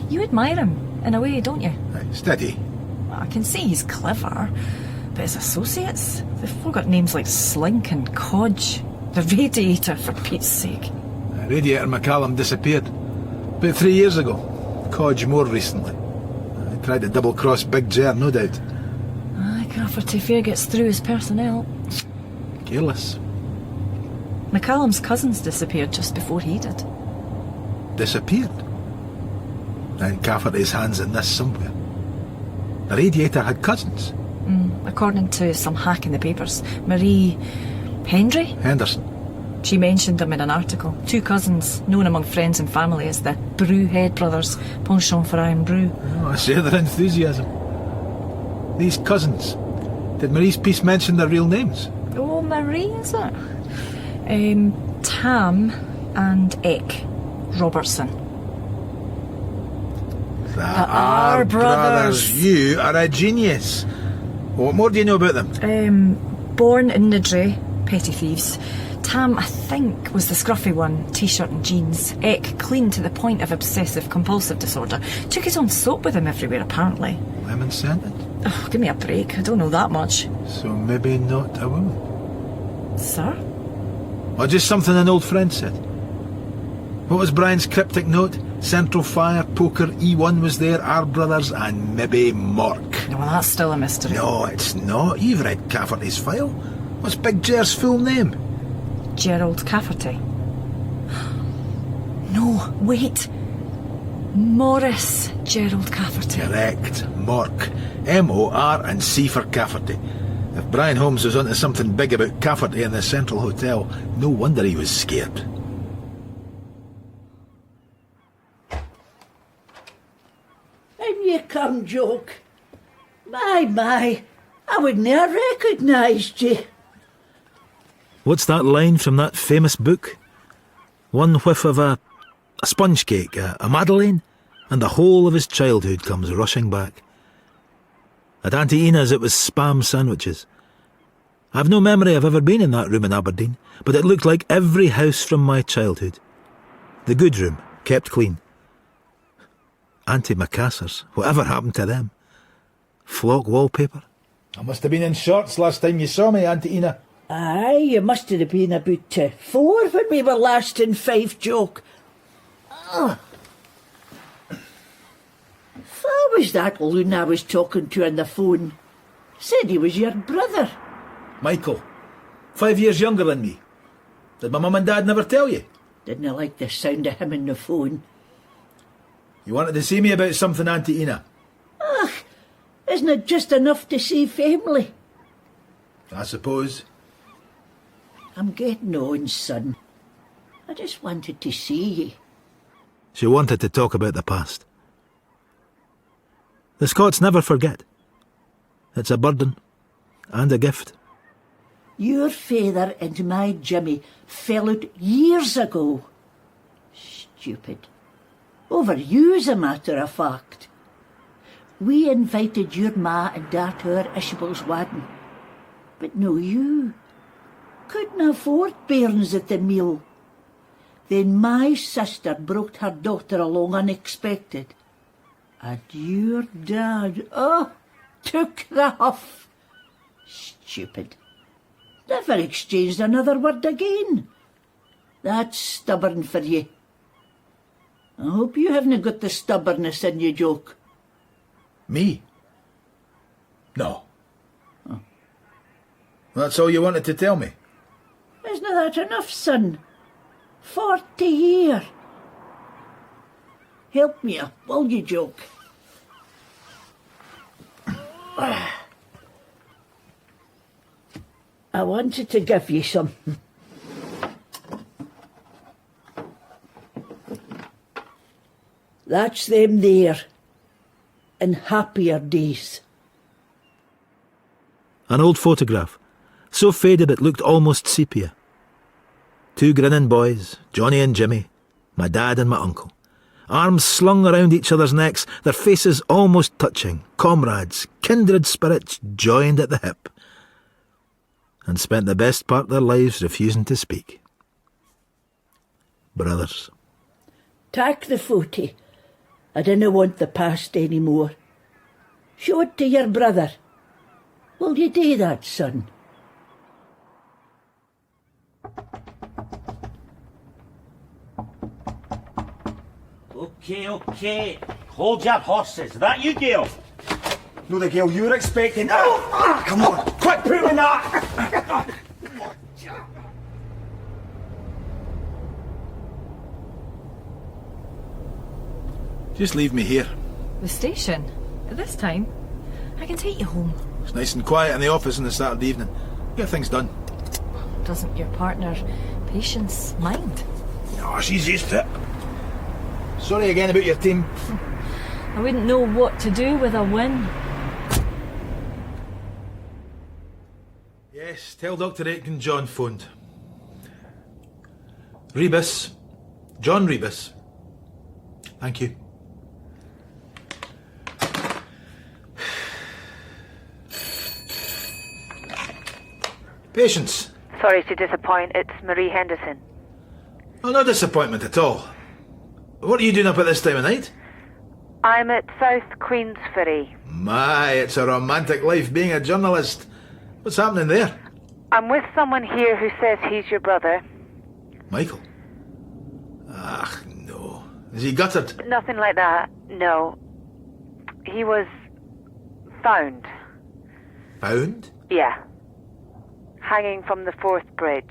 You admire him, in a way, don't you? Steady. I can see he's clever, but his associates, they've all got names like Slink and Codge. The Radiator, for Pete's sake. Radiator McCallum disappeared. About 3 years ago. Codge more recently. I tried to double-cross Big Ger, no doubt. Aye, Cafferty fair gets through his personnel. Careless. McCallum's cousins disappeared just before he did. Disappeared? I think Cafferty's hands in this somewhere. The Radiator had cousins. According to some hack in the papers. Marie... Henderson. She mentioned them in an article. 2 cousins, known among friends and family as the Brewhead brothers, penchant for iron brew. Oh, I share their enthusiasm. These cousins. Did Marie's piece mention their real names? Oh, Marie, is it? Tam and Eck Robertson. The R brothers. You are a genius. What more do you know about them? Born in Niddrie, petty thieves. Tam, I think, was the scruffy one, t-shirt and jeans. Eck, clean to the point of obsessive-compulsive disorder. Took his own soap with him everywhere, apparently. Lemon-scented? Oh, give me a break. I don't know that much. So maybe not a woman? Sir? Or just something an old friend said? What was Brian's cryptic note? Central Fire, Poker, E1 was there, our brothers, and maybe Mork. Well, that's still a mystery. No, it's not. You've read Cafferty's file. What's Big Ger's full name? Gerald Cafferty. No, wait. Morris Gerald Cafferty. Correct. Mork. M-O-R and C for Cafferty. If Brian Holmes was onto something big about Cafferty in the Central Hotel, no wonder he was scared. In you come, Joke. My, I wouldn't have recognised you. What's that line from that famous book? One whiff of a sponge cake, a Madeleine, and the whole of his childhood comes rushing back. At Auntie Ina's it was spam sandwiches. I've no memory of ever been in that room in Aberdeen, but it looked like every house from my childhood. The good room, kept clean. Auntie Macassar's, whatever happened to them? Flock wallpaper? I must have been in shorts last time you saw me, Auntie Ina. Aye, you must have been about 4 when we were last in Fife, Joke. Who was that loon I was talking to on the phone? Said he was your brother. Michael. 5 years younger than me. Did my mum and dad never tell you? Didn't I like the sound of him on the phone? You wanted to see me about something, Auntie Ina? Isn't it just enough to see family? I suppose. I'm getting on, son. I just wanted to see ye. She wanted to talk about the past. The Scots never forget. It's a burden and a gift. Your father and my Jimmy fell out years ago. Stupid. Over you, as a matter of fact. We invited your ma and dad to our Ishabel's wedding. But no you. Couldn't afford bairns at the meal. Then my sister brought her daughter along unexpected. And your dad, took the huff. Stupid. Never exchanged another word again. That's stubborn for you. I hope you haven't got the stubbornness in you, Joke. Me? No. That's all you wanted to tell me? Isn't that enough, son? 40 years. Help me up, will you, Joke? I wanted to give you something. That's them there, in happier days. An old photograph, so faded it looked almost sepia. 2 grinning boys, Johnny and Jimmy, my dad and my uncle. Arms slung around each other's necks, their faces almost touching, comrades, kindred spirits joined at the hip. And spent the best part of their lives refusing to speak. Brothers. Take the footy. I didn't want the past any more. Show it to your brother. Will you do that, son? Okay. Hold your horses. Is that you, Gail? No, the girl you were expecting. Oh, come on, quick, put him in that! Just leave me here. The station? At this time? I can take you home. It's nice and quiet in the office on the Saturday evening. Get things done. Doesn't your partner, Patience, mind? Oh, she's used to it. Sorry again about your team. I wouldn't know what to do with a win. Yes, tell Dr. Aitken John phoned. Rebus. John Rebus. Thank you. Patience. Sorry to disappoint, it's Marie Henderson. Oh, no disappointment at all. What are you doing up at this time of night? I'm at South Queensferry. My, it's a romantic life being a journalist. What's happening there? I'm with someone here who says he's your brother. Michael? Ah, no. Is he gutted? Nothing like that, no. He was found. Found? Yeah. Hanging from the 4th bridge.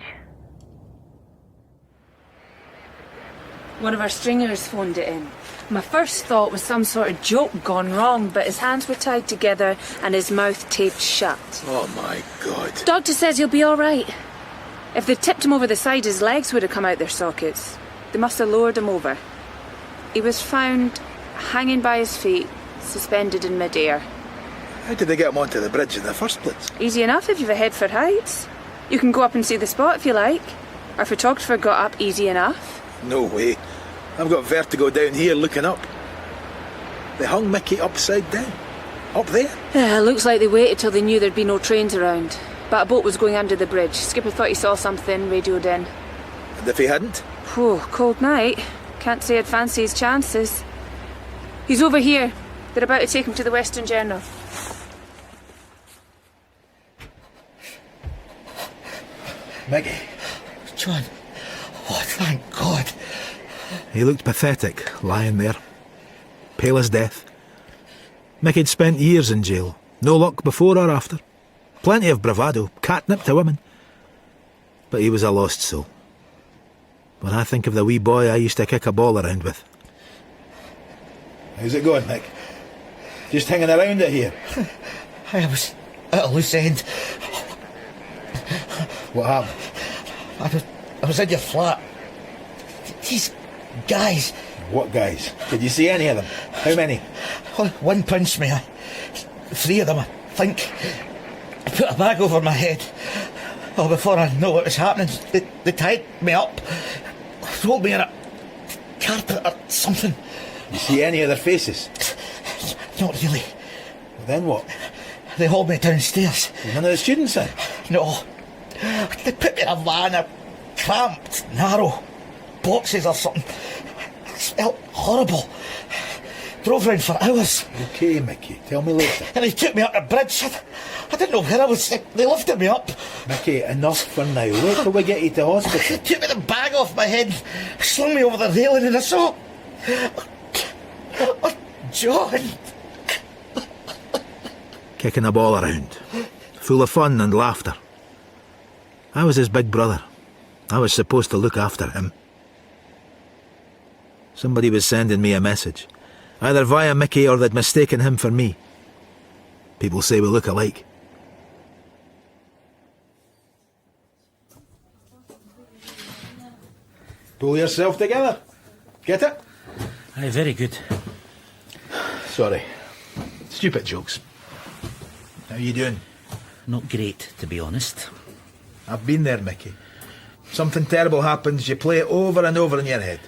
One of our stringers phoned it in. My first thought was some sort of joke gone wrong, but his hands were tied together and his mouth taped shut. Oh my God. Doctor says he'll be all right. If they'd tipped him over the side, his legs would have come out their sockets. They must have lowered him over. He was found hanging by his feet, suspended in mid-air. How did they get him onto the bridge in the first place? Easy enough if you've a head for heights. You can go up and see the spot if you like. Our photographer got up easy enough. No way. I've got vertigo down here looking up. They hung Mickey upside down. Up there? Looks like they waited till they knew there'd be no trains around. But a boat was going under the bridge. Skipper thought he saw something, radioed in. And if he hadn't? Whew, cold night. Can't say I'd fancy his chances. He's over here. They're about to take him to the Western Journal. Mickey. John. Oh, thank God. He looked pathetic, lying there. Pale as death. Mickey'd spent years in jail. No luck before or after. Plenty of bravado, catnip to women. But he was a lost soul. When I think of the wee boy I used to kick a ball around with. How's it going, Mick? Just hanging around it here? I was at a loose end. What happened? I was in your flat. These guys. What guys? Did you see any of them? How many? One punched me. Three of them, I think. I put a bag over my head. Oh, before I know what was happening, they tied me up, rolled me in a carpet or something. You see any of their faces? Not really. Then what? They hauled me downstairs. None of the students then? No. They put me in a van, cramped, narrow, boxes or something. It smelled horrible. Drove round for hours. Okay, Mickey, tell me later. And they took me up the bridge. I didn't know where I was. They lifted me up. Mickey, enough for now. Wait till we get you to hospital. They took me the bag off my head, slung me over the railing, and I saw... Oh, John! Kicking a ball around, full of fun and laughter. I was his big brother. I was supposed to look after him. Somebody was sending me a message, either via Mickey or they'd mistaken him for me. People say we look alike. Pull yourself together. Get it? Aye, very good. Sorry. Stupid jokes. How you doing? Not great, to be honest. I've been there, Mickey. Something terrible happens, you play it over and over in your head.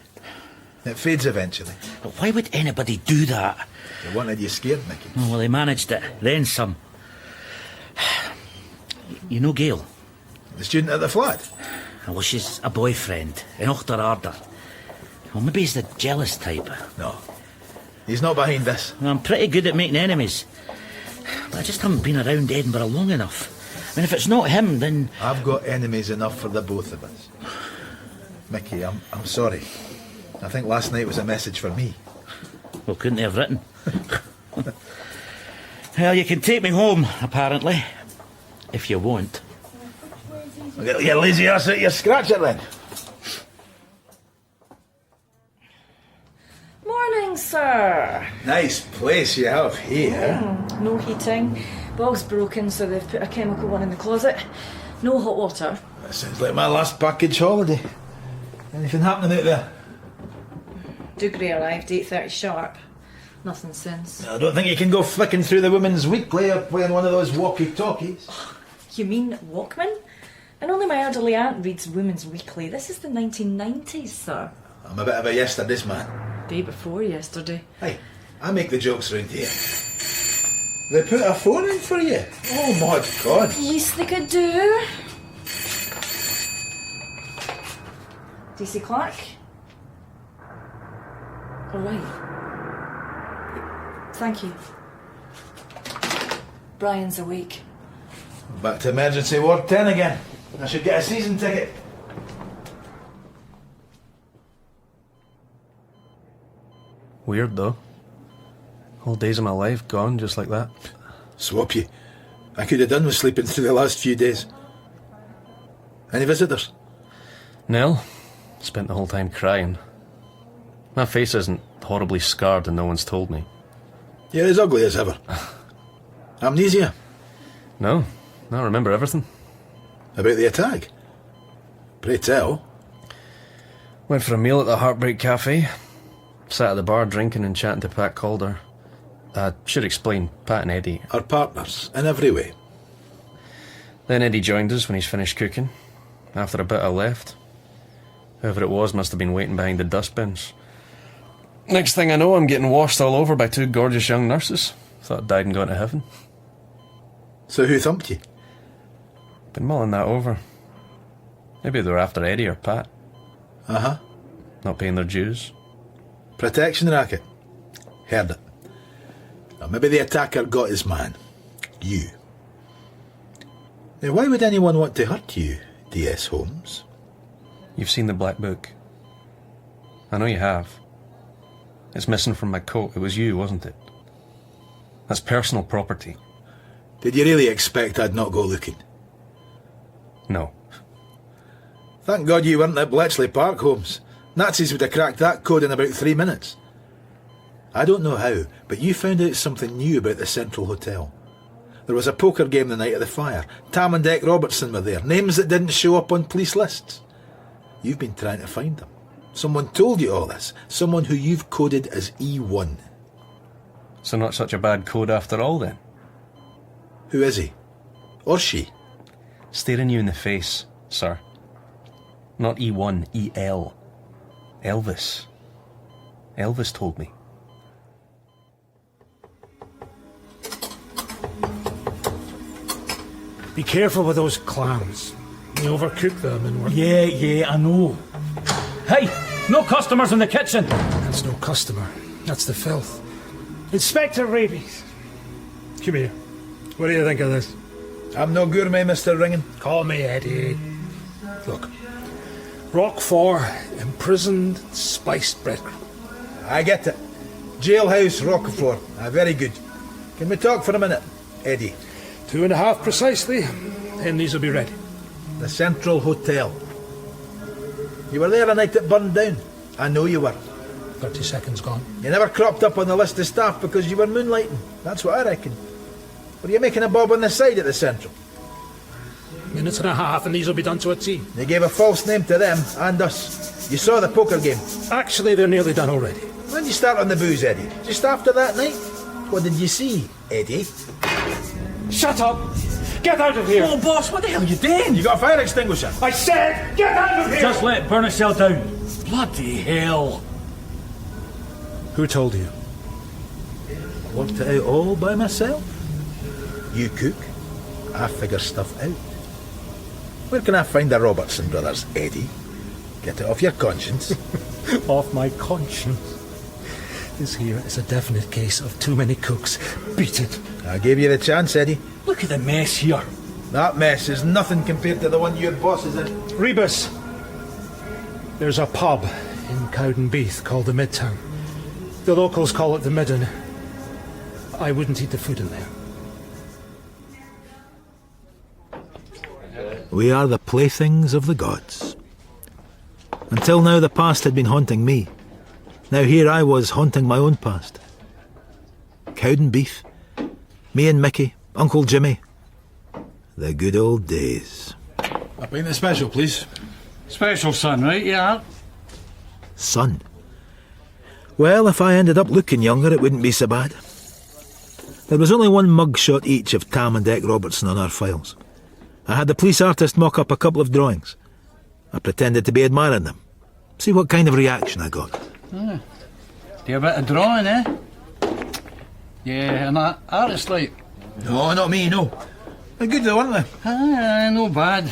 It fades eventually. But why would anybody do that? They wanted you scared, Mickey. Oh, well, they managed it. Then some. You know Gail? The student at the flat? Well, she's a boyfriend. In Ochterarder. Well, maybe he's the jealous type. No. He's not behind this. Well, I'm pretty good at making enemies. But I just haven't been around Edinburgh long enough. I mean, if it's not him, then... I've got enemies enough for the both of us. Mickey, I'm sorry. I think last night was a message for me. Well, couldn't they have written? Well, you can take me home, apparently. If you won't. I'll get your lazy ass out your scratcher then. Morning, sir. Nice place you have here. No heating. Bog's broken, so they've put a chemical one in the closet. No hot water. That sounds like my last package holiday. Anything happening out there? Dougray arrived 8:30 sharp. Nothing since. I don't think you can go flicking through the Women's Weekly or playing one of those walkie-talkies. You mean Walkman? And only my elderly aunt reads Women's Weekly. This is the 1990s, sir. I'm a bit of a yesterday's man. Day before yesterday. Hey, I make the jokes round here. They put a phone in for you? Oh my God. Least they could do. DC Clark? All right. Thank you. Brian's awake. Back to emergency ward 10 again. I should get a season ticket. Weird, though. Whole days of my life gone just like that. Swap you. I could have done with sleeping through the last few days. Any visitors? Nell spent the whole time crying. My face isn't horribly scarred and no one's told me. You're as ugly as ever. Amnesia? No, I remember everything. About the attack? Pray tell. Went for a meal at the Heartbreak Cafe. Sat at the bar drinking and chatting to Pat Calder. I should explain, Pat and Eddie are partners in every way. Then Eddie joined us when he's finished cooking. After a bit I left. Whoever it was must have been waiting behind the dustbins. Next thing I know, I'm getting washed all over by two gorgeous young nurses. Thought I'd died and gone to heaven. So who thumped you? Been mulling that over. Maybe they were after Eddie or Pat. Uh-huh. Not paying their dues. Protection racket. Heard it. Now, maybe the attacker got his man. You. Now, why would anyone want to hurt you, D.S. Holmes? You've seen the Black Book. I know you have. It's missing from my coat. It was you, wasn't it? That's personal property. Did you really expect I'd not go looking? No. Thank God you weren't at Bletchley Park, Holmes. Nazis would have cracked that code in about 3 minutes. I don't know how, but you found out something new about the Central Hotel. There was a poker game the night of the fire. Tam and Dec Robertson were there. Names that didn't show up on police lists. You've been trying to find them. Someone told you all this. Someone who you've coded as E1. So not such a bad code after all, then? Who is he? Or she? Staring you in the face, sir. Not E1, EL. Elvis. Elvis told me. Be careful with those clams. You overcook them and we're... Yeah, I know. Hey, no customers in the kitchen. That's no customer. That's the filth. Inspector Rebus. Come here. What do you think of this? I'm no gourmet, Mr. Ringen. Call me Eddie. Look. Roquefort, imprisoned, spiced breadcrumb. I get it. Jailhouse Roquefort. Very good. Can we talk for a minute, Eddie? 2.5 precisely, and these will be ready. The Central Hotel. You were there the night it burned down. I know you were. 30 seconds gone. You never cropped up on the list of staff because you were moonlighting. That's what I reckon. Were you making a bob on the side at the Central? 1.5 minutes, and these will be done to a T. You gave a false name to them and us. You saw the poker game. Actually, they're nearly done already. When did you start on the booze, Eddie? Just after that night? What did you see, Eddie? Shut up! Get out of here! Oh, boss, what the hell are you doing? You got a fire extinguisher? I said, get out of here! Just let it burn itself down. Bloody hell. Who told you? I worked it out all by myself. You cook, I figure stuff out. Where can I find the Robertson brothers, Eddie? Get it off your conscience. Off my conscience. This here is a definite case of too many cooks. Beat it. I gave you the chance, Eddie. Look at the mess here. That mess is nothing compared to the one your boss is in. Rebus. There's a pub in Cowdenbeath called the Midtown. The locals call it the midden. I wouldn't eat the food in there. We are the playthings of the gods. Until now the past had been haunting me. Now here I was haunting my own past. Cowden beef, me and Mickey, Uncle Jimmy. The good old days. A pint of special, please. Special, son, right? Yeah. Son? Well, if I ended up looking younger, it wouldn't be so bad. There was only one mug shot each of Tam and Dec Robertson on our files. I had the police artist mock up a couple of drawings. I pretended to be admiring them. See what kind of reaction I got. Ah. Do a bit of drawing, eh? Yeah, and that artist like. No, not me, no. They're good though, aren't they? Ah, no bad.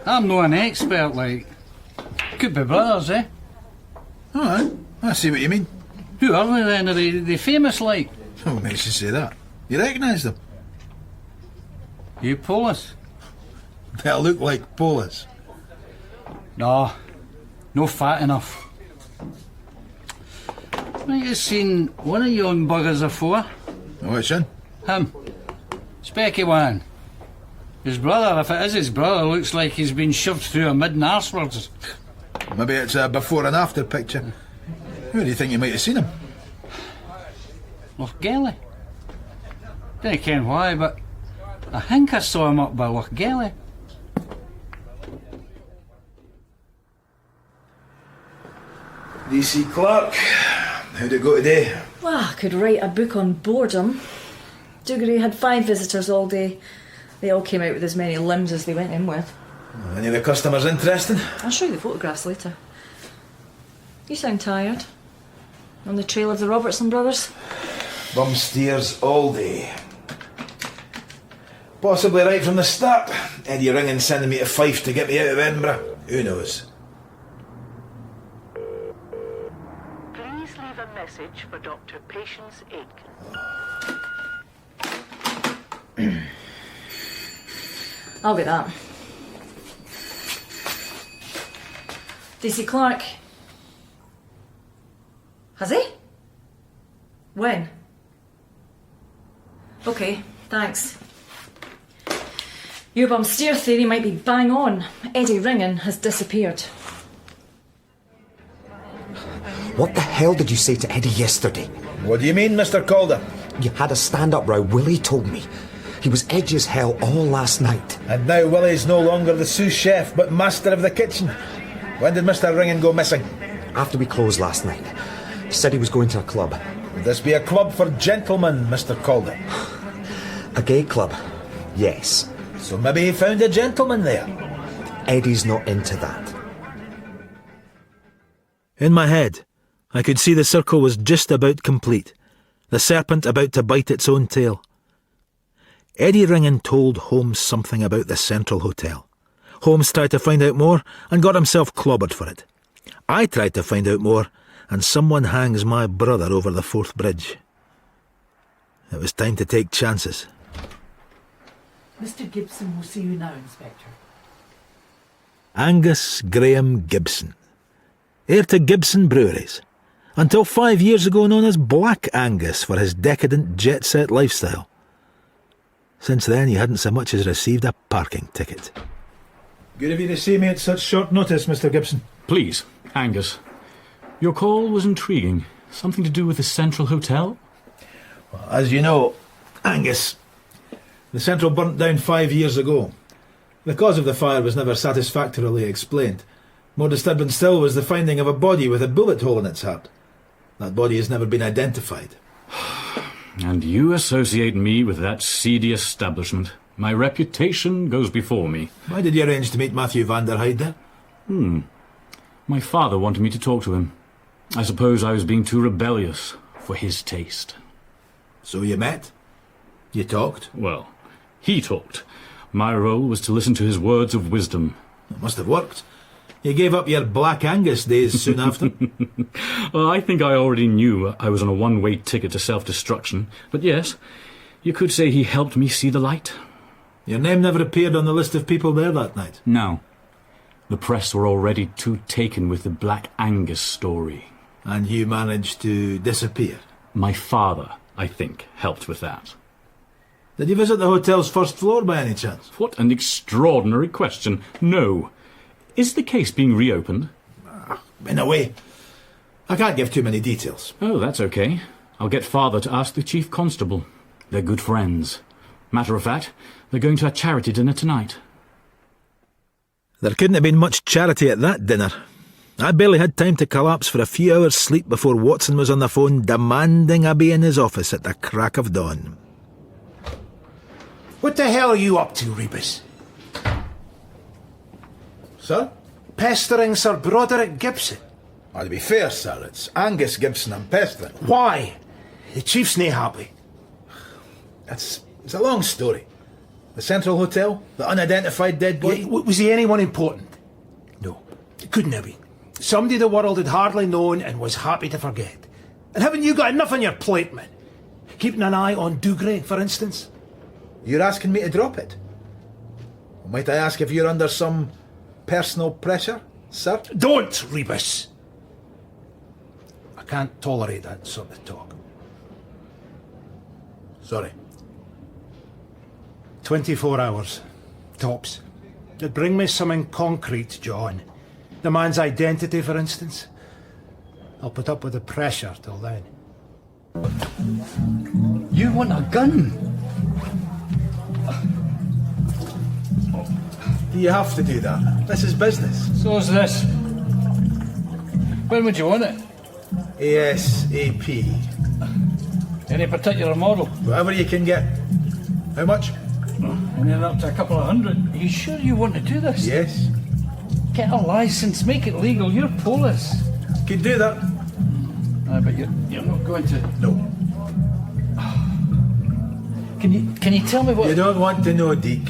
I'm no an expert, like. Could be brothers, eh? Alright, I see what you mean. Who are they then? Are they famous, like? Oh, makes you say that. You recognise them? You Polish? They look like Polish. No, no fat enough. Might have seen one of you on buggers afore. Which one? Him. Specky one. His brother, if it is his brother, looks like he's been shoved through a midden arsewards. Maybe it's a before and after picture. Where do you think you might have seen him? Lochgelly. Don't ken why, but I think I saw him up by Lochgelly. DC Clark. How'd it go today? Well, I could write a book on boredom. Dougery had 5 visitors all day. They all came out with as many limbs as they went in with. Any of the customers interesting? I'll show you the photographs later. You sound tired. On the trail of the Robertson brothers? Bum steers all day. Possibly right from the start. Eddie ringing sending me to Fife to get me out of Edinburgh. Who knows? Please leave a message for Dr. Patience Aitken. I'll get that. DC Clark. Has he? When? Okay, thanks. Your bum steer theory might be bang on. Eddie Ringen has disappeared. What the hell did you say to Eddie yesterday? What do you mean, Mr. Calder? You had a stand-up row, Willie told me. He was edgy as hell all last night. And now Willie's no longer the sous chef, but master of the kitchen. When did Mr. Ringen go missing? After we closed last night. He said he was going to a club. Would this be a club for gentlemen, Mr. Calder? A gay club? Yes. So maybe he found a gentleman there. Eddie's not into that. In my head, I could see the circle was just about complete, the serpent about to bite its own tail. Eddie Ringen told Holmes something about the Central Hotel. Holmes tried to find out more and got himself clobbered for it. I tried to find out more, and someone hangs my brother over the Forth Bridge. It was time to take chances. Mr. Gibson will see you now, Inspector. Angus Graham Gibson, heir to Gibson Breweries, until 5 years ago known as Black Angus for his decadent jet-set lifestyle. Since then he hadn't so much as received a parking ticket. Good of you to see me at such short notice, Mr. Gibson. Please, Angus. Your call was intriguing. Something to do with the Central Hotel? Well, as you know, Angus, the Central burnt down 5 years ago. The cause of the fire was never satisfactorily explained. More disturbing still was the finding of a body with a bullet hole in its heart. That body has never been identified. And you associate me with that seedy establishment. My reputation goes before me. Why did you arrange to meet Matthew van der Heide? My father wanted me to talk to him. I suppose I was being too rebellious for his taste. So you met? You talked? Well, he talked. My role was to listen to his words of wisdom. It must have worked. You gave up your Black Angus days soon after. Well, I think I already knew I was on a one-way ticket to self-destruction. But yes, you could say he helped me see the light. Your name never appeared on the list of people there that night? No. The press were already too taken with the Black Angus story. And you managed to disappear? My father, I think, helped with that. Did you visit the hotel's first floor by any chance? What an extraordinary question. No. Is the case being reopened? In a way. I can't give too many details. Oh, that's okay. I'll get father to ask the chief constable. They're good friends. Matter of fact, they're going to a charity dinner tonight. There couldn't have been much charity at that dinner. I barely had time to collapse for a few hours' sleep before Watson was on the phone demanding I be in his office at the crack of dawn. What the hell are you up to, Rebus? Sir? Pestering Sir Broderick Gibson. To be fair, sir, it's Angus Gibson I'm pestering. Why? The chief's nae happy. It's a long story. The Central Hotel, the unidentified dead body. Yeah, was he anyone important? No, it couldn't have been. Somebody the world had hardly known and was happy to forget. And haven't you got enough on your plate, man? Keeping an eye on Dougray, for instance? You're asking me to drop it? Might I ask if you're under some personal pressure, sir? Don't, Rebus! I can't tolerate that sort of talk. Sorry. 24 hours. Tops. It'd bring me something concrete, John. The man's identity, for instance. I'll put up with the pressure till then. You want a gun? You have to do that. This is business. So's this. When would you want it? ASAP. Any particular model? Whatever you can get. How much? Anything up to a couple of hundred. Are you sure you want to do this? Yes. Get a license, make it legal. You're Polish. Could do that. But you're not going to. No. Can you tell me what? You don't want to know, Deke.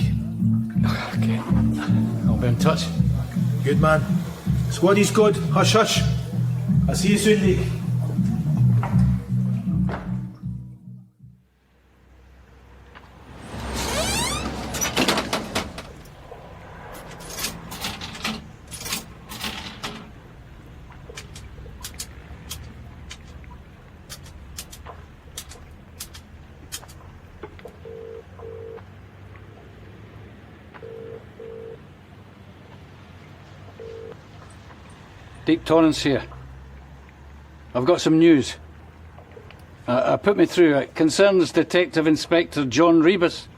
Okay. I'll be in touch. Good man. Squaddy's good. Hush, hush. I'll see you soon, Deke. Deep Torrance here. I've got some news. Put me through. It concerns Detective Inspector John Rebus.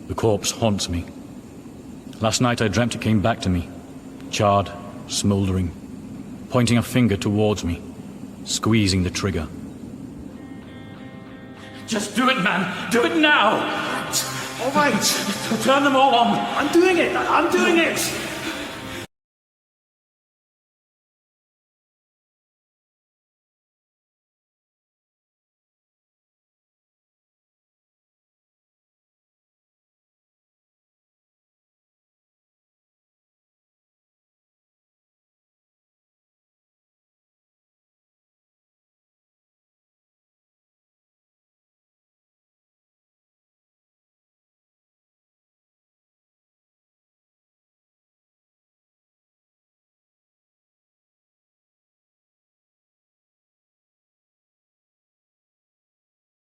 The corpse haunts me. Last night I dreamt it came back to me. Charred, smouldering, pointing a finger towards me, squeezing the trigger. Just do it, man! Do it now! All right. Turn them all on! I'm doing it! I'm doing it!